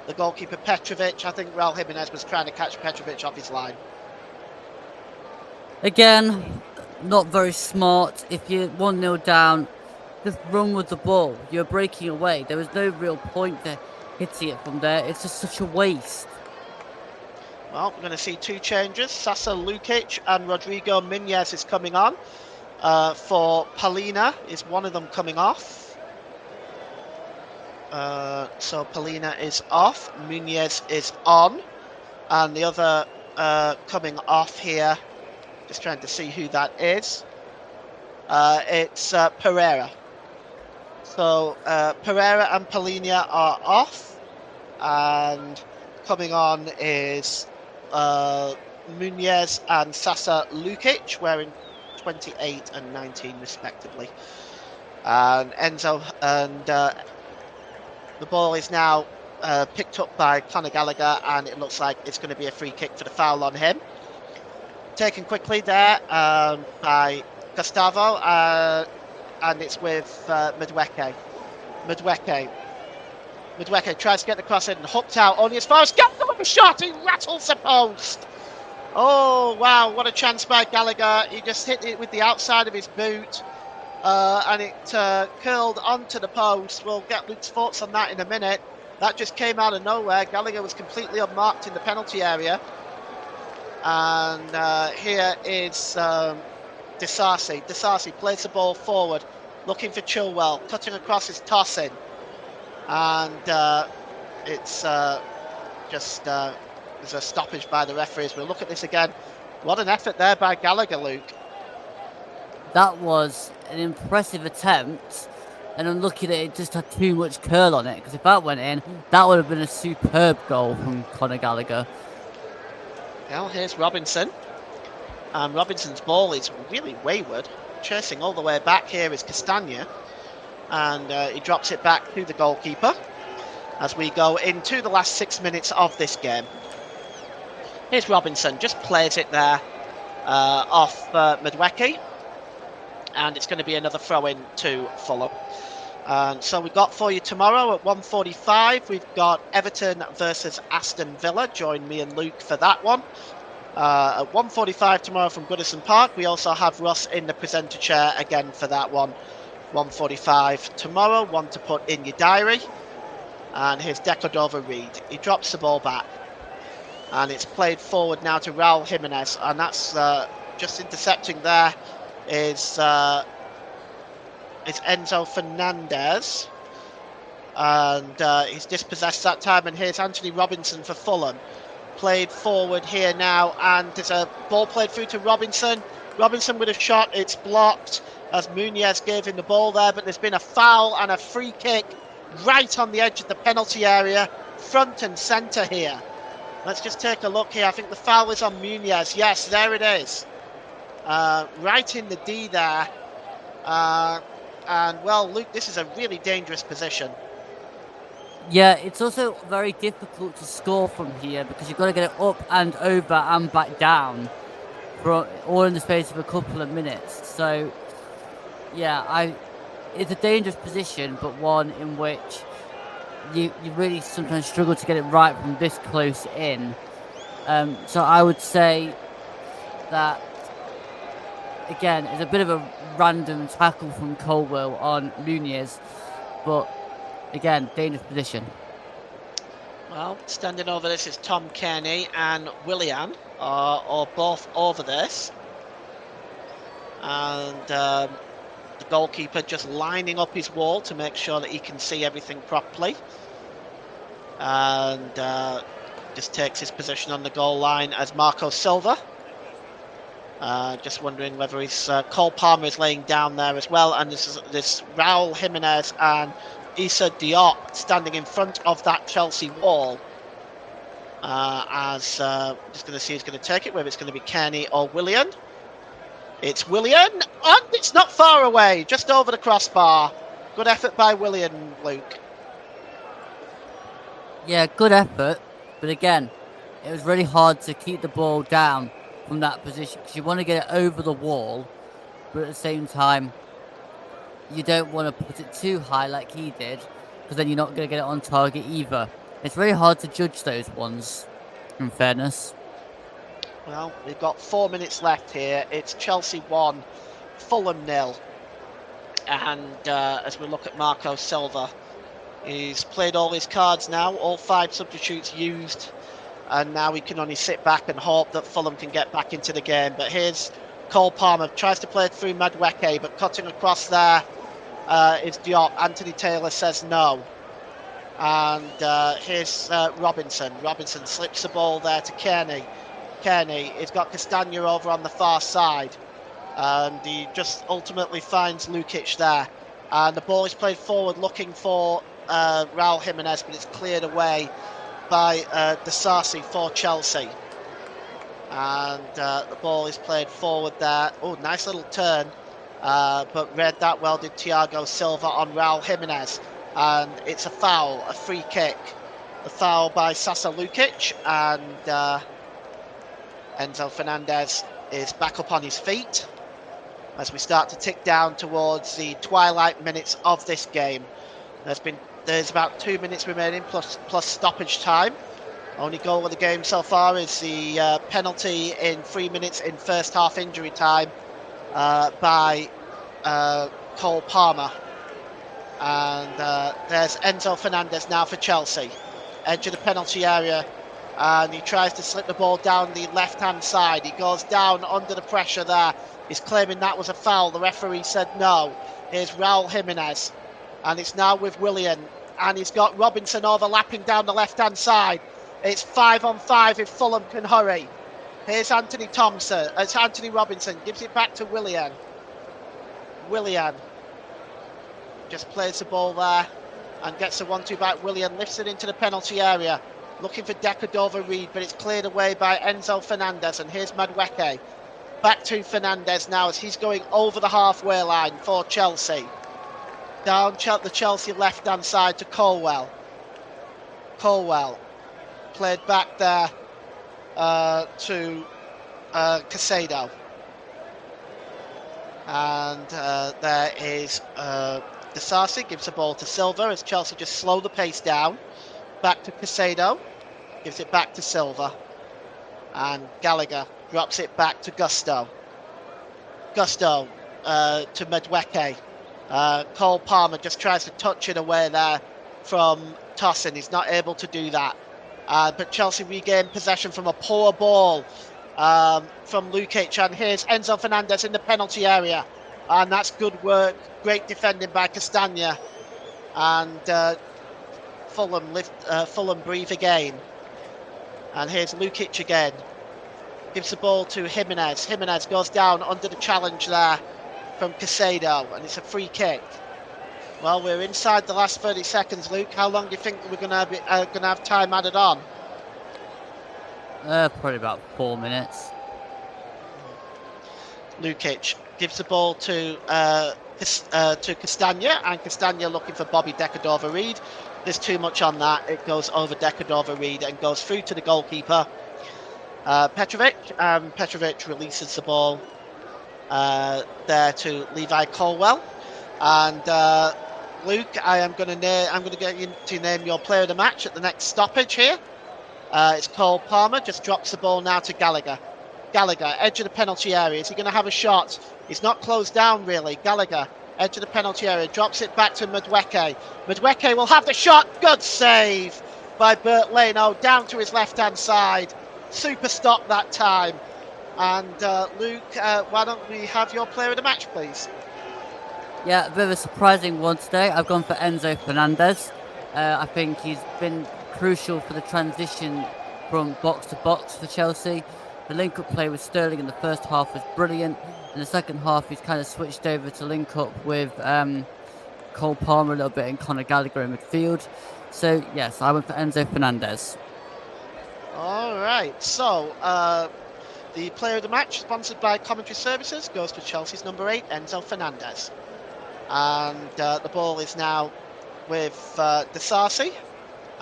the goalkeeper Petrovic. I think Raul Jimenez was trying to catch Petrovic off his line. Again, not very smart. If you're 1-0 down, just run with the ball. You're breaking away. There was no real point to hitting it from there. It's just such a waste. Well, we're going to see 2 changes. Sasa Lukic and Rodrigo Muniz is coming on. For Palina is one of them coming off. So Palina is off. Muniz is on. And the other coming off here, just trying to see who that is. It's Pereira. So Pereira and Palina are off. And coming on is Muniz and Sasa Lukic, wearing 28 and 19 respectively. And Enzo, and the ball is now picked up by Conor Gallagher, and it looks like it's going to be a free kick for the foul on him. Taken quickly there by Gustavo, and it's with Madueke. Madueke tries to get the cross in and hooked out only as far as Gallagher with a shot. He rattles the post. Oh, wow, what a chance by Gallagher. He just hit it with the outside of his boot, and it curled onto the post. We'll get Luke's thoughts on that in a minute. That just came out of nowhere. Gallagher was completely unmarked in the penalty area. And here is Disasi. Disasi plays the ball forward, looking for Chilwell. Cutting across is Tosin. And it's just there's a stoppage by the referees. We'll look at this again. What an effort there by Gallagher, Luke. That was an impressive attempt, and unlucky that it just had too much curl on it, because if that went in, that would have been a superb goal from Conor Gallagher. Well, here's Robinson. And Robinson's ball is really wayward. Chasing all the way back here is Castagna. And he drops it back to the goalkeeper as we go into the last 6 minutes of this game. Here's Robinson, just plays it there off Madwecki. And it's going to be another throw-in to Fulham. So we've got for you tomorrow at 1:45, we've got Everton versus Aston Villa. Join me and Luke for that one. At 1:45 tomorrow from Goodison Park. We also have Russ in the presenter chair again for that one. 1:45 tomorrow, one to put in your diary. And here's Decordova-Reid. He drops the ball back. And it's played forward now to Raul Jimenez. And that's just intercepting there is Enzo Fernandez. And he's dispossessed that time. And here's Anthony Robinson for Fulham. Played forward here now. And there's a ball played through to Robinson. Robinson with a shot. It's blocked as Muniz gave him the ball there. But there's been a foul and a free kick right on the edge of the penalty area. Front and centre here. Let's just take a look here. I think the foul is on Muniz. Yes, there it is. Right in the D there. And, well, Luke, this is a really dangerous position. Yeah, it's also very difficult to score from here because you've got to get it up and over and back down for all in the space of a couple of minutes. So, yeah, it's a dangerous position, but one in which you really sometimes struggle to get it right from this close in. So I would say that, again, it's a bit of a random tackle from Colwell on Muniz, but again, dangerous position. Well, standing over this is Tom Kearney and Willian, are both over this. And the goalkeeper just lining up his wall to make sure that he can see everything properly. And just takes his position on the goal line as Marco Silva. Just wondering whether he's Cole Palmer is laying down there as well. And this Raul Jimenez and Issa Diop standing in front of that Chelsea wall. Just going to see who's going to take it, whether it's going to be Kearney or Willian. It's Willian, and it's not far away, just over the crossbar. Good effort by Willian, Luke. Yeah, good effort, but again, it was really hard to keep the ball down from that position because you want to get it over the wall, but at the same time, you don't want to put it too high like he did, because then you're not going to get it on target either. It's very hard to judge those ones, in fairness. Well, we've got 4 minutes left here. It's Chelsea 1, Fulham 0. And as we look at Marco Silva, he's played all his cards now, all 5 substitutes used. And now he can only sit back and hope that Fulham can get back into the game. But here's Cole Palmer, tries to play it through Madwecki, but cutting across there is Diop. Anthony Taylor says no. And here's Robinson. Robinson slips the ball there to Kearney. Kearney, he's got Castagna over on the far side. And he just ultimately finds Lukic there. And the ball is played forward looking for Raul Jimenez, but it's cleared away by Disasi for Chelsea. And the ball is played forward there. Oh, nice little turn. But read that well did Thiago Silva on Raul Jimenez. And it's a foul, a free kick. The foul by Sasa Lukic. And Enzo Fernandez is back up on his feet as we start to tick down towards the twilight minutes of this game. There's about 2 minutes remaining plus stoppage time. Only goal of the game so far is the penalty in 3 minutes in first half injury time by Cole Palmer. And there's Enzo Fernandez now for Chelsea. Edge of the penalty area. And he tries to slip the ball down the left-hand side. He goes down under the pressure there. He's claiming that was a foul. The referee said no. Here's Raul Jimenez. And it's now with Willian. And he's got Robinson overlapping down the left-hand side. It's 5-on-5 if Fulham can hurry. Here's Anthony Thompson. It's Anthony Robinson. Gives it back to Willian. Willian just plays the ball there and gets a 1-2 back. Willian lifts it into the penalty area. Looking for Decadova-Reid, but it's cleared away by Enzo Fernandez. And here's Madueke. Back to Fernandez now as he's going over the halfway line for Chelsea. Down the Chelsea left-hand side to Colwell. Colwell played back there to Casado. And there is Disasi gives the ball to Silva as Chelsea just slow the pace down. Back to Casado. Gives it back to Silva. And Gallagher drops it back to Gusto. Gusto to Madueke. Cole Palmer just tries to touch it away there from Tossin. He's not able to do that. But Chelsea regain possession from a poor ball from Lukic. And here's Enzo Fernandez in the penalty area. And that's good work. Great defending by Castagna. And Fulham breathe again. And here's Lukic again. Gives the ball to Jimenez. Jimenez goes down under the challenge there from Casado. And it's a free kick. Well, we're inside the last 30 seconds, Luke. How long do you think we're going to have time added on? Probably about 4 minutes. Lukic gives the ball to Castagna, and Castagna looking for Bobby Decadova-Reid. There's too much on that. It goes over Decadova-Reid and goes through to the goalkeeper, Petrovic. Petrovic releases the ball there to Levi Colwell. And Luke, I'm going to get you to name your player of the match at the next stoppage here. It's Cole Palmer. Just drops the ball now to Gallagher. Gallagher, edge of the penalty area. Is he going to have a shot? He's not closed down really. Gallagher, edge of the penalty area, drops it back to Madueke. Madueke will have the shot. Good save by Bert Leno down to his left-hand side. Super stop that time. And Luke, why don't we have your player of the match, please? Yeah, a bit of a surprising one today. I've gone for Enzo Fernandez. I think he's been crucial for the transition from box to box for Chelsea. The link-up play with Sterling in the first half was brilliant. In the second half, he's kind of switched over to link-up with Cole Palmer a little bit and Conor Gallagher in midfield. So, yes, I went for Enzo Fernandez. All right, so the player of the match, sponsored by Commentary Services, goes to Chelsea's number 8, Enzo Fernandez. And the ball is now with Disasi.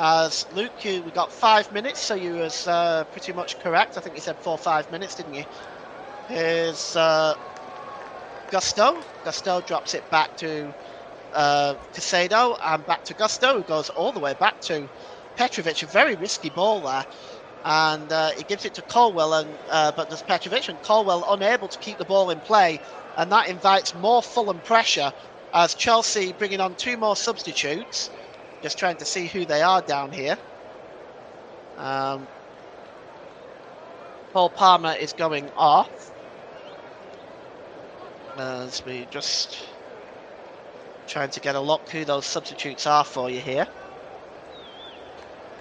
As Luke, we got 5 minutes, so you was pretty much correct. I think you said 4 or 5 minutes, didn't you? Here's Gusto. Gusto drops it back to Casado and back to Gusto, who goes all the way back to Petrovic. A very risky ball there. And he gives it to Colwell, but there's Petrovic, and Colwell unable to keep the ball in play. And that invites more Fulham pressure as Chelsea bringing on 2 more substitutes. Just trying to see who they are down here. Paul Palmer is going off. As we just trying to get a look who those substitutes are for you here.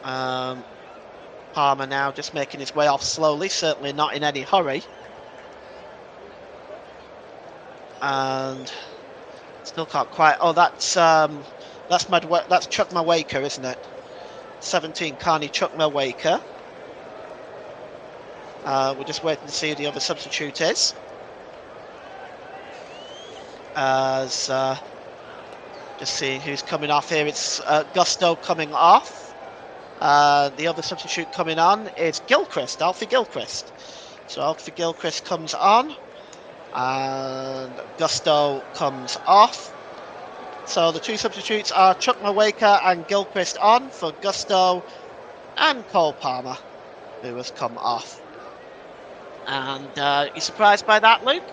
Palmer now just making his way off slowly, certainly not in any hurry. And still can't quite. Oh, that's Chuck Madueke, isn't it? 17, Carney Chuck Madueke. We're just waiting to see who the other substitute is. As just seeing who's coming off here. It's Gusto coming off. The other substitute coming on is Gilchrist, Alfie Gilchrist. So Alfie Gilchrist comes on, and Gusto comes off. So the 2 substitutes are Chuck Madueke and Gilchrist on for Gusto and Cole Palmer, who has come off. And you surprised by that, Luke?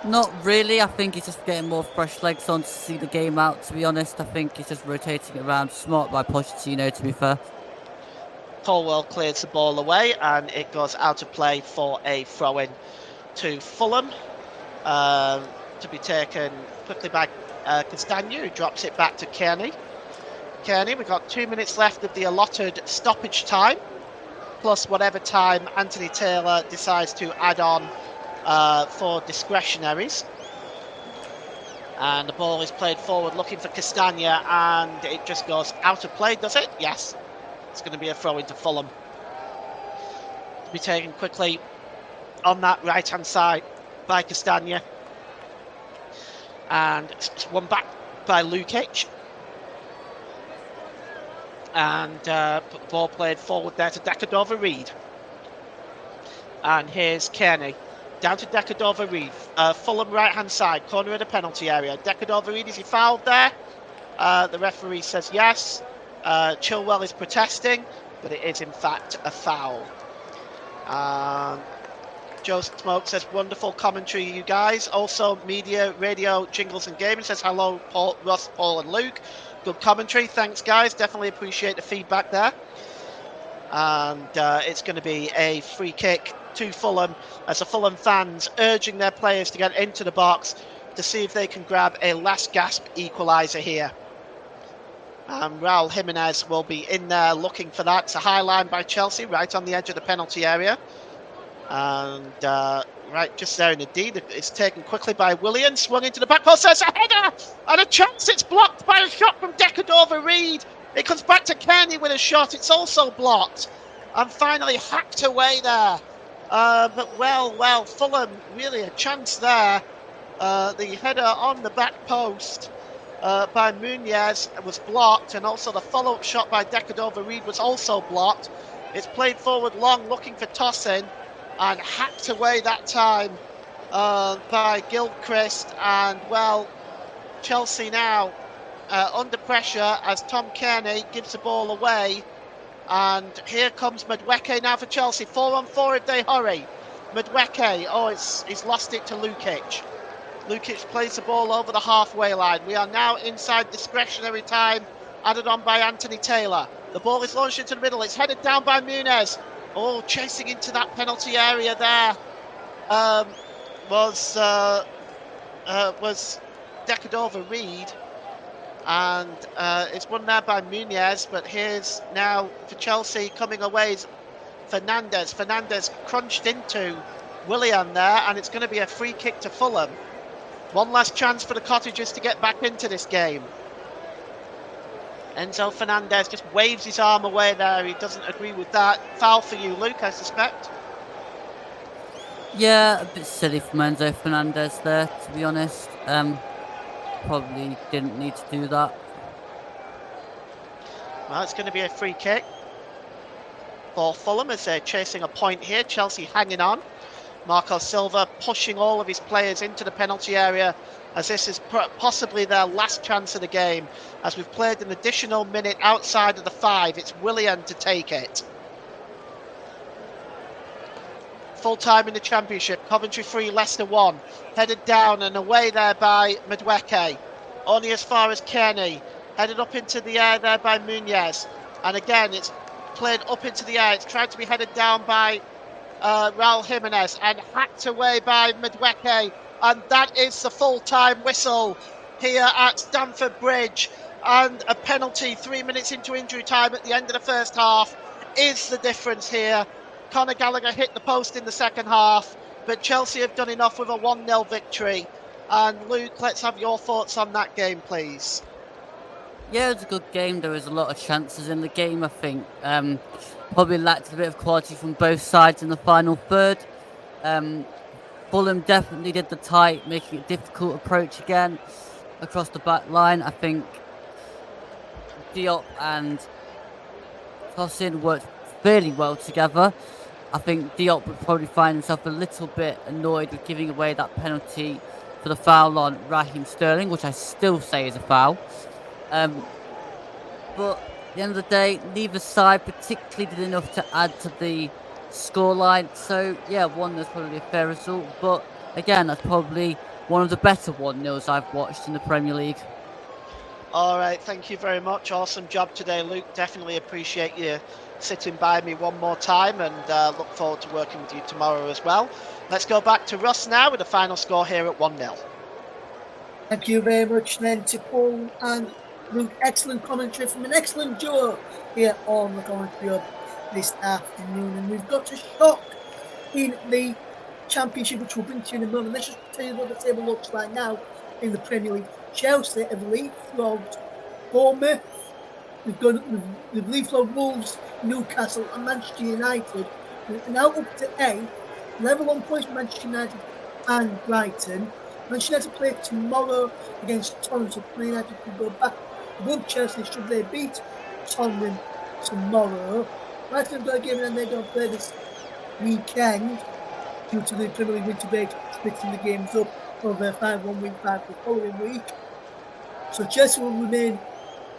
Not really. I think he's just getting more fresh legs on to see the game out, to be honest. I think he's just rotating it around. Smart by Pochettino, to be fair. Colwell clears the ball away, and it goes out of play for a throw-in to Fulham. To be taken quickly by Castagna, who drops it back to Kearney. Kearney. We've got 2 minutes left of the allotted stoppage time, plus whatever time Anthony Taylor decides to add on for discretionaries. And the ball is played forward looking for Castagna, and it just goes out of play, does it? Yes. It's going to be a throw into Fulham. To be taken quickly on that right-hand side by Castagna. And it's won back by Lukic. And ball played forward there to Dekadova-Reid. And here's Kearney. Down to Dekadova-Reid. Fulham right-hand side, corner of the penalty area. Dekadova-Reid, is he fouled there? The referee says yes. Chilwell is protesting, but it is in fact a foul. Joe Smoke says, wonderful commentary, you guys. Also, media, radio, jingles and gaming says, hello, Paul, Russ, Paul and Luke. Good commentary. Thanks, guys. Definitely appreciate the feedback there. And it's going to be a free kick to Fulham as the Fulham fans urging their players to get into the box to see if they can grab a last gasp equaliser here. Raul Jimenez will be in there looking for that. It's a high line by Chelsea right on the edge of the penalty area. And right just there indeed, it's taken quickly by Willian, swung into the back post, there's a header and a chance, it's blocked by a shot from Dekadova-Reid. It comes back to Kearney with a shot, it's also blocked and finally hacked away there. But well, Fulham really a chance there. The header on the back post by Muniz was blocked, and also the follow-up shot by Dekadova-Reid was also blocked. It's played forward long looking for tossing and hacked away that time by Gilchrist. And well, Chelsea now under pressure as Tom Kearney gives the ball away. And here comes Madueke now for Chelsea. 4-on-4 if they hurry. Madueke, he's lost it to Lukic. Lukic plays the ball over the halfway line. We are now inside discretionary time added on by Anthony Taylor. The ball is launched into the middle. It's headed down by Muniz. Chasing into that penalty area there was Dekadova-Reid. And it's won there by Muniz, but here's now for Chelsea coming away is Fernandez. Fernandez crunched into Willian there, and it's going to be a free kick to Fulham. One last chance for the Cottagers to get back into this game. Enzo Fernandez just waves his arm away there. He doesn't agree with that. Foul for you, Luke, I suspect. Yeah, a bit silly from Enzo Fernandez there, to be honest. Probably didn't need to do that. Well, it's going to be a free kick for Fulham as they're chasing a point here. Chelsea hanging on. Marco Silva pushing all of his players into the penalty area as this is possibly their last chance of the game. As we've played an additional minute outside of the 5, it's Willian to take it. Full time in the Championship. Coventry 3, Leicester 1. Headed down and away there by Madueke. Only as far as Kearney. Headed up into the air there by Muniz. And again, it's played up into the air. It's tried to be headed down by Raul Jimenez and hacked away by Madueke. And that is the full-time whistle here at Stamford Bridge. And a penalty 3 minutes into injury time at the end of the first half is the difference here. Conor Gallagher hit the post in the second half, but Chelsea have done enough with a 1-0 victory. And Luke, let's have your thoughts on that game, please. Yeah, it was a good game. There was a lot of chances in the game, I think. Probably lacked a bit of quality from both sides in the final third. Fulham definitely did the tight, making it a difficult approach again across the back line. I think Diop and Tosin worked fairly well together. I think Diop would probably find himself a little bit annoyed with giving away that penalty for the foul on Raheem Sterling, which I still say is a foul. But at the end of the day, neither side particularly did enough to add to the scoreline. So, yeah, 1-0 is probably a fair result. But, again, that's probably one of the better 1-0s I've watched in the Premier League. All right, thank you very much. Awesome job today, Luke. Definitely appreciate you sitting by me one more time, and look forward to working with you tomorrow as well. Let's go back to Russ now with the final score here at 1-0. Thank you very much then to Paul and Luke, excellent commentary from an excellent duo here on the Commentary Hub this afternoon. And we've got a shock in the Championship, which we'll bring to you in a moment. Let's just tell you what the table looks like now in the Premier League. Chelsea have leapfrogged Bournemouth. They've leapfrogged Wolves, Newcastle, and Manchester United. They're now up to 8th, level on points with Manchester United and Brighton. Manchester United play tomorrow against Tottenham, so United could go back above Chelsea should they beat Tottenham tomorrow. Brighton have got a game and they don't play this weekend due to the Premier League winter break splitting the games up over 5-1 week 5 the following week. So Chelsea will remain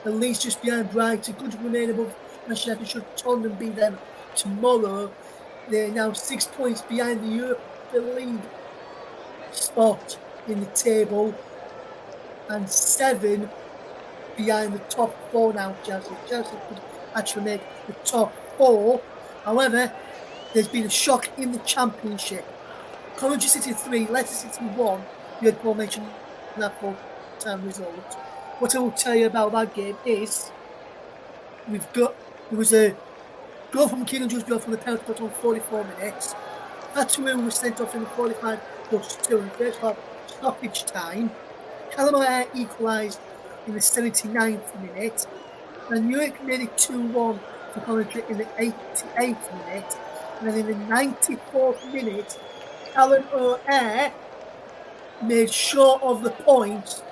at least just behind Brighton, could remain above Manchester United should Tottenham beat them tomorrow. They're now 6 points behind the Europa League spot in the table and 7 behind the top 4 now. Chelsea could actually make the top 4. However, there's been a shock in the Championship. Coventry City 3, Leicester City 1. You had Paul mention that full-time result. What I will tell you about that game is there was a goal from Keenan Jones from the penalty spot on 44 minutes. Fatu was sent off in the 45 plus 2 in the first half stoppage time. Callum equalised in the 79th minute. And Newark made it 2-1 for Coventry in the 88th minute. And then in the 94th minute, Callum O'Hare made short of the points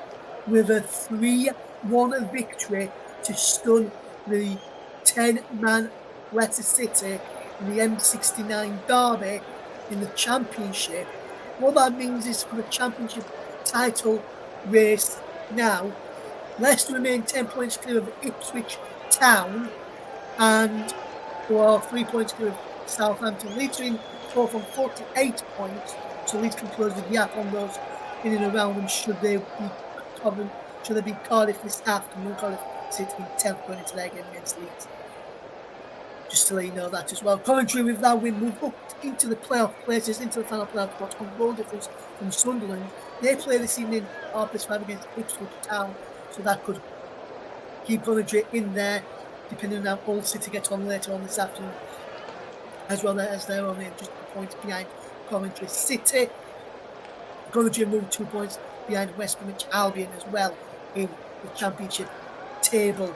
with a 3-1 victory to stun the 10-man Leicester City in the M69 derby in the Championship. What that means is for the Championship title race now, Leicester remain 10 points clear of Ipswich Town and are 3 points clear of Southampton. Leeds are in 4th on 48 points, so Leeds can close the gap on those in and around them should they be Cardiff this afternoon. Cardiff sit in 10th going into their game against Leeds. Just to let you know that as well. Coventry with that win move up into the playoff places, into the final playoff spot on goal difference from Sunderland. They play this evening R+5 against Ipswich Town, so that could keep Coventry in there, depending on how Hull City get on later on this afternoon, as well as they're only just a point behind Coventry City. Coventry moved 2 points behind West Bromwich Albion as well in the Championship table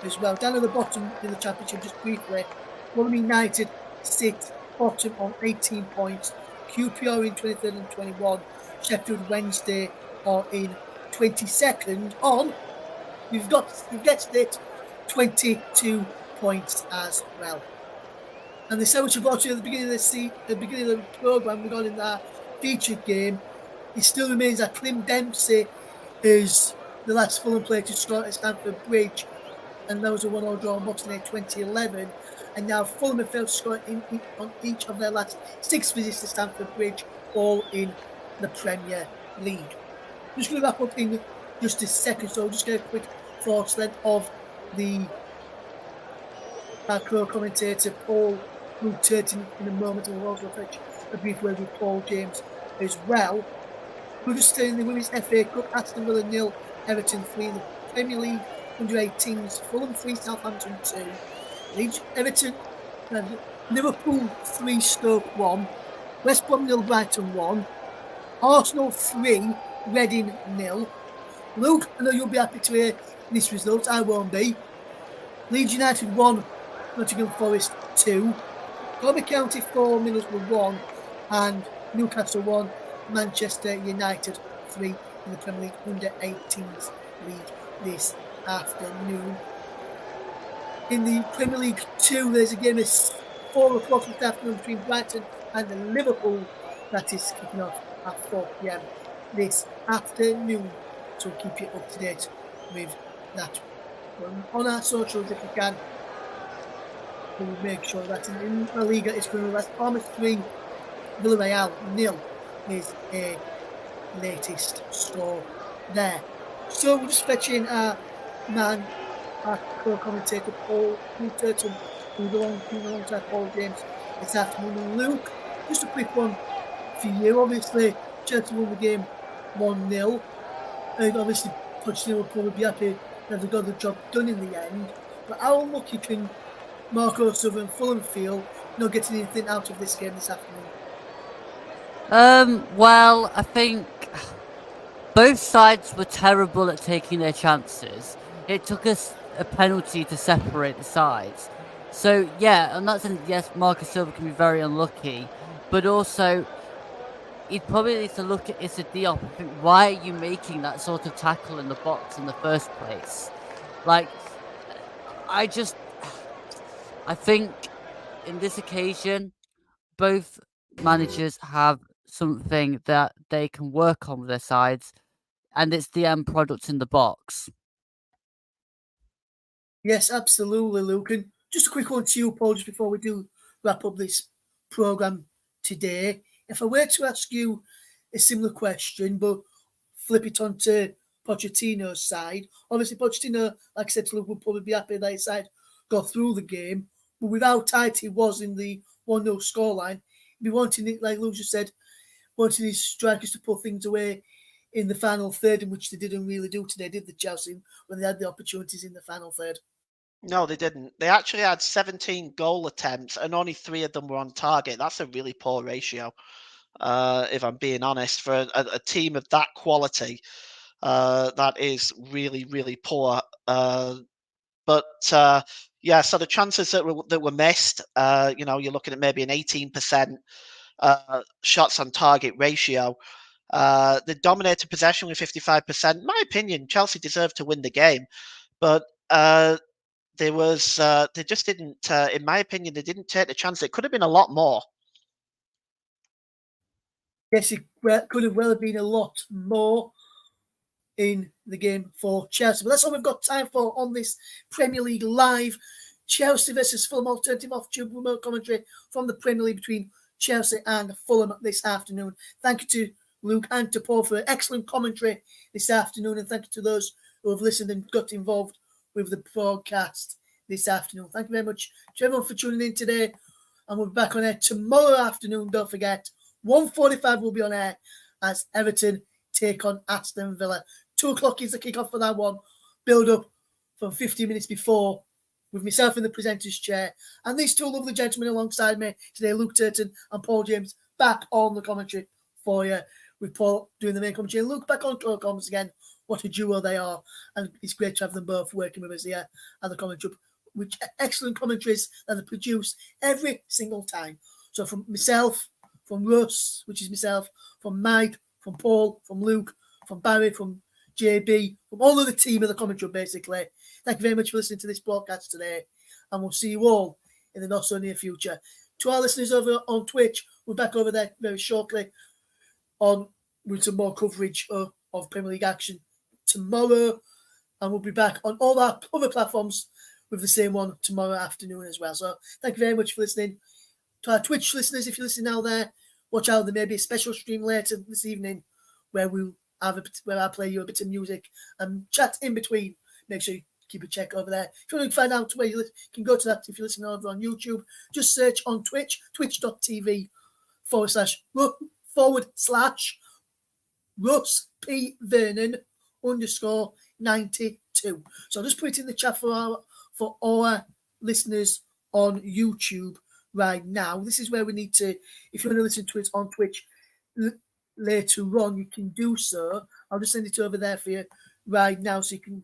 as well. Down at the bottom in the Championship, just briefly, Fulham United sit bottom on 18 points. QPR in 23rd and 21. Sheffield Wednesday are in 22nd on, you've guessed it, 22 points as well. And the sandwich I brought to you at the beginning of the programme regarding that featured game, it still remains that Clem Dempsey is the last Fulham player to score at Stamford Bridge, and that was a 1-0 draw on Boxing Day 2011. And now Fulham have failed to score on each of their last 6 visits to Stamford Bridge, all in the Premier League. I'm just going to wrap up in just a second, so I'll just get a quick thoughts then of the co-commentator Paul Turton in a moment, and we'll also touch a brief word with Paul James as well. We're just in the Women's FA Cup, Aston Villa 0, Everton 3 in the Premier League, under 18s, Fulham 3, Southampton 2, Leeds, Everton, Liverpool 3, Stoke 1, West Brom 0, Brighton 1, Arsenal 3, Reading 0. Luke, I know you'll be happy to hear this result, I won't be. Leeds United 1, Nottingham Forest 2, Derby County 4, Middlesbrough 1, and Newcastle 1, Manchester United 3 in the Premier League under 18s league this afternoon. In the Premier League 2, there's a game at 4 o'clock this afternoon between Brighton and Liverpool. That is kicking off at 4 p.m. this afternoon. So we'll keep you up to date with that. On our socials, if you can, we'll make sure that in La Liga it's going to last almost 3, Villarreal 0 is a latest score there. So we'll just fetch in our co-commentator Paul Turton, who's alongside Paul James this afternoon. And Luke, just a quick one for you. Obviously, Chelsea won the game 1-0, and obviously Pochettino will probably be happy that they got the job done in the end. But how lucky can Marco Silva and Fulham feel not getting anything out of this game this afternoon? Well, I think both sides were terrible at taking their chances. It took us a penalty to separate the sides. So, yeah, and that's yes, Marcus Silva can be very unlucky, but also he'd probably need to look at Issa Diop and think, why are you making that sort of tackle in the box in the first place? Like, I just, I think in this occasion, both managers have something that they can work on with their sides, and it's the end product in the box. Yes, absolutely, Luke. And just a quick one to you, Paul, just before we do wrap up this programme today. If I were to ask you a similar question, but flip it onto Pochettino's side, obviously Pochettino, like I said to Luke, would probably be happy that his side got through the game, but with how tight he was in the 1-0 scoreline, he'd be wanting it, like Luke just said, wanting his strikers to pull things away in the final third, in which they didn't really do today, did the Chelsea, when they had the opportunities in the final third? No, they didn't. They actually had 17 goal attempts and only 3 of them were on target. That's a really poor ratio, if I'm being honest. For a team of that quality, that is really, really poor. Yeah, so the chances that were missed, you're looking at maybe an 18% shots on target ratio. They dominated possession with 55%. In my opinion, Chelsea deserved to win the game, but they just didn't. In my opinion, they didn't take the chance. It could have been a lot more. Yes, it could have well have been a lot more in the game for Chelsea. But that's all we've got time for on this Premier League Live. Chelsea versus Fulham, alternative off-tube remote commentary from the Premier League between Chelsea and Fulham this afternoon. Thank you to Luke and to Paul for excellent commentary this afternoon, and thank you to those who have listened and got involved with the broadcast this afternoon. Thank you very much to everyone for tuning in today, and we'll be back on air tomorrow afternoon. Don't forget, 1:45 will be on air as Everton take on Aston Villa. 2 o'clock is the kickoff for that one. Build up from 15 minutes before with myself in the presenter's chair. And these two lovely gentlemen alongside me today, Luke Turton and Paul James, back on the commentary for you, with Paul doing the main commentary. And Luke back on co-comms again. What a duo they are. And it's great to have them both working with us here at the commentary, which excellent commentaries that they produce every single time. So from myself, from Russ, which is myself, from Mike, from Paul, from Luke, from Barry, from JB, from all of the team of the commentary, basically. Thank you very much for listening to this broadcast today, and we'll see you all in the not so near future. To our listeners over on Twitch, we're back over there very shortly with some more coverage of Premier League action tomorrow, and we'll be back on all our other platforms with the same one tomorrow afternoon as well. So thank you very much for listening. To our Twitch listeners, if you're listening out there, watch out. There may be a special stream later this evening where I play you a bit of music and chat in between. Make sure you keep a check over there. If you want to find out where you can go to that, if you're listening over on YouTube, just search on Twitch, twitch.tv // Russ P. Vernon _92. So just put it in the chat for our listeners on YouTube right now. This is where we need to, if you want to listen to it on Twitch later on, you can do so. I'll just send it over there for you right now, so you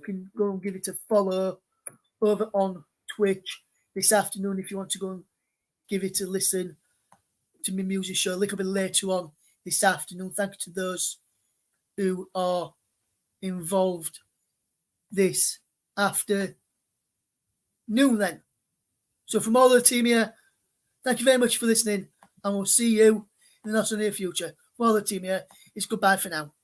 can go and give it a follow over on Twitch this afternoon if you want to go and give it a listen to my music show a little bit later on this afternoon. Thank you to those who are involved this afternoon then. So from all the team here, thank you very much for listening, and we'll see you in the not so near future. From all the team here, it's goodbye for now.